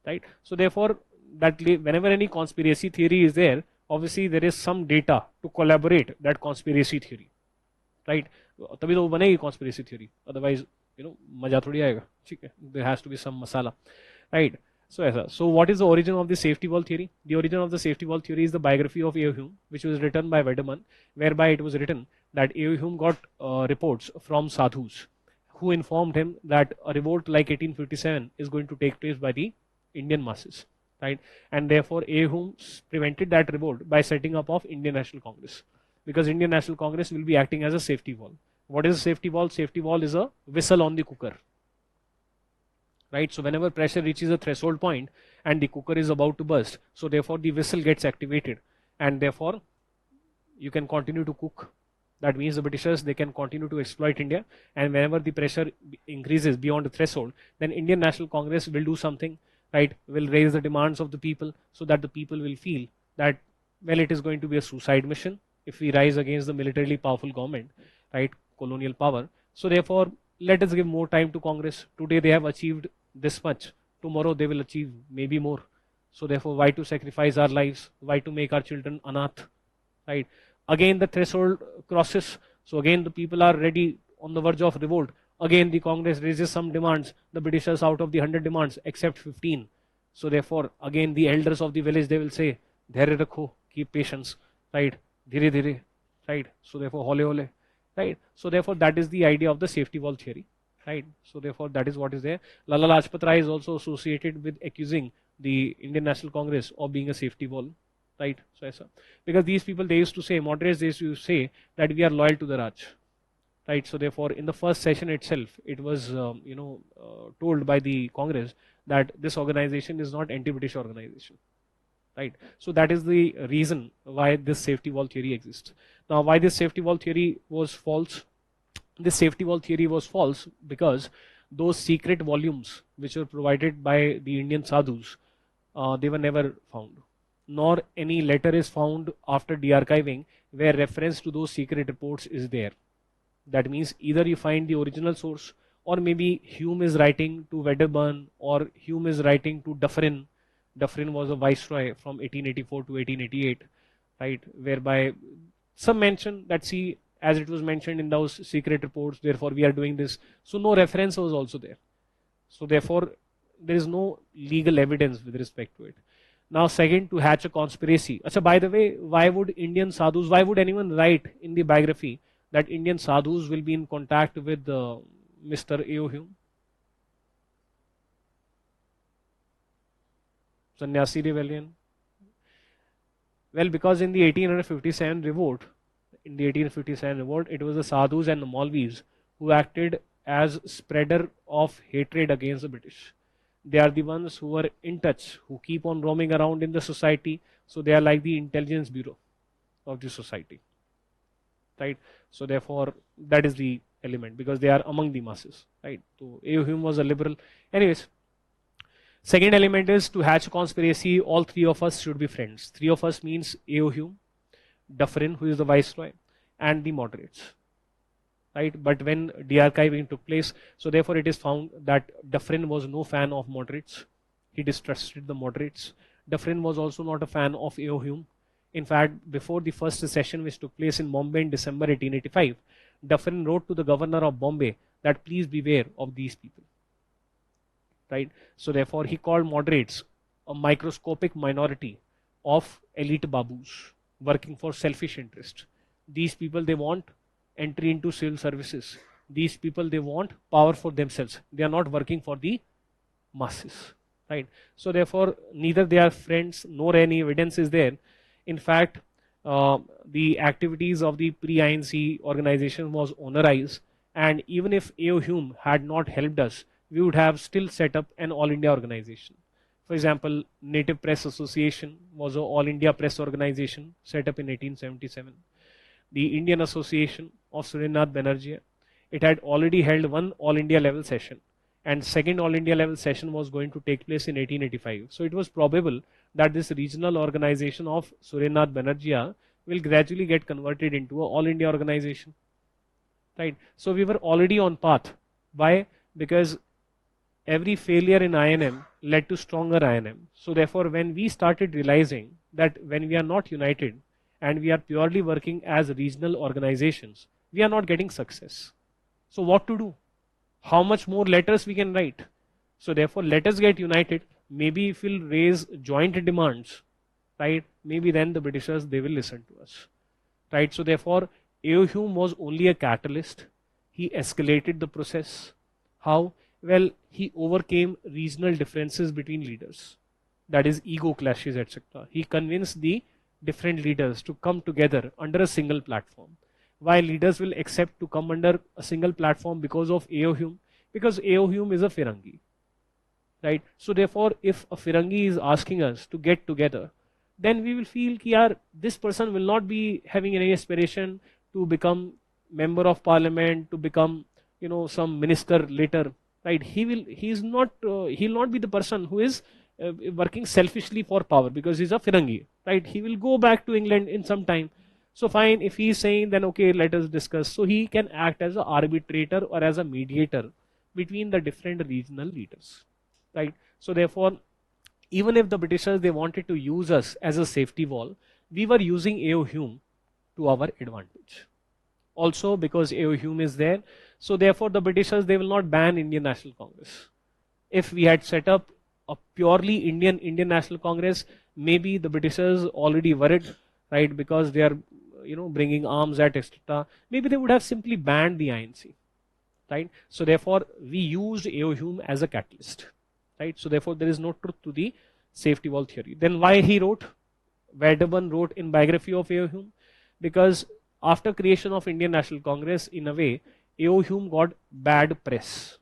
right? So therefore, that whenever any conspiracy theory is there, obviously there is some data to collaborate that conspiracy theory, right? तभी तो वो बनेगी conspiracy theory. Otherwise, मजा थोड़ी आएगा, ठीक है? There has to be some masala, right? So what is the origin of the safety valve theory? The origin of the safety valve theory is the biography of A.O. Hume, which was written by Wedderman, whereby it was written that A.O. Hume got reports from sadhus who informed him that a revolt like 1857 is going to take place by the Indian masses, right? And therefore, A.O. Hume prevented that revolt by setting up of Indian National Congress, because Indian National Congress will be acting as a safety valve. What is a safety valve? Safety valve is a whistle on the cooker, right? So whenever pressure reaches a threshold point and the cooker is about to burst, so therefore the whistle gets activated, and therefore you can continue to cook. That means the Britishers, they can continue to exploit India, and whenever the pressure increases beyond the threshold, then Indian National Congress will do something, right? Will raise the demands of the people, so that the people will feel that, well, it is going to be a suicide mission if we rise against the militarily powerful government, right? Colonial power. So therefore, let us give more time to Congress. Today they have achieved this much. Tomorrow they will achieve maybe more. So therefore, why to sacrifice our lives? Why to make our children anath, right? Again the threshold crosses. So again the people are ready on the verge of revolt. Again the Congress raises some demands. The Britishers, out of the 100 demands, accept 15. So therefore, again the elders of the village, they will say, "Dharya rakho, keep patience, right? Dhire dhire, right? So therefore, hole hole, right?" So therefore, that is the idea of the safety valve theory, right? So therefore, that is what is there. Lala Lajpat Rai is also associated with accusing the Indian National Congress of being a safety valve, right? So because these people, they used to say, moderates, they used to say that we are loyal to the Raj, right? So therefore, in the first session itself, it was told by the Congress that this organization is not anti-British organization, right? So that is the reason why this safety valve theory exists. Now, why this safety valve theory was false? This safety valve theory was false because those secret volumes which were provided by the Indian sadhus, they were never found. nor any letter is found after de-archiving where reference to those secret reports is there. That means either you find the original source, or maybe Hume is writing to Wedderburn, or Hume is writing to Dufferin. Dufferin was a viceroy from 1884 to 1888, right? Whereby some mention that, see, as it was mentioned in those secret reports, therefore we are doing this. So no reference was also there. So therefore there is no legal evidence with respect to it. Now, second, to hatch a conspiracy. Achha, by the way, why would Indian sadhus, why would anyone write in the biography that Indian sadhus will be in contact with Mr. A.O. Hume? Sannyasi rebellion. Well, because in the 1857 revolt, it was the sadhus and the Maulvis who acted as spreader of hatred against the British. They are the ones who are in touch, who keep on roaming around in the society. So they are like the intelligence bureau of the society, right? So therefore, that is the element, because they are among the masses, right? So A.O. Hume was a liberal. Anyways, second element is to hatch a conspiracy. All three of us should be friends. Three of us means A.O. Hume, Dufferin, who is the viceroy, and the moderates, right? But when de-archiving took place, so therefore it is found that Dufferin was no fan of moderates. He distrusted the moderates. Dufferin was also not a fan of A.O. Hume. In fact, before the first session which took place in Bombay in December 1885, Dufferin wrote to the governor of Bombay that please beware of these people, right? So therefore he called moderates a microscopic minority of elite babus working for selfish interest. These people, they want entry into civil services. These people, they want power for themselves. They are not working for the masses, right? So therefore neither they are friends nor any evidence is there. In fact, the activities of the pre-INC organization was honorized, and even if A.O. Hume had not helped us, we would have still set up an all India organization. For example, Native Press Association was an all India press organization set up in 1877. The Indian Association of Surendra Banerjee, it had already held one all India level session, and second all India level session was going to take place in 1885. So it was probable that this regional organization of Surendra Banerjee will gradually get converted into an all India organization, right? So we were already on path. Why? Because every failure in INM led to stronger INM. So therefore, when we started realizing that when we are not united and we are purely working as regional organizations, we are not getting success. So what to do? How much more letters we can write? So therefore, let us get united. Maybe if we'll raise joint demands, right? Maybe then the Britishers, they will listen to us, right? So therefore, A.O. Hume was only a catalyst. He escalated the process. How? Well, he overcame regional differences between leaders, that is ego clashes, etc. He convinced the different leaders to come together under a single platform. Why leaders will accept to come under a single platform? Because of A.O. Hume. Because A.O. Hume is a Firangi, right? So therefore, if a Firangi is asking us to get together, then we will feel that this person will not be having any aspiration to become member of parliament, to become, some minister later, right? He'll not be the person who is working selfishly for power because he's a Firangi, right? He will go back to England in some time. So fine, if he's saying, then okay, let us discuss. So he can act as an arbitrator or as a mediator between the different regional leaders, right? So therefore, even if the Britishers, they wanted to use us as a safety wall, we were using A.O. Hume to our advantage. Also because A.O. Hume is there, so therefore the Britishers, they will not ban Indian National Congress. If we had set up a purely Indian National Congress, maybe the Britishers already worried, right? Because they are, bringing arms at etc. Maybe they would have simply banned the INC, right? So therefore, we used A.O. Hume as a catalyst, right? So therefore, there is no truth to the safety wall theory. Then why he wrote? Wedderburn wrote in biography of A.O. Hume, because after creation of Indian National Congress, in a way, A.O. Hume got bad press.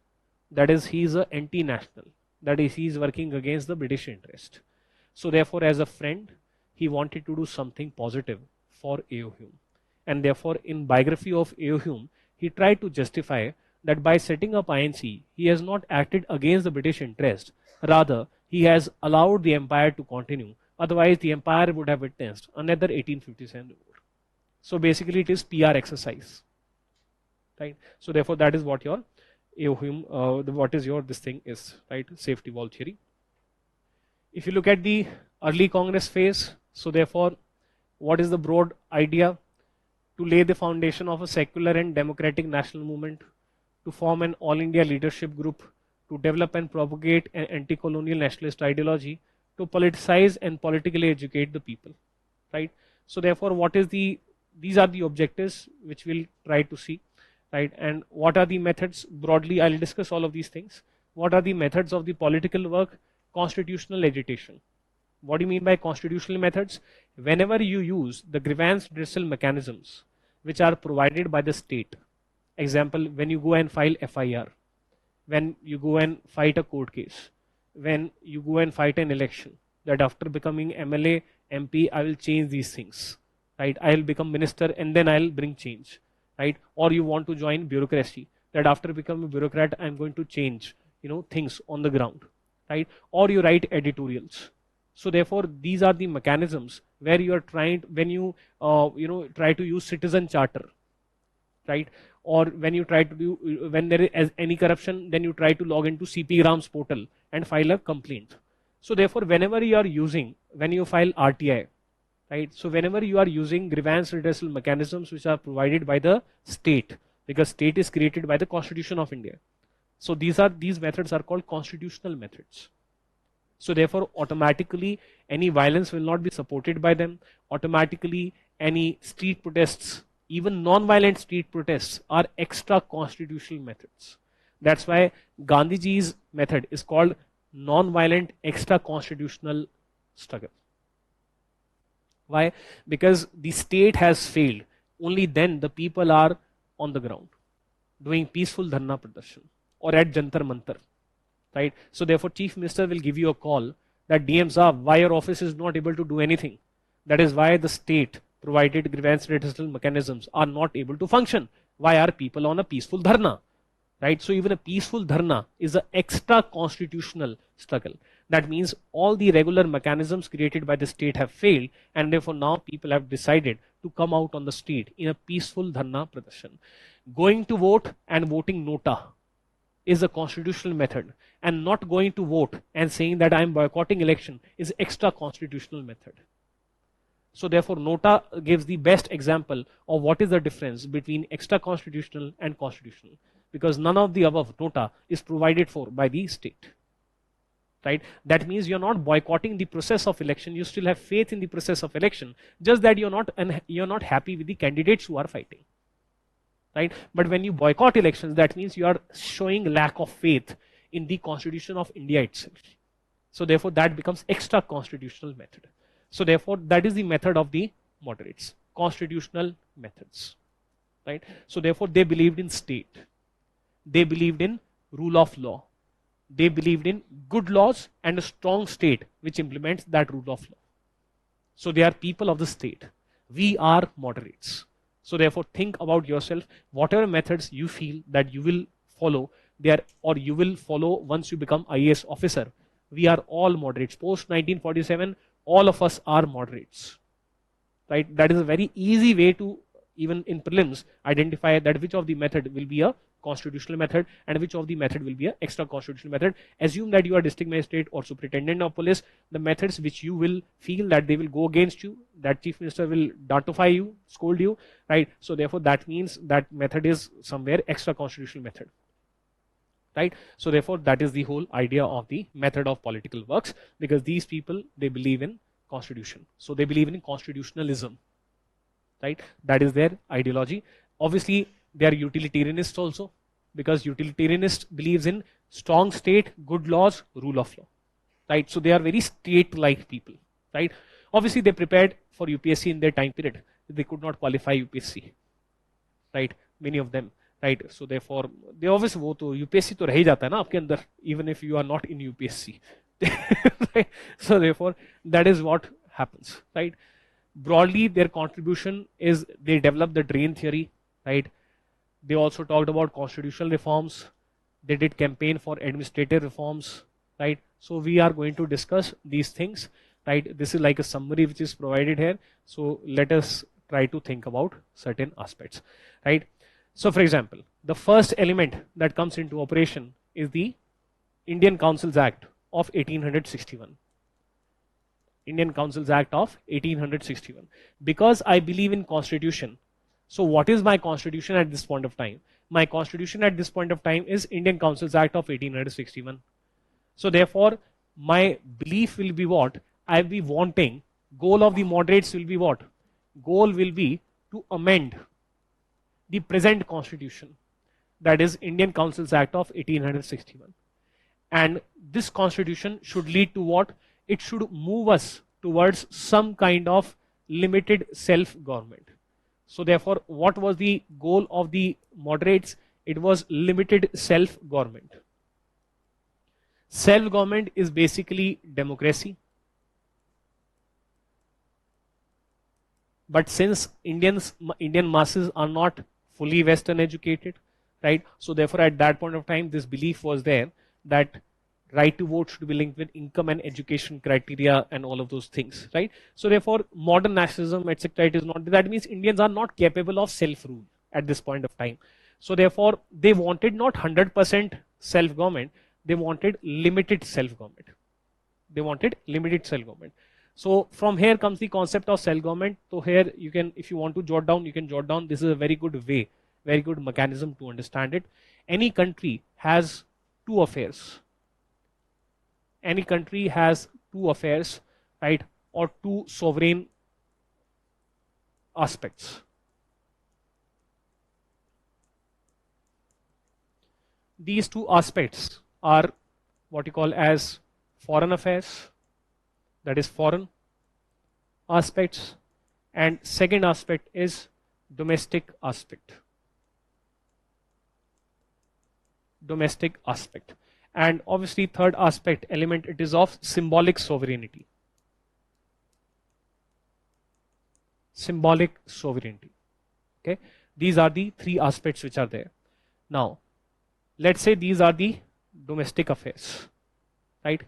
That is, he is an anti-national. That is, he is working against the British interest. So therefore, as a friend, he wanted to do something positive for A.O. Hume. And therefore, in biography of A.O. Hume, he tried to justify that by setting up INC, he has not acted against the British interest. Rather, he has allowed the empire to continue Otherwise, the empire would have witnessed another 1857 revolt. So basically, it is PR exercise, right? So therefore, that is what your what is your this thing is, right? Safety valve theory. If you look at the early Congress phase, so therefore, what is the broad idea? To lay the foundation of a secular and democratic national movement, to form an all India leadership group, to develop and propagate an anti-colonial nationalist ideology, to politicize and politically educate the people, right? So therefore, what is these are the objectives which we'll try to see, right? And what are the methods? Broadly, I'll discuss all of these things. What are the methods of the political work? Constitutional agitation. What do you mean by constitutional methods? Whenever you use the grievance redressal mechanisms which are provided by the state, example, when you go and file FIR, when you go and fight a court case, when you go and fight an election, that after becoming MLA, MP, I will change these things, right? I will become minister and then I'll bring change, right? Or you want to join bureaucracy, that after becoming a bureaucrat, I'm going to change, things on the ground, right? Or you write editorials. So therefore, these are the mechanisms where you are trying, when you, try to use citizen charter, right? Or when you try to do, when there is any corruption, then you try to log into CP Grams portal and file a complaint. So therefore, whenever you are using, when you file RTI, right? So whenever you are using grievance redressal mechanisms which are provided by the state, because state is created by the Constitution of India. So these methods are called constitutional methods. So therefore, automatically, any violence will not be supported by them. Automatically, any street protests, even non-violent street protests, are extra constitutional methods. That's why Gandhiji's method is called non-violent extra constitutional struggle. Why? Because the state has failed. Only then the people are on the ground doing peaceful dharna pradarshan or at Jantar Mantar. Right? So therefore, Chief Minister will give you a call that DM Saab, why your office is not able to do anything. That is why the state provided grievance redressal mechanisms are not able to function. Why are people on a peaceful dharna? Right? So even a peaceful dharna is an extra constitutional struggle. That means all the regular mechanisms created by the state have failed, and therefore now people have decided to come out on the street in a peaceful dharna pradarshan. Going to vote and voting nota is a constitutional method, and not going to vote and saying that I am boycotting election is extra constitutional method. So therefore, nota gives the best example of what is the difference between extra constitutional and constitutional, because none of the above, nota, is provided for by the state. Right? That means you're not boycotting the process of election. You still have faith in the process of election, just that you're not happy with the candidates who are fighting. Right? But when you boycott elections, that means you are showing lack of faith in the Constitution of India itself. So therefore, that becomes extra constitutional method. So therefore, that is the method of the moderates, constitutional methods. Right? So therefore, they believed in state. They believed in rule of law. They believed in good laws and a strong state which implements that rule of law. So they are people of the state. We are moderates. So therefore, think about yourself. Whatever methods you feel that you will follow, or you will follow once you become IAS officer. We are all moderates. Post 1947, all of us are moderates. Right? That is a very easy way to, even in prelims, identify that which of the method will be a constitutional method and which of the method will be an extra constitutional method. Assume that you are district magistrate or superintendent of police. The methods which you will feel that they will go against you, that chief minister will notify you, scold you, right? So therefore, that means that method is somewhere extra constitutional method. Right? So therefore, that is the whole idea of the method of political works, because these people, they believe in constitution. So they believe in constitutionalism. Right? That is their ideology. Obviously, they are utilitarianists also, because utilitarianist believes in strong state, good laws, rule of law. Right? So they are very state-like people. Right? Obviously, they prepared for UPSC in their time period. They could not qualify UPSC. Right? Many of them. Right? So therefore, they always वो तो UPSC तो रह ही जाता है ना आपके अंदर, even if you are not in UPSC. Right? So therefore, that is what happens. Right? Broadly, their contribution is they developed the drain theory. Right? They also talked about constitutional reforms. They did campaign for administrative reforms. Right? So we are going to discuss these things. right? This is like a summary which is provided here. So let us try to think about certain aspects, right? So for example, the first element that comes into operation is the Indian Councils Act of 1861. Indian Councils Act of 1861. Because I believe in constitution. So what is my constitution at this point of time? My constitution at this point of time is Indian Councils Act of 1861. So therefore, my belief will be what? I will be wanting, goal of the moderates will be what? Goal will be to amend the present constitution. That is Indian Councils Act of 1861. And this constitution should lead to what? It should move us towards some kind of limited self-government. So therefore, what was the goal of the moderates? It was limited self-government. Self-government is basically democracy. But since Indian masses are not fully Western educated, right? So therefore, at that point of time, this belief was there that right to vote should be linked with income and education criteria and all of those things, right? So therefore, modern nationalism, etc., it is not. That means Indians are not capable of self-rule at this point of time. So therefore, they wanted not 100% self-government. They wanted limited self-government. They wanted limited self-government. So from here comes the concept of self-government. So here you can, if you want to jot down, you can jot down. This is a very good way, very good mechanism to understand it. Any country has two affairs. Any country has two affairs, right? Or two sovereign aspects. These two aspects are what you call as foreign affairs, that is foreign aspects, and second aspect is domestic aspect. Domestic aspect. And obviously third aspect element, it is of symbolic sovereignty. Symbolic sovereignty. Okay, these are the three aspects which are there. Now, let's say these are the domestic affairs, right?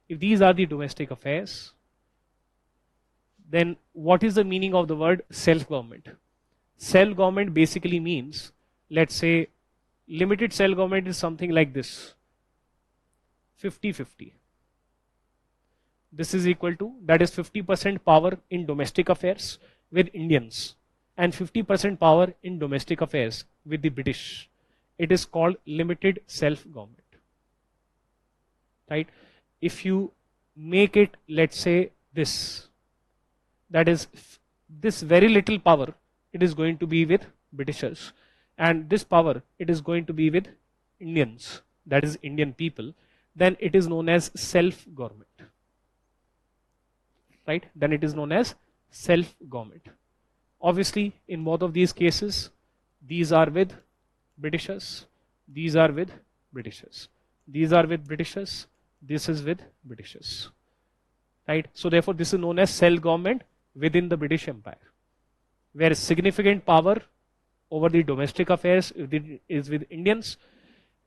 If these are the domestic affairs, then what is the meaning of the word self-government? Self-government basically means, let's say, limited self-government is something like this. 50-50. This is equal to, that is 50% power in domestic affairs with Indians and 50% power in domestic affairs with the British. It is called limited self-government, right? If you make it, let's say this, that is this very little power, it is going to be with Britishers, and this power, it is going to be with Indians, that is Indian people, then it is known as self-government, right? Then it is known as self-government. Obviously, in both of these cases, these are with Britishers, these are with Britishers, these are with Britishers, this is with Britishers, right? So therefore, this is known as self-government within the British Empire, where significant power over the domestic affairs is with Indians,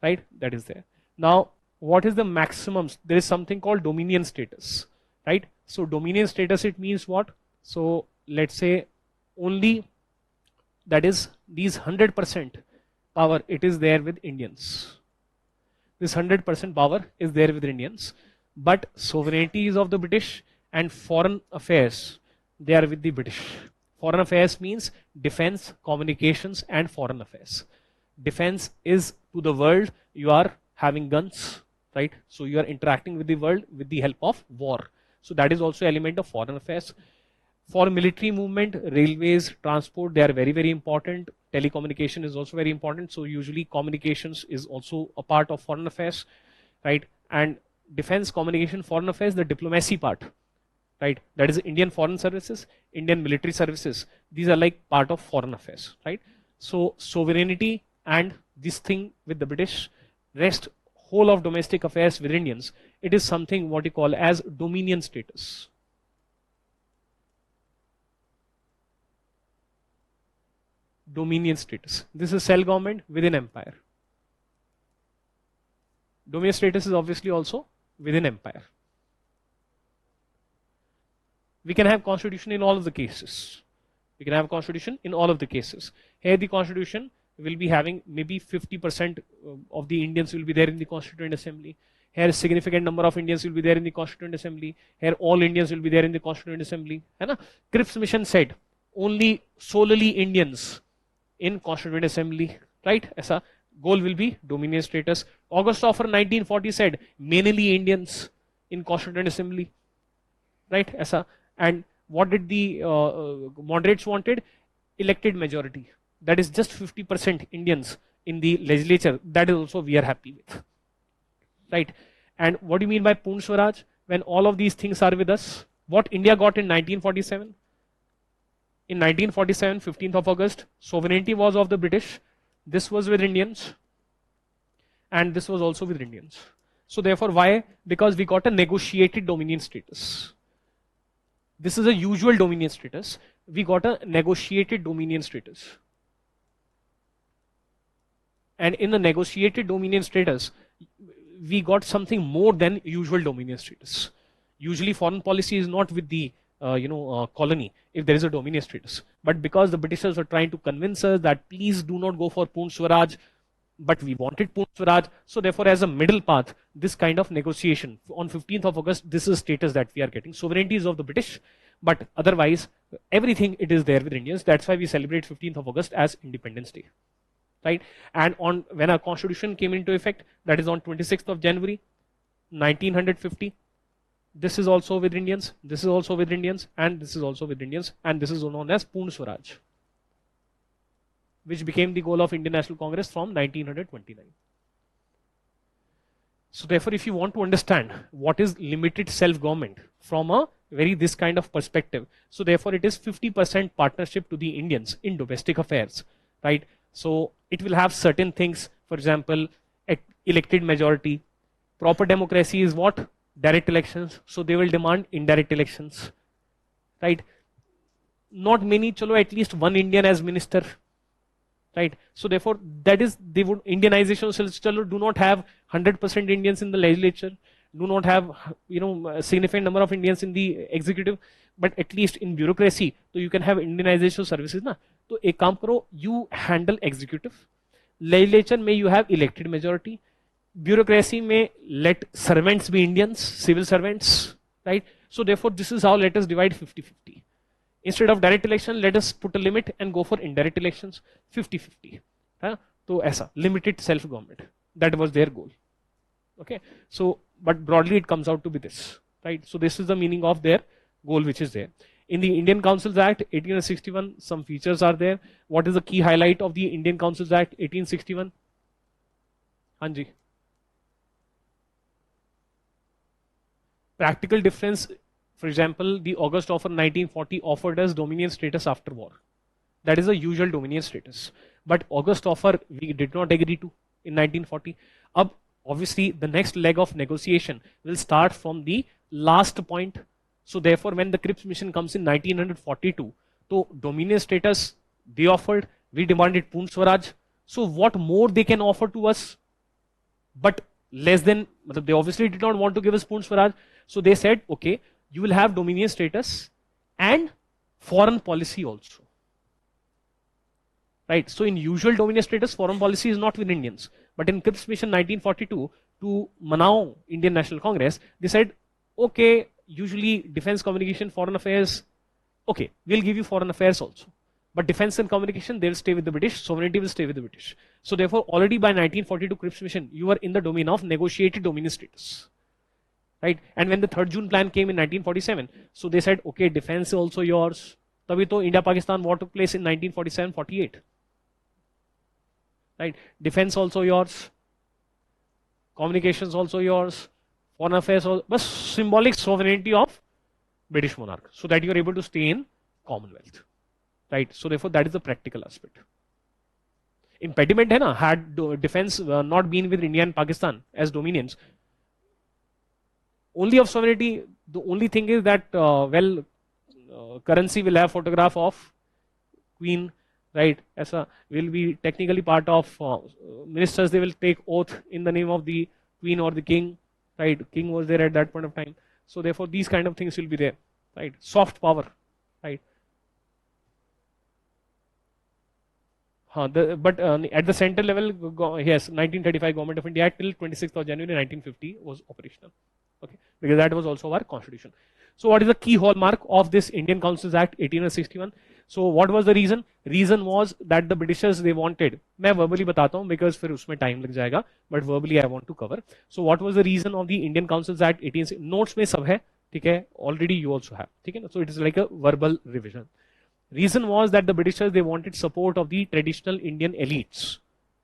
right? That is there. Now, what is the maximums? There is something called dominion status, right? So dominion status, it means what? So let's say only, that is these 100% power, it is there with Indians. This 100% power is there with Indians, but sovereignty is of the British and foreign affairs, they are with the British. Foreign affairs means defense, communications, and foreign affairs. Defense is to the world, you are having guns, right? So you are interacting with the world with the help of war. So that is also element of foreign affairs. For military movement, railways, transport, they are very, very important. Telecommunication is also very important. So usually communications is also a part of foreign affairs, right? And defense, communication, foreign affairs, the diplomacy part, right? That is Indian foreign services, Indian military services. These are like part of foreign affairs, right? So sovereignty and this thing with the British, rest whole of domestic affairs with Indians, it is something what you call as dominion status. Dominion status. This is self-government within empire. Dominion status is obviously also within empire. We can have constitution in all of the cases. We can have a constitution in all of the cases. Here the constitution will be having maybe 50% of the Indians will be there in the Constituent Assembly. Here a significant number of Indians will be there in the Constituent Assembly. Here all Indians will be there in the Constituent Assembly. है ना? Cripps mission said only solely Indians in Constituent Assembly. Right? ऐसा goal will be dominion status. August Offer 1940 said mainly Indians in Constituent Assembly. Right? ऐसा. And what did the moderates wanted? Elected majority. That is just 50% Indians in the legislature. That is also we are happy with. Right? And what do you mean by Purn Swaraj? When all of these things are with us, what India got in 1947? In 1947, 15th of August, sovereignty was of the British. This was with Indians. And this was also with Indians. So therefore, why? Because we got a negotiated dominion status. This is a usual dominion status. We got a negotiated dominion status. And in the negotiated dominion status, we got something more than usual dominion status. Usually foreign policy is not with the colony if there is a dominion status. But because the Britishers were trying to convince us that please do not go for Purn Swaraj, but we wanted Purn Swaraj, so therefore as a middle path, this kind of negotiation on 15th of August, this is status that we are getting. Sovereignty is of the British, but otherwise everything it is there with Indians. That's why we celebrate 15th of August as Independence Day. Right? And on when our constitution came into effect, that is on 26th of January 1950, this is also with Indians, this is also with Indians, and this is also with Indians, and this is known as Purn Swaraj, which became the goal of Indian National Congress from 1929. So therefore, if you want to understand what is limited self-government from a very this kind of perspective, so therefore it is 50% partnership to the Indians in domestic affairs, right? So it will have certain things, for example, elected majority. Proper democracy is what? Direct elections. So they will demand indirect elections, right? Not many, chalo, at least one Indian as minister, right? So therefore, that is, they would, Indianization, chalo, do not have 100% Indians in the legislature, do not have, a significant number of Indians in the executive, but at least in bureaucracy, so you can have Indianization services, na? तो एक काम करो, you handle executive, legislature में you have elected majority, bureaucracy में let servants be Indians, civil servants, right? So therefore this is how let us divide 50-50. Instead of direct election, let us put a limit and go for indirect elections, 50-50. तो ऐसा limited self-government, that was their goal. Okay, so but broadly it comes out to be this, right? So this is the meaning of their goal which is there. In the Indian Councils Act 1861, some features are there. What is the key highlight of the Indian Councils Act 1861? Hanji. Practical difference, for example, the August Offer 1940 offered us dominion status after war. That is a usual dominion status. But August Offer we did not agree to in 1940. Obviously, the next leg of negotiation will start from the last point. So therefore, when the Cripps mission comes in 1942, so dominion status they offered, we demanded Purn Swaraj. So what more they can offer to us? But less than, they obviously did not want to give us Purn Swaraj. So they said, okay, you will have dominion status and foreign policy also. Right? So in usual dominion status, foreign policy is not with Indians. But in Cripps mission 1942, to Manao Indian National Congress, they said, okay, usually defense, communication, foreign affairs, okay, we'll give you foreign affairs also. But defense and communication, they'll stay with the British, sovereignty will stay with the British. So therefore, already by 1942 Cripps mission, you were in the domain of negotiated dominion status. Right? And when the 3rd June plan came in 1947, so they said, okay, defense is also yours. Tabhi to India-Pakistan war took place in 1947-48. Right? Defense also yours. Communications also yours. Foreign affairs, but symbolic sovereignty of British monarch, so that you are able to stay in Commonwealth, right? So therefore, that is the practical aspect. Impediment, hai na, had defense not been with India and Pakistan as dominions, only of sovereignty. The only thing is that currency will have photograph of Queen, right? As will be technically part of ministers. They will take oath in the name of the Queen or the King. Right, King was there at that point of time. So therefore, these kind of things will be there. right? Soft power, right? But at the center level, yes, 1935 Government of India Act till 26th of January 1950 was operational. Okay, because that was also our constitution. So what is the key hallmark of this Indian Councils Act 1861? So what was the reason? Reason was that the Britishers, they wanted, मैं verbally बताता हूँ because फिर उसमें time लग जाएगा, but verbally I want to cover. So what was the reason of the Indian Councils Act 18? Notes में सब है, ठीक है? Already you also have, ठीक है ना? So it is like a verbal revision. Reason was that the Britishers, they wanted support of the traditional Indian elites,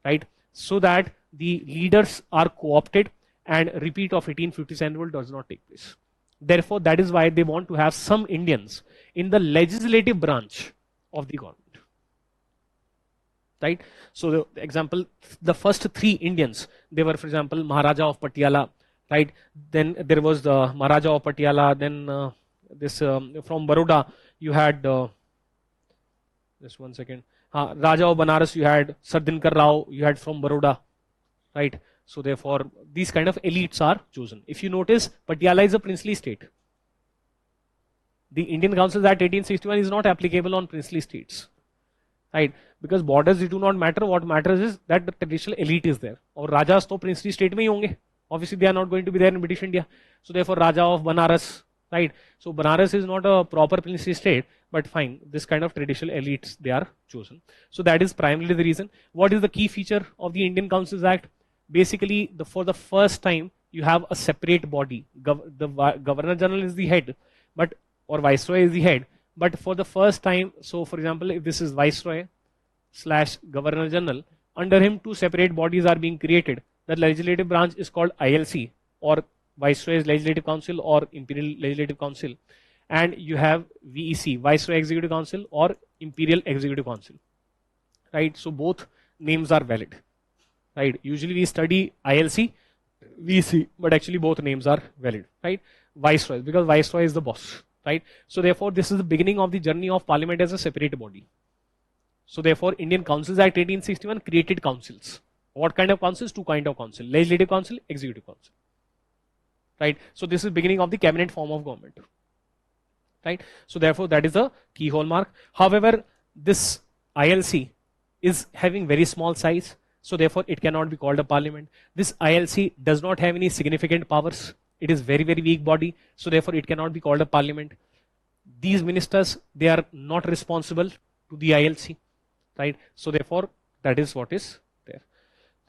right? So that the leaders are co-opted and repeat of 1857 rule does not take place. Therefore, that is why they want to have some Indians in the legislative branch of the government, right? So the example, the first three Indians, they were, for example, Maharaja of Patiala, right? Then there was the Maharaja of Patiala, then this from Baroda, you had just one second. Raja of Banaras, you had Sardinkar Rao, you had from Baroda, right? So therefore, these kind of elites are chosen. If you notice, Patiala is a princely state. The Indian Councils Act 1861 is not applicable on princely states, right? Because borders do not matter. What matters is that the traditional elite is there. Or Rajas to princely state में ही होंगे. Obviously, they are not going to be there in British India. So therefore, Raja of Banaras, right? So Banaras is not a proper princely state, but fine, this kind of traditional elites, they are chosen. So that is primarily the reason. What is the key feature of the Indian Councils Act? Basically, for the first time, you have a separate body. The Governor General is the head, but or Viceroy is the head. But for the first time, so for example, if this is Viceroy / Governor General, under him two separate bodies are being created. The legislative branch is called ILC, or Viceroy's Legislative Council, or Imperial Legislative Council. And you have VEC, Viceroy Executive Council, or Imperial Executive Council, right? So both names are valid, right? Usually we study ILC, VEC, but actually both names are valid, right? Viceroy, because Viceroy is the boss, right? So therefore, this is the beginning of the journey of Parliament as a separate body. So therefore, Indian Councils Act 1861 created councils. What kind of councils? Two kind of council: Legislative Council, Executive Council, right? So this is beginning of the cabinet form of government, right? So therefore, that is a key hallmark. However, this ILC is having very small size, so therefore it cannot be called a parliament. This ILC does not have any significant powers. It is very, very weak body, so therefore it cannot be called a parliament. These ministers, they are not responsible to the ILC, right? So therefore, that is what is there,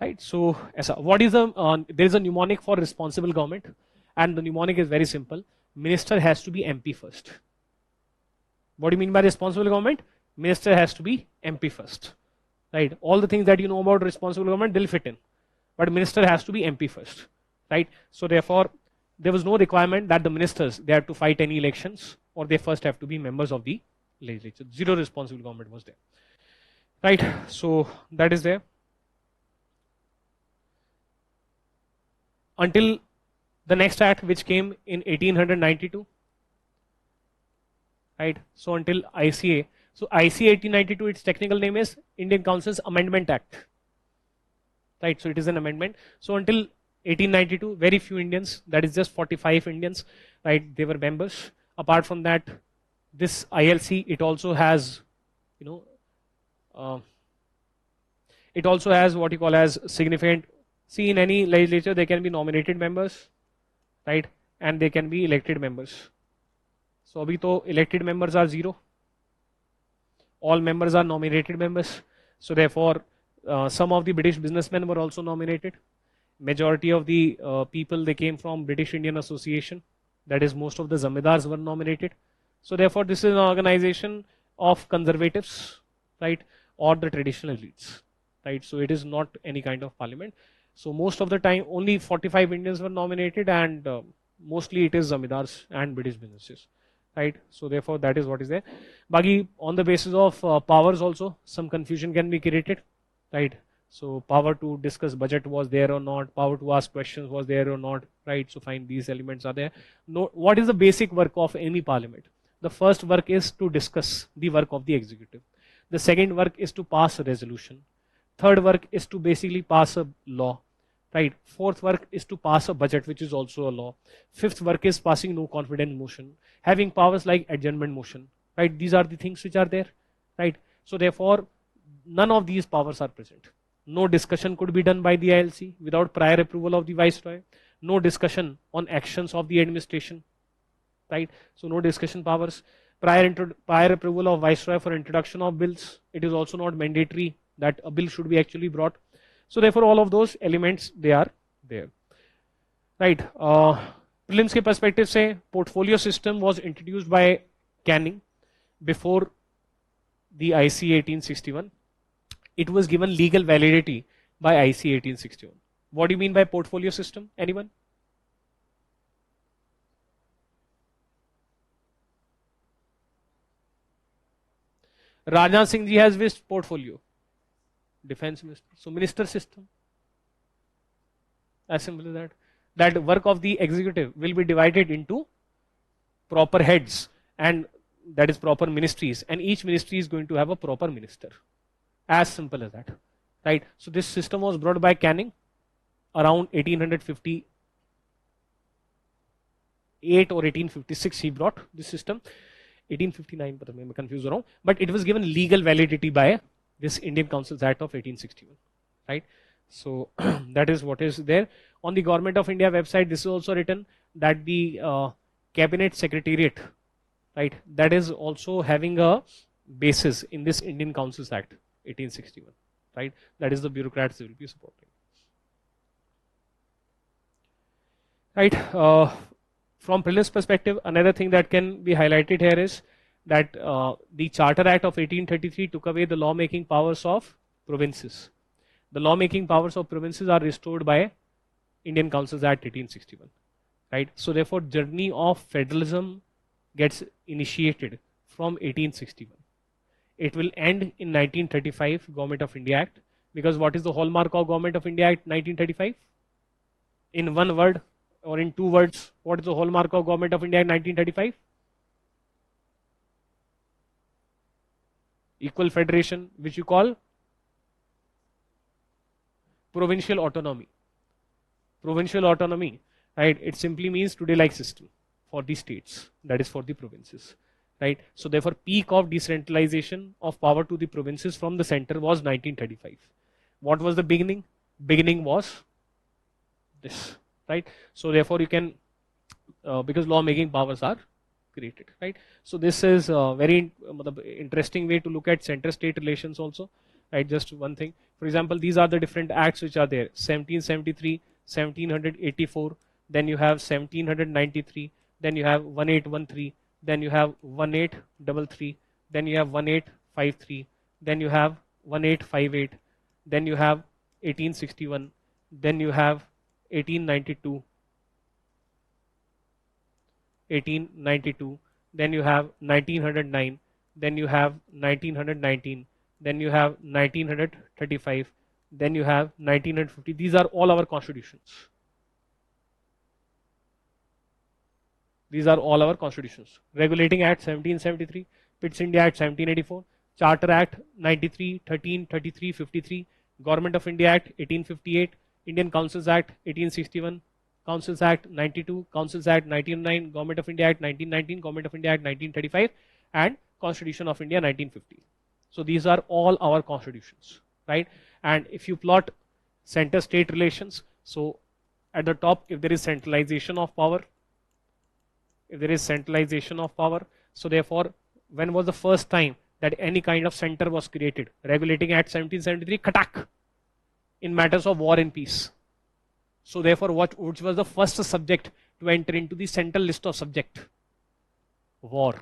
right? So what is there is a mnemonic for responsible government, and the mnemonic is very simple. Minister has to be MP first. What do you mean by responsible government? Minister has to be MP first, right? All the things that you know about responsible government, they'll fit in, but minister has to be MP first, right? So therefore, there was no requirement that the ministers, they have to fight any elections, or they first have to be members of the legislature. Zero responsible government was there, right? So that is there until the next act, which came in 1892, right? So until ICA. So ICA 1892, its technical name is Indian Councils Amendment Act, right? So it is an amendment. So until 1892, very few Indians, that is just 45 Indians, right? They were members. Apart from that, this ILC, it also has, it also has what you call as significant. See, in any legislature, they can be nominated members, right? And they can be elected members. So abhi to elected members are 0. All members are nominated members. So therefore, some of the British businessmen were also nominated. Majority of the people, they came from British Indian Association. That is, most of the zamindars were nominated. So therefore, this is an organization of conservatives, right, or the traditional elites, right? So it is not any kind of parliament. So most of the time, only 45 Indians were nominated, and mostly it is zamindars and British businesses, right? So therefore, that is what is there. Bagi, on the basis of powers also, some confusion can be created, right? So power to discuss budget was there or not, power to ask questions was there or not, right? So fine, these elements are there. No, what is the basic work of any parliament? The first work is to discuss the work of the executive. The second work is to pass a resolution. Third work is to basically pass a law. right? Fourth work is to pass a budget, which is also a law. Fifth work is passing no confidence motion, having powers like adjournment motion, right? These are the things which are there, right? So therefore, none of these powers are present. No discussion could be done by the ILC without prior approval of the Viceroy. No discussion on actions of the administration, right? So no discussion powers. Prior approval of Viceroy for introduction of bills. It is also not mandatory that a bill should be actually brought. So therefore, all of those elements, they are there, right? Prelims के perspective से portfolio system was introduced by Canning before the IC 1861. It was given legal validity by IC 1861. What do you mean by portfolio system? Anyone? Rajnath Singh ji has which portfolio? Defense minister. So minister system. As simple as that. That work of the executive will be divided into proper heads, and that is proper ministries, and each ministry is going to have a proper minister. As simple as that, right? So this system was brought by Canning around 1858 or 1856. He brought this system. 1859, but I'm confused around. But it was given legal validity by this Indian Councils Act of 1861, right? So that is what is there. On the Government of India website, this is also written that the Cabinet Secretariat, right, that is also having a basis in this Indian Councils Act 1861, right? That is the bureaucrats will be supporting, right? From prelims perspective, another thing that can be highlighted here is that the Charter Act of 1833 took away the lawmaking powers of provinces. The lawmaking powers of provinces are restored by Indian Councils Act 1861, right? So therefore, journey of federalism gets initiated from 1861. It will end in 1935 Government of India Act, because what is the hallmark of Government of India Act 1935? In one word or in two words, what is the hallmark of Government of India Act 1935? Equal federation, which you call provincial autonomy. Provincial autonomy, right? It simply means today-like system for the states, that is for the provinces, right? So therefore, peak of decentralization of power to the provinces from the center was 1935. What was the beginning? Beginning was this, right? So therefore, you can, because lawmaking powers are created, right? So this is a very interesting way to look at center-state relations also, right? Just one thing. For example, these are the different acts which are there: 1773, 1784, then you have 1793, then you have 1813, then you have 1833, then you have 1853, then you have 1858, then you have 1861, then you have 1892, 1892, then you have 1909, then you have 1919, then you have 1935, then you have 1950. These are all our constitutions. These are all our constitutions. Regulating Act 1773, Pitt's India Act 1784, Charter Act 93, 13, 33, 53, Government of India Act 1858, Indian Councils Act 1861, Councils Act 92, Councils Act 1909, Government of India Act 1919, Government of India Act 1935, and Constitution of India 1950. So these are all our constitutions, right? And if you plot center-state relations, so at the top, if there is centralization of power, so therefore, when was the first time that any kind of center was created? Regulating Act 1773, Katak, in matters of war and peace. So therefore, which was the first subject to enter into the central list of subject? War,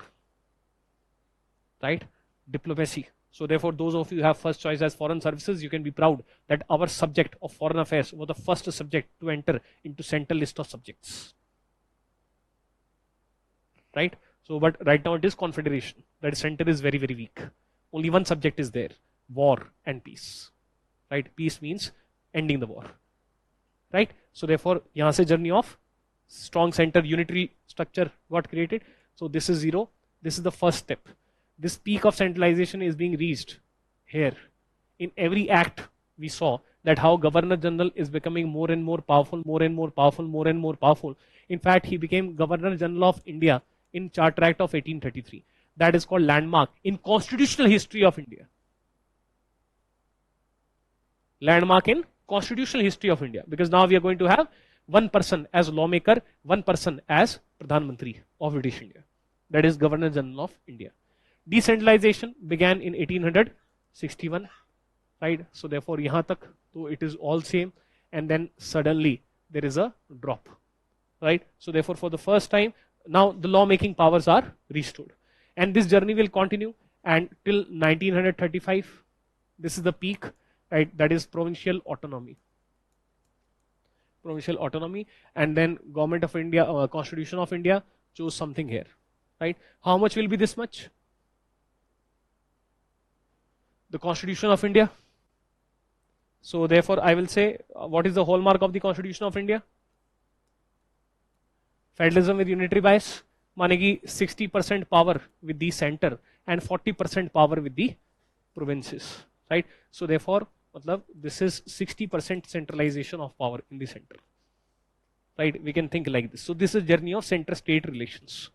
right? Diplomacy. So therefore, those of you who have first choice as foreign services, you can be proud that our subject of foreign affairs was the first subject to enter into central list of subjects, right? So, but right now it is confederation. That center is very, very weak. Only one subject is there: war and peace, right? Peace means ending the war, right? So therefore, यहाँ से journey of strong center unitary structure got created. So this is 0. This is the first step. This peak of centralization is being reached here. In every act, we saw that how Governor General is becoming more and more powerful, more and more powerful, more and more powerful. In fact, he became Governor General of India in Charter Act of 1833. That is called landmark in constitutional history of India. Landmark in constitutional history of India, because now we are going to have one person as lawmaker, one person as Pradhan Mantri of British India. That is Governor General of India. Decentralization began in 1861, right? So therefore, yahan tak, so it is all same, and then suddenly there is a drop, right? So therefore, for the first time, now the lawmaking powers are restored, and this journey will continue and till 1935. This is the peak, right? That is provincial autonomy. Provincial autonomy, and then Government of India, Constitution of India chose something here, right? How much will be this much? The Constitution of India. So therefore, I will say, what is the hallmark of the Constitution of India? Federalism with unitary bias, manegi 60% power with the center and 40% power with the provinces, right? So therefore, this is 60% centralization of power in the center, right? We can think like this. So this is journey of center-state relations,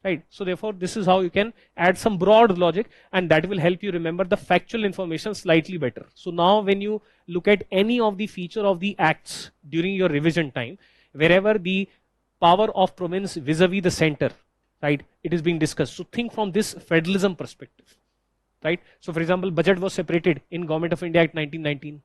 right? So therefore, this is how you can add some broad logic, and that will help you remember the factual information slightly better. So now when you look at any of the feature of the acts during your revision time, wherever the power of province vis-a-vis the center, right, it is being discussed. So think from this federalism perspective, right? So for example, budget was separated in Government of India Act 1919,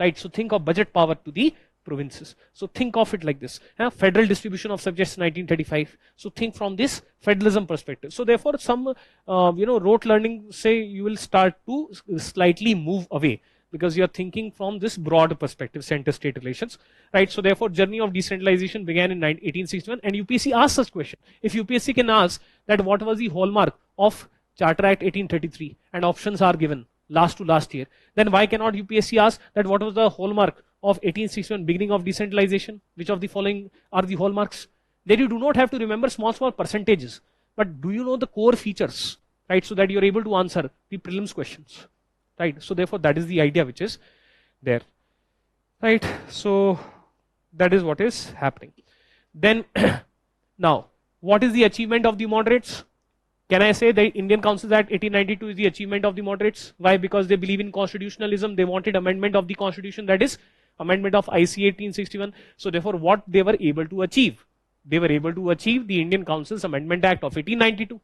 right? So think of budget power to the provinces. So think of it like this. Federal distribution of subjects 1935. So think from this federalism perspective. So therefore, some rote learning, say, you will start to slightly move away, because you are thinking from this broad perspective, center-state relations, right? So therefore, journey of decentralization began in 1861, and UPSC asked such question. If UPSC can ask that what was the hallmark of Charter Act 1833, and options are given last to last year, then why cannot UPSC ask that what was the hallmark of 1861, beginning of decentralization? Which of the following are the hallmarks? Then you do not have to remember small percentages, but do you know the core features, right? So that you are able to answer the prelims questions, right? So therefore, that is the idea which is there, right? So that is what is happening. Then now, what is the achievement of the moderates? Can I say the Indian Councils Act 1892 is the achievement of the moderates? Why? Because they believe in constitutionalism. They wanted amendment of the constitution, that is amendment of IC 1861. So therefore, what they were able to achieve? They were able to achieve the Indian Councils Amendment Act of 1892,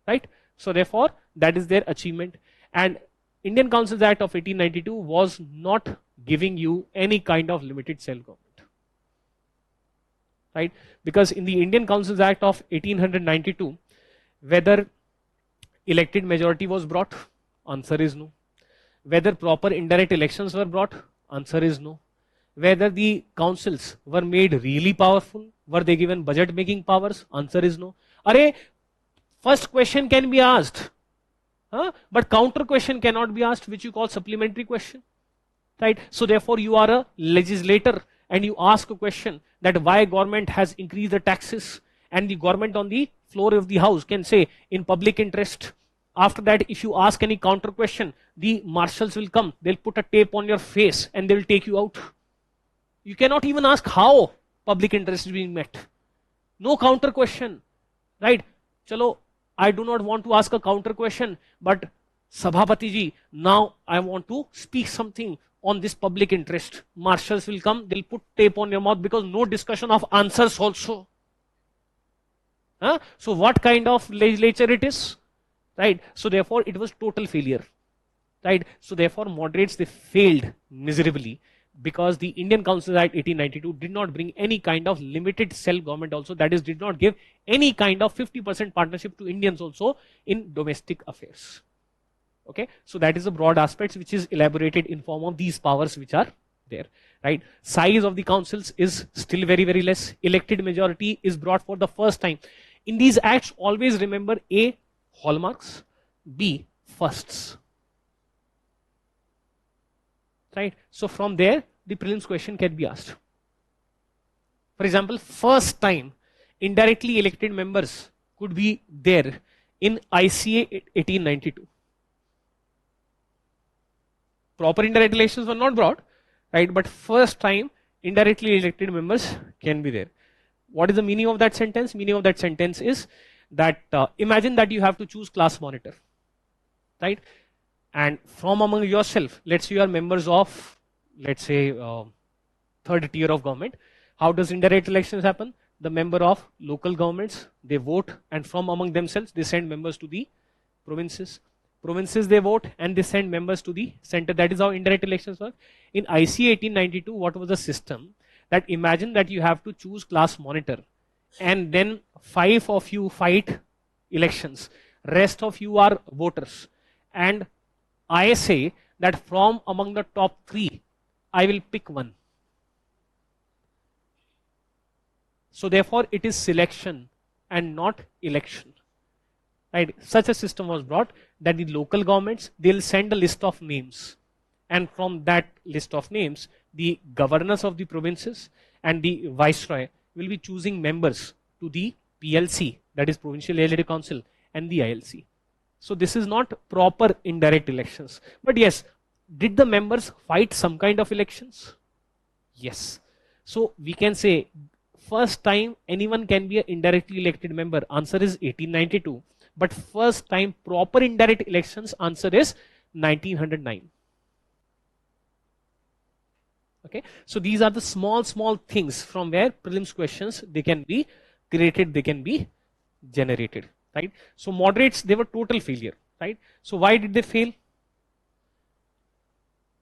right? So therefore, that is their achievement. And Indian Councils Act of 1892 was not giving you any kind of limited cell government, right? Because in the Indian Councils Act of 1892, whether elected majority was brought, answer is no. Whether proper indirect elections were brought, answer is no. Whether the councils were made really powerful, were they given budget making powers, answer is no. Arey, first question can be asked, but counter question cannot be asked, which you call supplementary question, right? So therefore, you are a legislator and you ask a question that why government has increased the taxes, and the government on the floor of the house can say in public interest. After that, if you ask any counter question, the marshals will come, they'll put a tape on your face and they'll take you out. You cannot even ask how public interest is being met. No counter question, right? Chalo, I do not want to ask a counter question, but Sabhapati ji, now I want to speak something on this public interest. Marshals will come, they'll put tape on your mouth, because no discussion of answers also. So what kind of legislature it is, right? So therefore, it was total failure, right? So therefore, moderates, they failed miserably, because the Indian Councils Act 1892 did not bring any kind of limited cell government also, that is, did not give any kind of 50% partnership to Indians also in domestic affairs. Okay, so that is the broad aspects which is elaborated in form of these powers which are there, right? Size of the councils is still very, very less. Elected majority is brought for the first time. In these acts, always remember A, hallmarks, B, firsts, right? So from there, the prelims question can be asked. For example, first time indirectly elected members could be there in ICA 1892. proper indirect elections were not brought, right? But first time indirectly elected members can be there. What is the meaning of that sentence? Meaning of that sentence is that imagine that you have to choose class monitor, right? And from among yourself, let's say you are members of, let's say, third tier of government. How does indirect elections happen? The member of local governments, they vote, and from among themselves, they send members to the provinces. Provinces, they vote, and they send members to the center. That is how indirect elections work. In IC 1892, what was the system? That imagine that you have to choose class monitor, and then 5 of you fight elections. Rest of you are voters. And I say that from among the top 3, I will pick one. So therefore, it is selection and not election. Right? Such a system was brought that the local governments, they'll send a list of names. And from that list of names, the governors of the provinces and the viceroy will be choosing members to the PLC, that is Provincial Legislative Council, and the ILC. So this is not proper indirect elections. But yes, did the members fight some kind of elections? Yes. So we can say first time anyone can be an indirectly elected member. Answer is 1892. But first time proper indirect elections, answer is 1909. Okay. So these are the small things from where prelims questions, they can be created, they can be generated. Right. So moderates, they were total failure. Right. So why did they fail?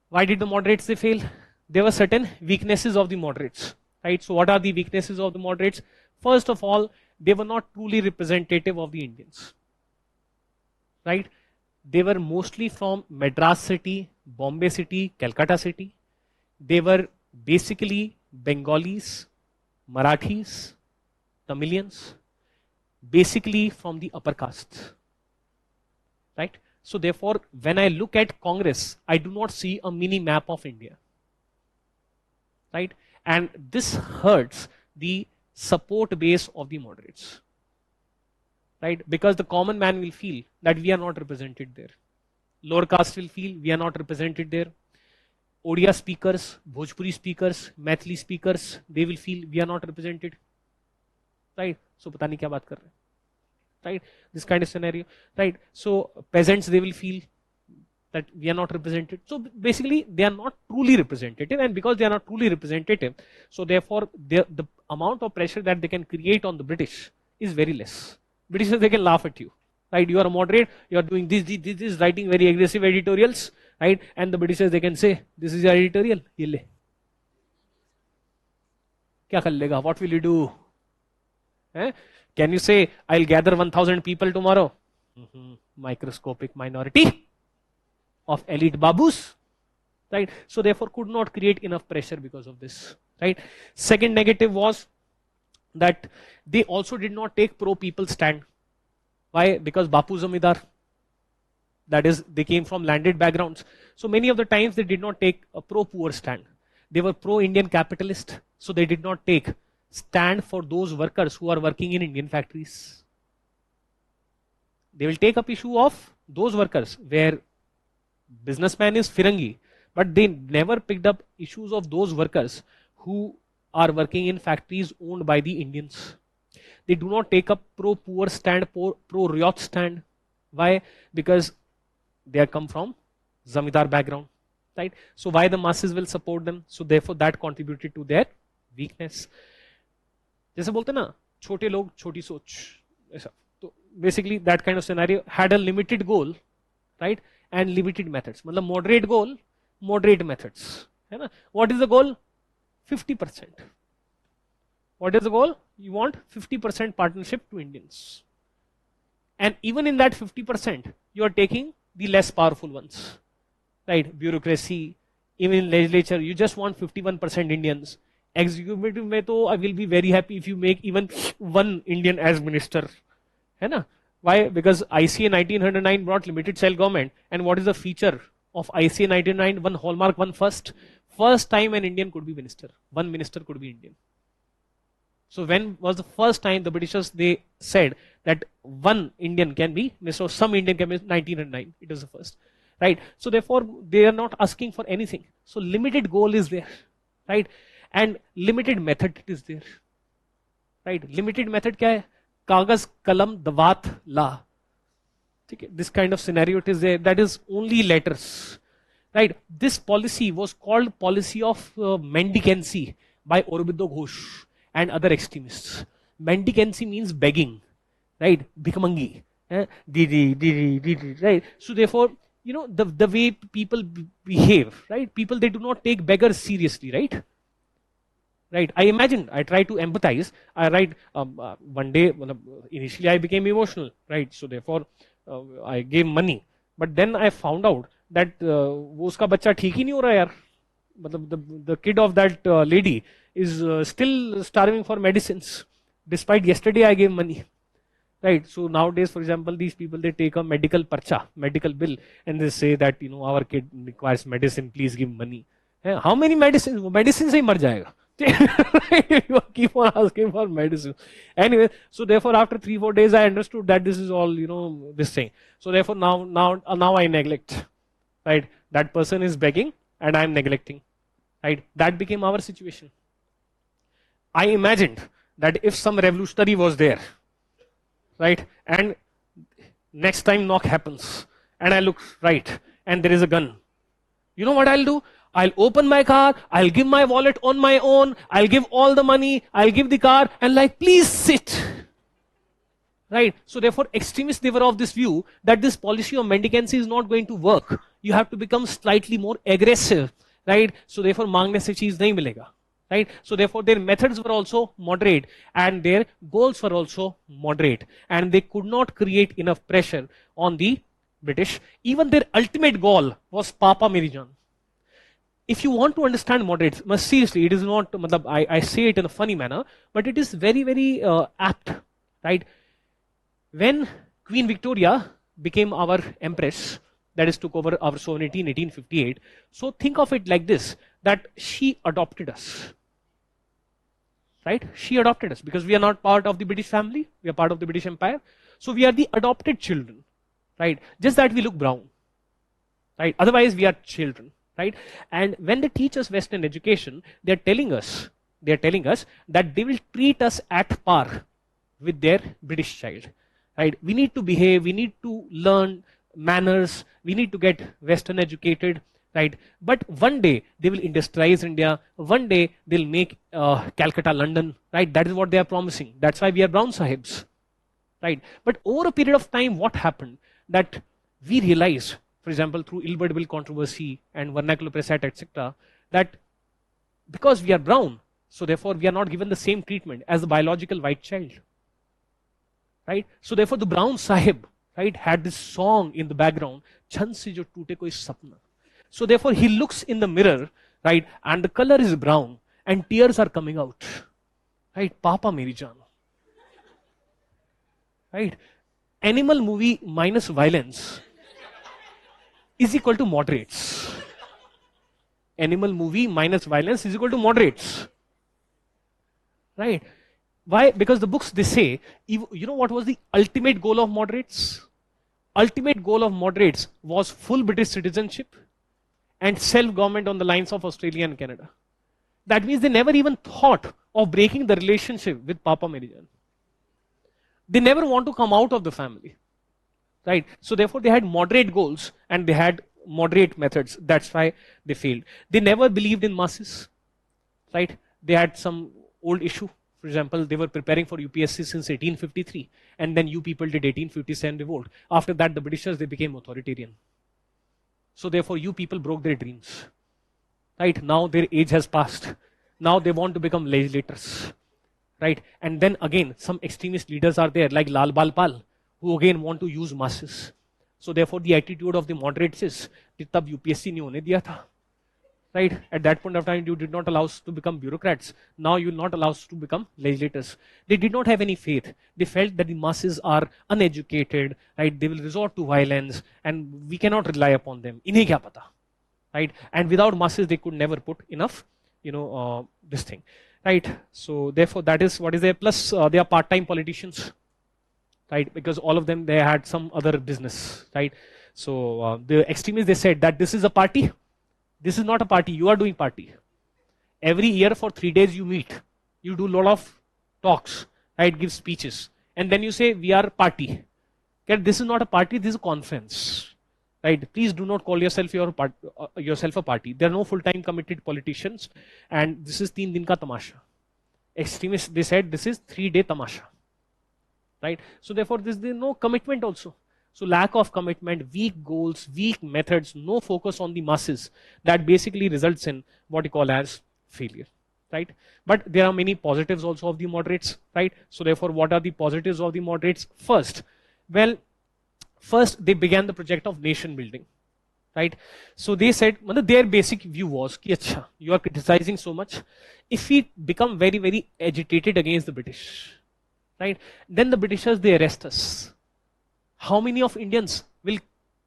Why did the moderates they fail? There were certain weaknesses of the moderates. Right. So what are the weaknesses of the moderates? First of all, they were not truly representative of the Indians. Right. They were mostly from Madras city, Bombay city, Calcutta city. They were basically Bengalis, Marathis, Tamilians, basically from the upper castes. Right. So therefore, when I look at Congress, I do not see a mini map of India. Right. And this hurts the support base of the moderates. Right. Because the common man will feel that we are not represented there. Lower caste will feel we are not represented there. Odia speakers, Bhojpuri speakers, Maithili speakers, they will feel we are not represented. Right. So pata nahi kya baat kar rahe. Right. This kind of scenario. Right. So peasants, they will feel that we are not represented. So basically they are not truly representative, and because they are not truly representative, so therefore the amount of pressure that they can create on the British is very less. Britishers, they can laugh at you. Right. You are a moderate, you are doing this, writing very aggressive editorials. Right. And the Britishers, they can say, this is your editorial. Ye le. Kya kar lega? What will you do? Can you say, I'll gather 1,000 people tomorrow? Microscopic minority of elite babus. Right. So therefore could not create enough pressure because of this. Right. Second negative was that they also did not take pro people stand. Why? Because Bapu Zamidar, that is, they came from landed backgrounds. So many of the times they did not take a pro poor stand. They were pro Indian capitalist. So they did not take stand for those workers who are working in Indian factories. They will take up issue of those workers where businessman is Firangi, but they never picked up issues of those workers who are working in factories owned by the Indians. They do not take up pro poor stand, pro Ryot stand. Why? Because they are come from Zamidar background. Right? So why the masses will support them? So therefore that contributed to their weakness. जैसे बोलते ना, छोटे लोग छोटी सोच ऐसा. तो basically that kind of scenario had a limited goal, right, and limited methods. मतलब moderate goal, moderate methods. है ना? What is the goal? 50%. What is the goal? You want 50% partnership to Indians. And even in that 50%, you are taking the less powerful ones. Right? Bureaucracy, even in legislature, you just want 51% Indians. Executive mein to I will be very happy if you make even one Indian as minister. है ना? Why? Because ICA 1909 brought limited cell government. And what is the feature of ICA 1909? One hallmark, one first. First time an Indian could be minister. One minister could be Indian. So when was the first time the Britishers, they said that one Indian can be, so some Indian can be 1909. It was the first. right? So therefore they are not asking for anything. So limited goal is there, right? And limited method is there, right? Limited method क्या है? कागज कलम दवात ला. This kind of scenario it is there, that is only letters, right? This policy was called policy of mendicancy by Aurobindo Ghosh and other extremists. Mendicancy means begging, right? Bhikmangi, didi, right? So therefore, you know, the way people behave, right? People, they do not take beggars seriously, right? Right. I imagine, I try to empathize. I write one day, initially I became emotional, right? So therefore, I gave money. But then I found out that वो उसका बच्चा ठीक ही नहीं हो रहा यार. मतलब the kid of that lady is still starving for medicines, despite yesterday I gave money. Right. So nowadays, for example, these people, they take a medical parcha, medical bill, and they say that, you know, our kid requires medicine, please give money. How many medicines? वो medicine से ही मर जाएगा. You keep on asking for medicine. Anyway, so therefore after 3-4 days I understood that this is all, you know, this thing. So therefore now I neglect. Right? That person is begging and I am neglecting. Right? That became our situation. I imagined that if some revolutionary was there, right, and next time knock happens and I look right and there is a gun, you know what I'll do? I'll open my car, I'll give my wallet on my own, I'll give all the money, I'll give the car, and like, please sit. Right? So therefore, extremists, they were of this view that this policy of mendicancy is not going to work. You have to become slightly more aggressive. Right? So therefore, मांगने से चीज नहीं मिलेगा. Right? So therefore, their methods were also moderate and their goals were also moderate. And they could not create enough pressure on the British. Even their ultimate goal was Papa Meri Jaan. If you want to understand moderates, seriously, it is not, I say it in a funny manner, but it is very, very apt, right? When Queen Victoria became our empress, that is, took over our sovereignty in 1858, so think of it like this, that she adopted us, right? She adopted us because we are not part of the British family, we are part of the British Empire, so we are the adopted children, right? Just that we look brown, right? Otherwise, we are children. Right? And when they teach us Western education, they are telling us that they will treat us at par with their British child. Right? We need to behave, we need to learn manners, we need to get Western educated. Right? But one day they will industrialize India, one day they'll make Calcutta, London. Right? That is what they are promising. That's why we are brown sahibs. Right? But over a period of time, what happened? That we realized, for example, through Ilbert Bill controversy and vernacular press act, etc., that because we are brown, so therefore we are not given the same treatment as the biological white child. Right? So therefore the brown sahib, right, had this song in the background, Chan se jo toote koi sapna. So therefore he looks in the mirror, right, and the color is brown and tears are coming out. Right? Papa Meri Jaan. Right? Animal movie minus violence is equal to moderates. Animal movie minus violence is equal to moderates. Right? Why? Because the books, they say, you know what was the ultimate goal of moderates? Ultimate goal of moderates was full British citizenship and self-government on the lines of Australia and Canada. That means they never even thought of breaking the relationship with Papa Meri Jaan. They never want to come out of the family. Right? So therefore they had moderate goals and they had moderate methods. That's why they failed. They never believed in masses. Right? They had some old issue. For example, they were preparing for UPSC since 1853 and then you people did 1857 revolt. After that, the Britishers, they became authoritarian. So therefore you people broke their dreams. Right? Now their age has passed. Now they want to become legislators. Right? And then again, some extremist leaders are there like Lal Bal Pal, who again want to use masses. So therefore the attitude of the moderates is, tab UPSC nahi hone diya tha. Right? At that point of time, you did not allow us to become bureaucrats. Now you will not allow us to become legislators. They did not have any faith. They felt that the masses are uneducated, right? They will resort to violence and we cannot rely upon them. Inhe kya pata? Right? And without masses, they could never put enough, this thing. Right? So therefore that is what is there. Plus they are part-time politicians. Right? Because all of them, they had some other business. Right? So the extremists, they said that this is a party. This is not a party. You are doing party. Every year for 3 days you meet. You do a lot of talks, right? Give speeches. And then you say, we are party. Okay, this is not a party, this is a conference. Right? Please do not call yourself yourself a party. There are no full-time committed politicians. And this is 3 din ka tamasha. Extremists, they said this is 3-day tamasha. Right? So therefore, there is no commitment also. So lack of commitment, weak goals, weak methods, no focus on the masses, that basically results in what you call as failure, right? But there are many positives also of the moderates, right? So therefore, what are the positives of the moderates? First, they began the project of nation building, right? So they said, their basic view was, ki, Achha, you are criticizing so much. If we become very, very agitated against the British, right, then the Britishers, they arrest us. How many of Indians will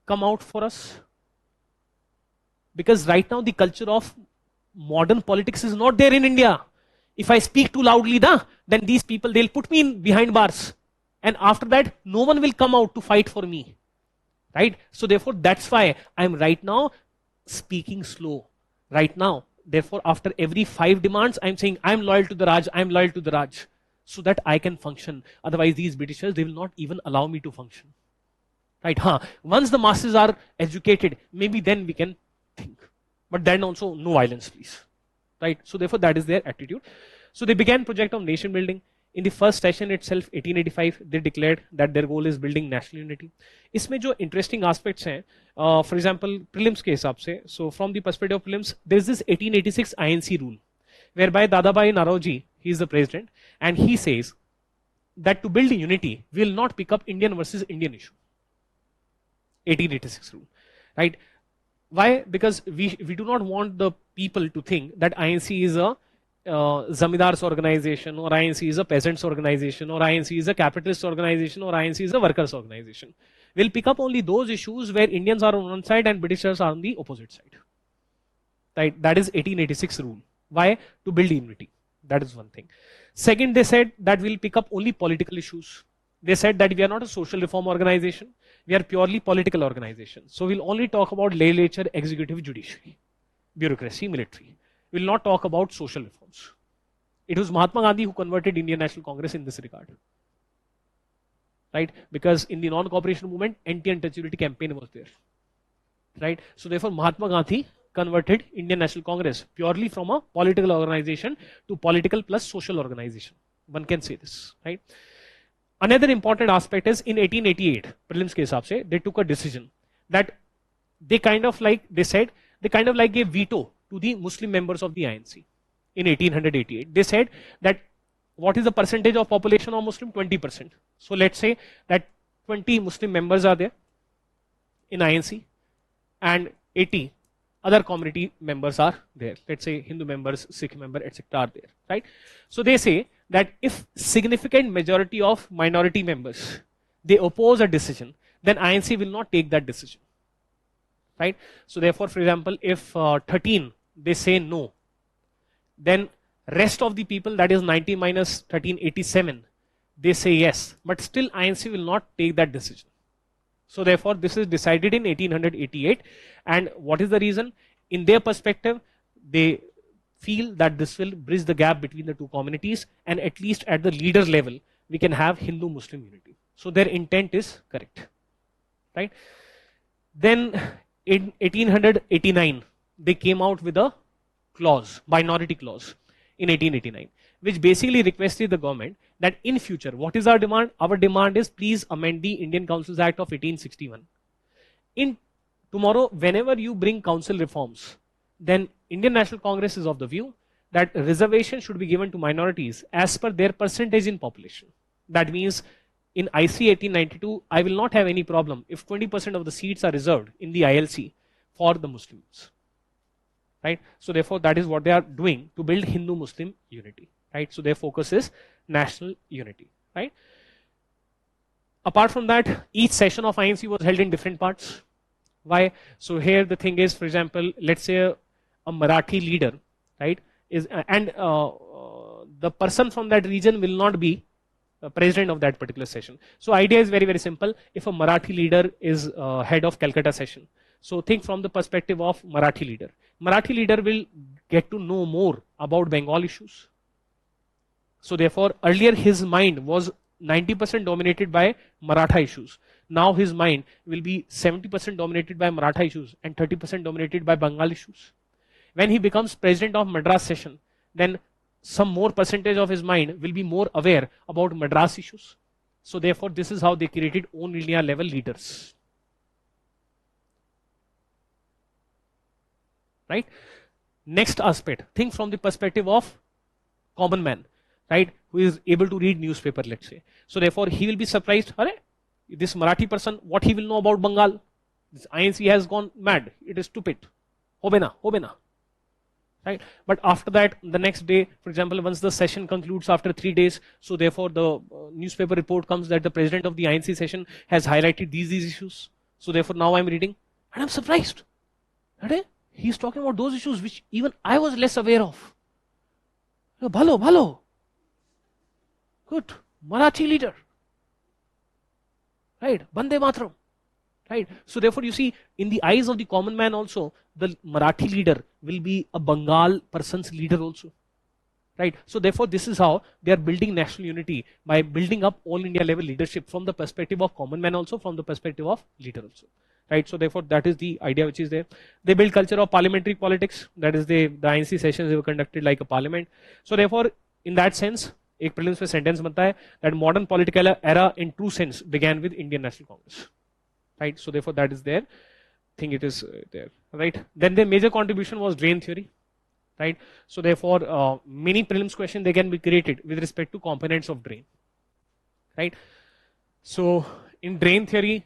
come out for us? Because right now the culture of modern politics is not there in India. If I speak too loudly, then these people, they'll put me behind bars. And after that, no one will come out to fight for me. Right? So therefore, that's why I'm right now speaking slow. Right now. Therefore, after every 5 demands, I'm saying, I'm loyal to the Raj, I'm loyal to the Raj. So that I can function. Otherwise, these Britishers, they will not even allow me to function. Right? Once the masses are educated, maybe then we can think. But then also, no violence, please. Right? So therefore, that is their attitude. So they began project of nation building. In the first session itself, 1885, they declared that their goal is building national unity. इसमें जो interesting aspects हैं, for example, prelims के हिसाब से, so from the perspective of prelims, there is this 1886 INC rule, whereby Dadabhai Naoroji, he is the president, and he says that to build unity, we will not pick up Indian versus Indian issue. 1886 rule, right? Why? Because we do not want the people to think that INC is a Zamindars organization, or INC is a peasants organization, or INC is a capitalist organization, or INC is a workers organization. We'll pick up only those issues where Indians are on one side and Britishers are on the opposite side. Right? That is 1886 rule. Why? To build unity. That is one thing. Second, they said that we'll pick up only political issues. They said that we are not a social reform organization. We are purely political organization. So we'll only talk about legislature, executive, judiciary, bureaucracy, military. We'll not talk about social reforms. It was Mahatma Gandhi who converted Indian National Congress in this regard. Right? Because in the non-cooperation movement, anti-untouchability campaign was there. Right? So therefore, Mahatma Gandhi converted Indian National Congress purely from a political organization to political plus social organization. One can say this. Right? Another important aspect is in 1888, prelims ke hisab se, they took a decision that they kind of like gave veto to the Muslim members of the INC in 1888. They said that what is the percentage of population of Muslim? 20%. So let's say that 20 Muslim members are there in INC and 80 other community members are there. Let's say Hindu members, Sikh members, etc. are there. Right? So they say that if significant majority of minority members, they oppose a decision, then INC will not take that decision. Right? So therefore, for example, if 13, they say no, then rest of the people, that is 90 minus 13, 87, they say yes, but still INC will not take that decision. So therefore, this is decided in 1888. And what is the reason? In their perspective, they feel that this will bridge the gap between the two communities, and at least at the leader level, we can have Hindu-Muslim unity. So their intent is correct. Right? Then in 1889, they came out with a clause, minority clause, in 1889, which basically requested the government that in future, what is our demand? Our demand is please amend the Indian Councils Act of 1861. In tomorrow, whenever you bring council reforms, then Indian National Congress is of the view that reservation should be given to minorities as per their percentage in population. That means in IC 1892, I will not have any problem if 20% of the seats are reserved in the ILC for the Muslims. Right? So therefore, that is what they are doing to build Hindu-Muslim unity. Right? So their focus is national unity. Right? Apart from that, each session of INC was held in different parts. Why? So here the thing is, for example, let's say a Marathi leader, right, is the person from that region will not be president of that particular session. So idea is very, very simple. If a Marathi leader is head of Calcutta session, so think from the perspective of Marathi leader. Marathi leader will get to know more about Bengal issues. So therefore, earlier his mind was 90% dominated by Maratha issues. Now his mind will be 70% dominated by Maratha issues and 30% dominated by Bengal issues. When he becomes president of Madras session, then some more percentage of his mind will be more aware about Madras issues. So therefore, this is how they created own India level leaders. Right? Next aspect, think from the perspective of common man, right, who is able to read newspaper, let's say. So therefore, he will be surprised, this Marathi person, what he will know about Bengal? This INC has gone mad. It is stupid. Hobena, hobena. Right? But after that, the next day, for example, once the session concludes after 3 days, so therefore the newspaper report comes that the president of the INC session has highlighted these issues. So therefore now I'm reading and I'm surprised. He's talking about those issues which even I was less aware of. Bhalo, bhalo. Good. Marathi leader. Right? Bande Matram. Right? So therefore you see, in the eyes of the common man also, the Marathi leader will be a Bengal person's leader also. Right? So therefore this is how they are building national unity, by building up all India level leadership from the perspective of common man also, from the perspective of leader also. Right? So therefore that is the idea which is there. They build culture of parliamentary politics. That is the INC sessions they were conducted like a parliament. So therefore in that sense, एक prelims में sentence बनता है that modern political era in true sense began with Indian National Congress. Right? So therefore that is there. I think it is there. Right? Then the major contribution was drain theory. Right? So therefore many prelims question they can be created with respect to components of drain. Right? So in drain theory,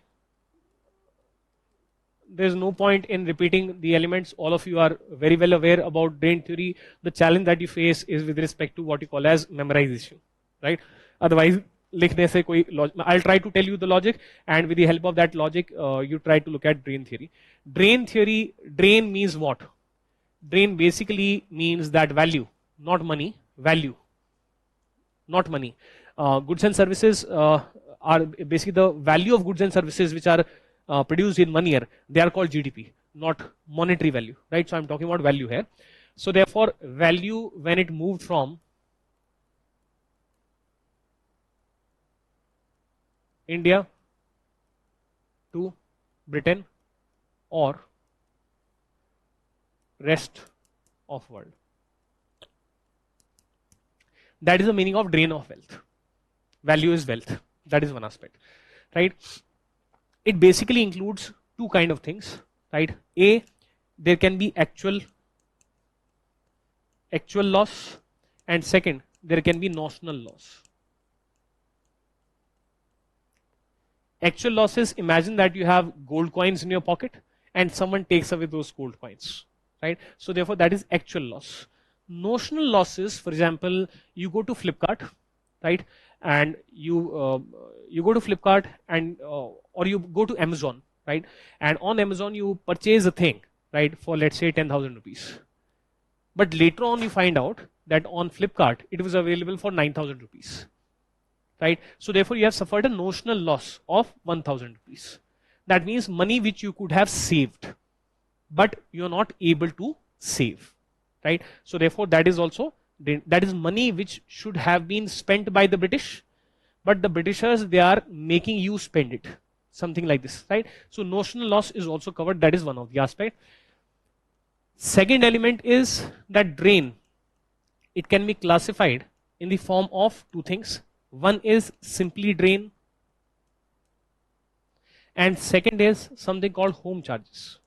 there's no point in repeating the elements. All of you are very well aware about drain theory. The challenge that you face is with respect to what you call as memorization, right? Otherwise, likhne se koi I'll try to tell you the logic, and with the help of that logic, you try to look at drain theory. Drain means what? Drain basically means that value, not money, value, not money. Goods and services are basically the value of goods and services which are produced in 1 year, they are called GDP, not monetary value, right? So I'm talking about value here. So therefore, value, when it moved from India to Britain or rest of world, that is the meaning of drain of wealth. Value is wealth. That is one aspect, right? It basically includes two kind of things, right? A, there can be actual loss, and second, there can be notional loss. Actual losses, imagine that you have gold coins in your pocket and someone takes away those gold coins, right? So therefore that is actual loss. Notional losses, for example, you go to Flipkart, right? And you go to Flipkart and or you go to Amazon, right? And on Amazon you purchase a thing, right, for let's say 10,000 rupees. But later on you find out that on Flipkart it was available for 9,000 rupees, right? So therefore you have suffered a notional loss of 1,000 rupees. That means money which you could have saved, but you are not able to save, right? So therefore that is also, that is money which should have been spent by the British, but the Britishers, they are making you spend it, something like this, right? So notional loss is also covered. That is one of the aspect. Second element is that drain, it can be classified in the form of two things. One is simply drain, and second is something called home charges.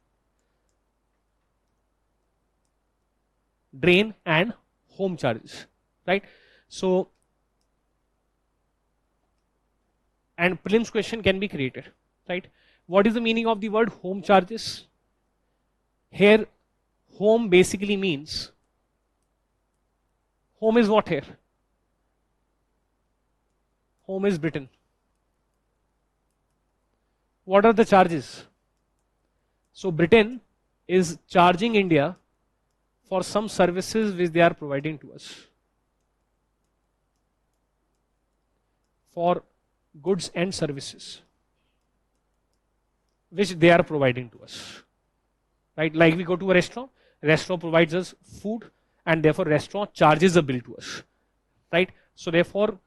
Drain and home charges, right? So, and prelims question can be created, right? What is the meaning of the word home charges? Here, home basically means, home is what here? Home is Britain. What are the charges? So Britain is charging India for some services which they are providing to us. for goods and services which they are providing to us, right? Like we go to a restaurant provides us food, and therefore restaurant charges a bill to us, right? So therefore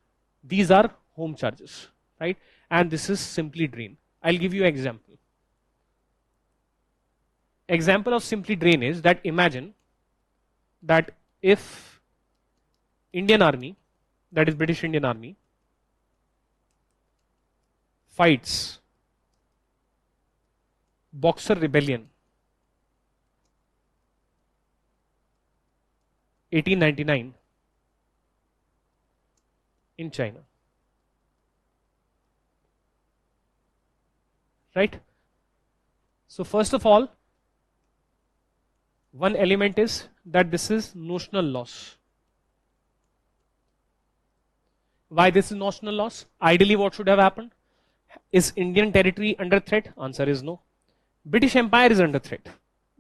these are home charges, right? And this is simply drain. I'll give you an example. Example of simply drain is that imagine that if Indian Army, that is British Indian Army, fights Boxer Rebellion 1899 in China, right? So first of all, one element is that this is notional loss. Why this is notional loss? Ideally what should have happened? Is Indian territory under threat? Answer is no. British Empire is under threat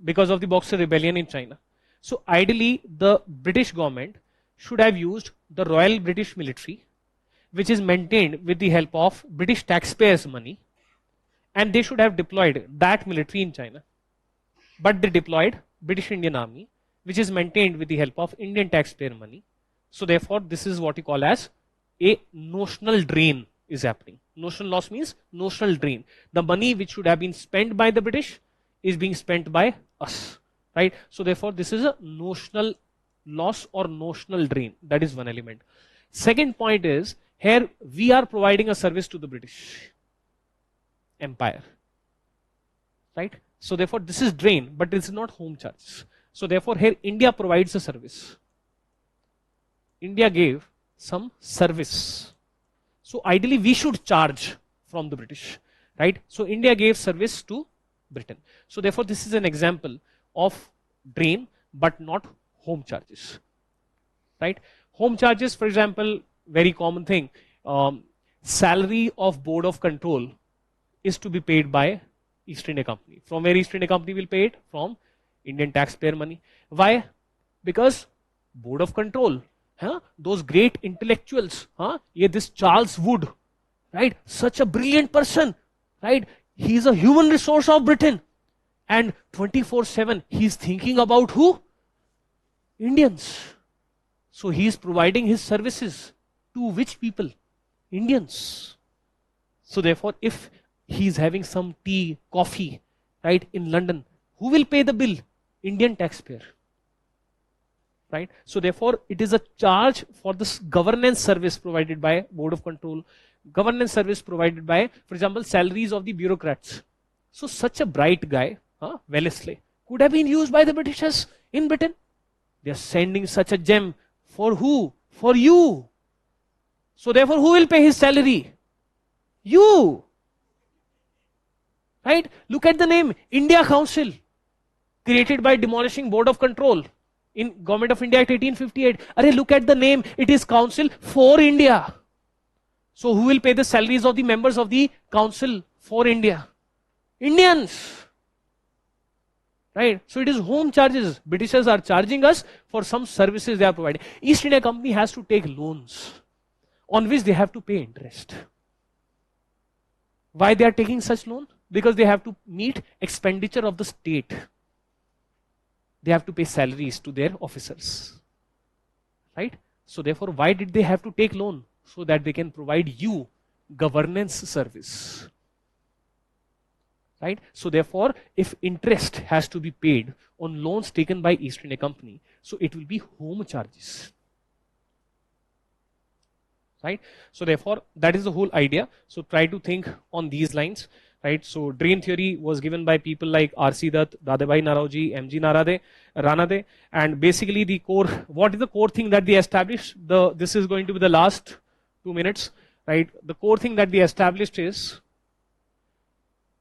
because of the Boxer Rebellion in China. So ideally the British government should have used the Royal British Military, which is maintained with the help of British taxpayers' money, and they should have deployed that military in China. But they deployed British Indian Army, which is maintained with the help of Indian taxpayer money. So therefore this is what you call as a notional drain is happening. Notional loss means notional drain. The money which should have been spent by the British is being spent by us, right? So therefore this is a notional loss or notional drain. That is one element. Second point is, here we are providing a service to the British Empire, right? So therefore this is drain, but this is not home charges. So therefore here India provides a service. India gave some service. So ideally we should charge from the British, right? So India gave service to Britain. So therefore this is an example of drain but not home charges, right? Home charges, for example, very common thing, salary of board of control is to be paid by East India Company. From where East India Company will pay it? From Indian taxpayer money. Why? Because board of control, those great intellectuals, this Charles Wood, right? Such a brilliant person, right? He is a human resource of Britain, and 24/7 he is thinking about who? Indians. So he is providing his services to which people? Indians. So therefore if he is having some tea, coffee, right, in London, who will pay the bill? Indian taxpayer, right? So therefore it is a charge for this governance service provided by board of control, governance service provided by, for example, salaries of the bureaucrats. So such a bright guy, Wellesley, could have been used by the Britishers in Britain. They are sending such a gem for who? For you. So therefore who will pay his salary? You. Right? Look at the name, India Council, created by demolishing board of control in Government of India Act 1858. Arey, look at the name, it is Council for India. So who will pay the salaries of the members of the Council for India? Indians. Right? So it is home charges. Britishers are charging us for some services they are providing. East India Company has to take loans on which they have to pay interest. Why they are taking such loan? Because they have to meet expenditure of the state. They have to pay salaries to their officers, right? So therefore why did they have to take loan? So that they can provide you governance service, right? So therefore if interest has to be paid on loans taken by East India Company, so it will be home charges, right? So therefore that is the whole idea. So try to think on these lines, right? So drain theory was given by people like R.C. Dutt, Dadabhai Naoroji, M.G. Ranade, and basically the core, what is the core thing that they established? This is going to be the last 2 minutes, right? The core thing that they established is,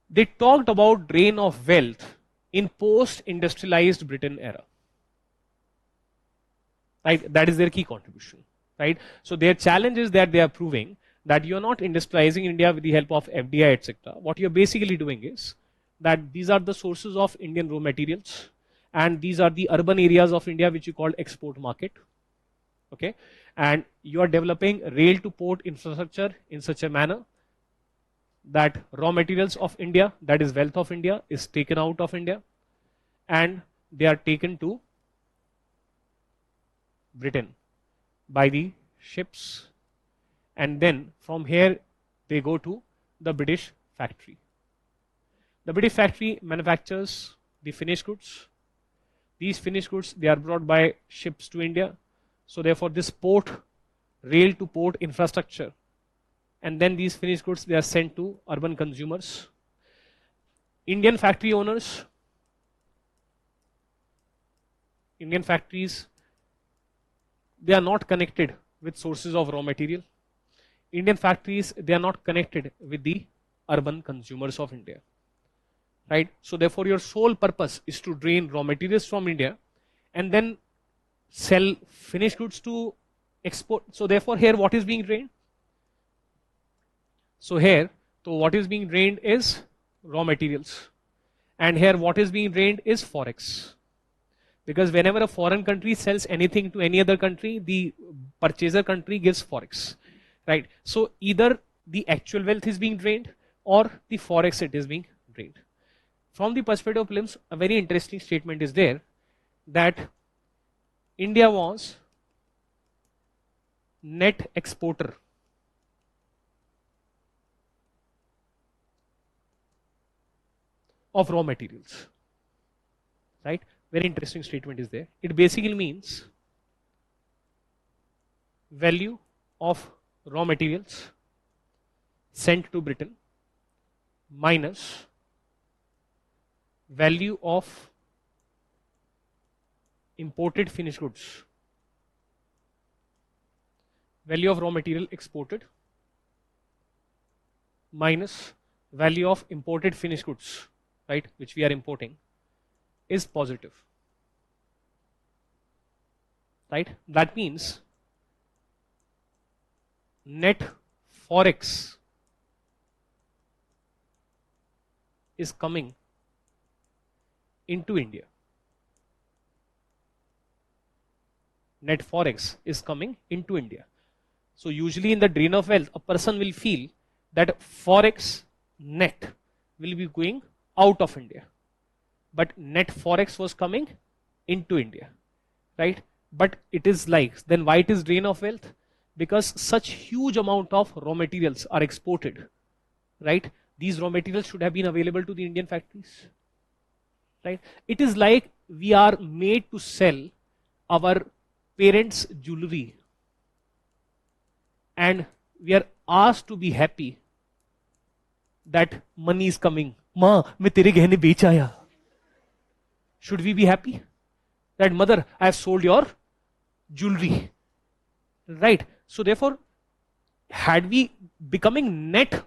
they talked about drain of wealth in post-industrialized Britain era, right? That is their key contribution, right? So their challenge is that they are proving that you are not industrializing India with the help of FDI, etc. What you are basically doing is that these are the sources of Indian raw materials, and these are the urban areas of India which you call export market, okay, and you are developing rail to port infrastructure in such a manner that raw materials of India, that is wealth of India, is taken out of India and they are taken to Britain by the ships, and then from here they go to the British factory. The British factory manufactures the finished goods. These finished goods, they are brought by ships to India. So therefore this port, rail to port infrastructure, and then these finished goods, they are sent to urban consumers. Indian factory owners, Indian factories, they are not connected with sources of raw material. Indian factories, they are not connected with the urban consumers of India, right? So therefore your sole purpose is to drain raw materials from India and then sell finished goods to export. So therefore here what is being drained? So here, so what is being drained is raw materials, and here what is being drained is forex. Because whenever a foreign country sells anything to any other country, the purchaser country gives forex, right? So either the actual wealth is being drained or the forex it is being drained. From the perspective of prelims, a very interesting statement is there that India was net exporter of raw materials, right? Very interesting statement is there. It basically means value of raw materials sent to Britain minus value of imported finished goods, value of raw material exported minus value of imported finished goods, right, which we are importing, is positive, right? That means net forex is coming into India. Net forex is coming into India. So usually in the drain of wealth, a person will feel that forex net will be going out of India, but net forex was coming into India, right? But it is like, then why it is drain of wealth? Because such huge amount of raw materials are exported, right? These raw materials should have been available to the Indian factories, right? It is like we are made to sell our parents' jewelry and we are asked to be happy that money is coming. Ma, मैं तेरे गहने बेच आया. Should we be happy that mother, I have sold your jewelry, right? So therefore, had we becoming net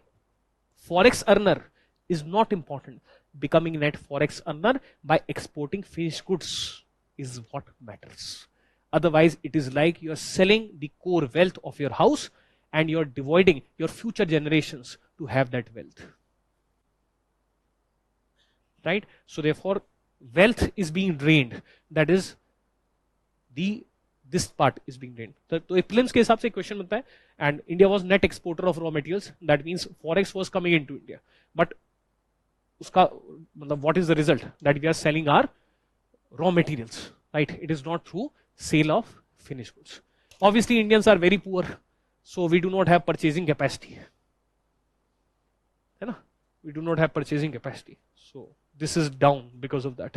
forex earner is not important. Becoming net forex earner by exporting finished goods is what matters. Otherwise, it is like you are selling the core wealth of your house and you are devoiding your future generations to have that wealth, right? So therefore, wealth is being drained. That is this part is being drained. तो prelims के हिसाब से question बनता है, and India was net exporter of raw materials. That means forex was coming into India. But उसका मतलब what is the result? That we are selling our raw materials, right? It is not through sale of finished goods. Obviously, Indians are very poor, so we do not have purchasing capacity. है ना? We do not have purchasing capacity. So this is down because of that,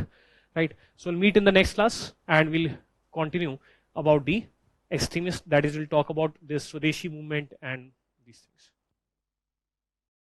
right? So we'll meet in the next class and we'll continue about the extremists. That is, we'll talk about this Swadeshi movement and these things.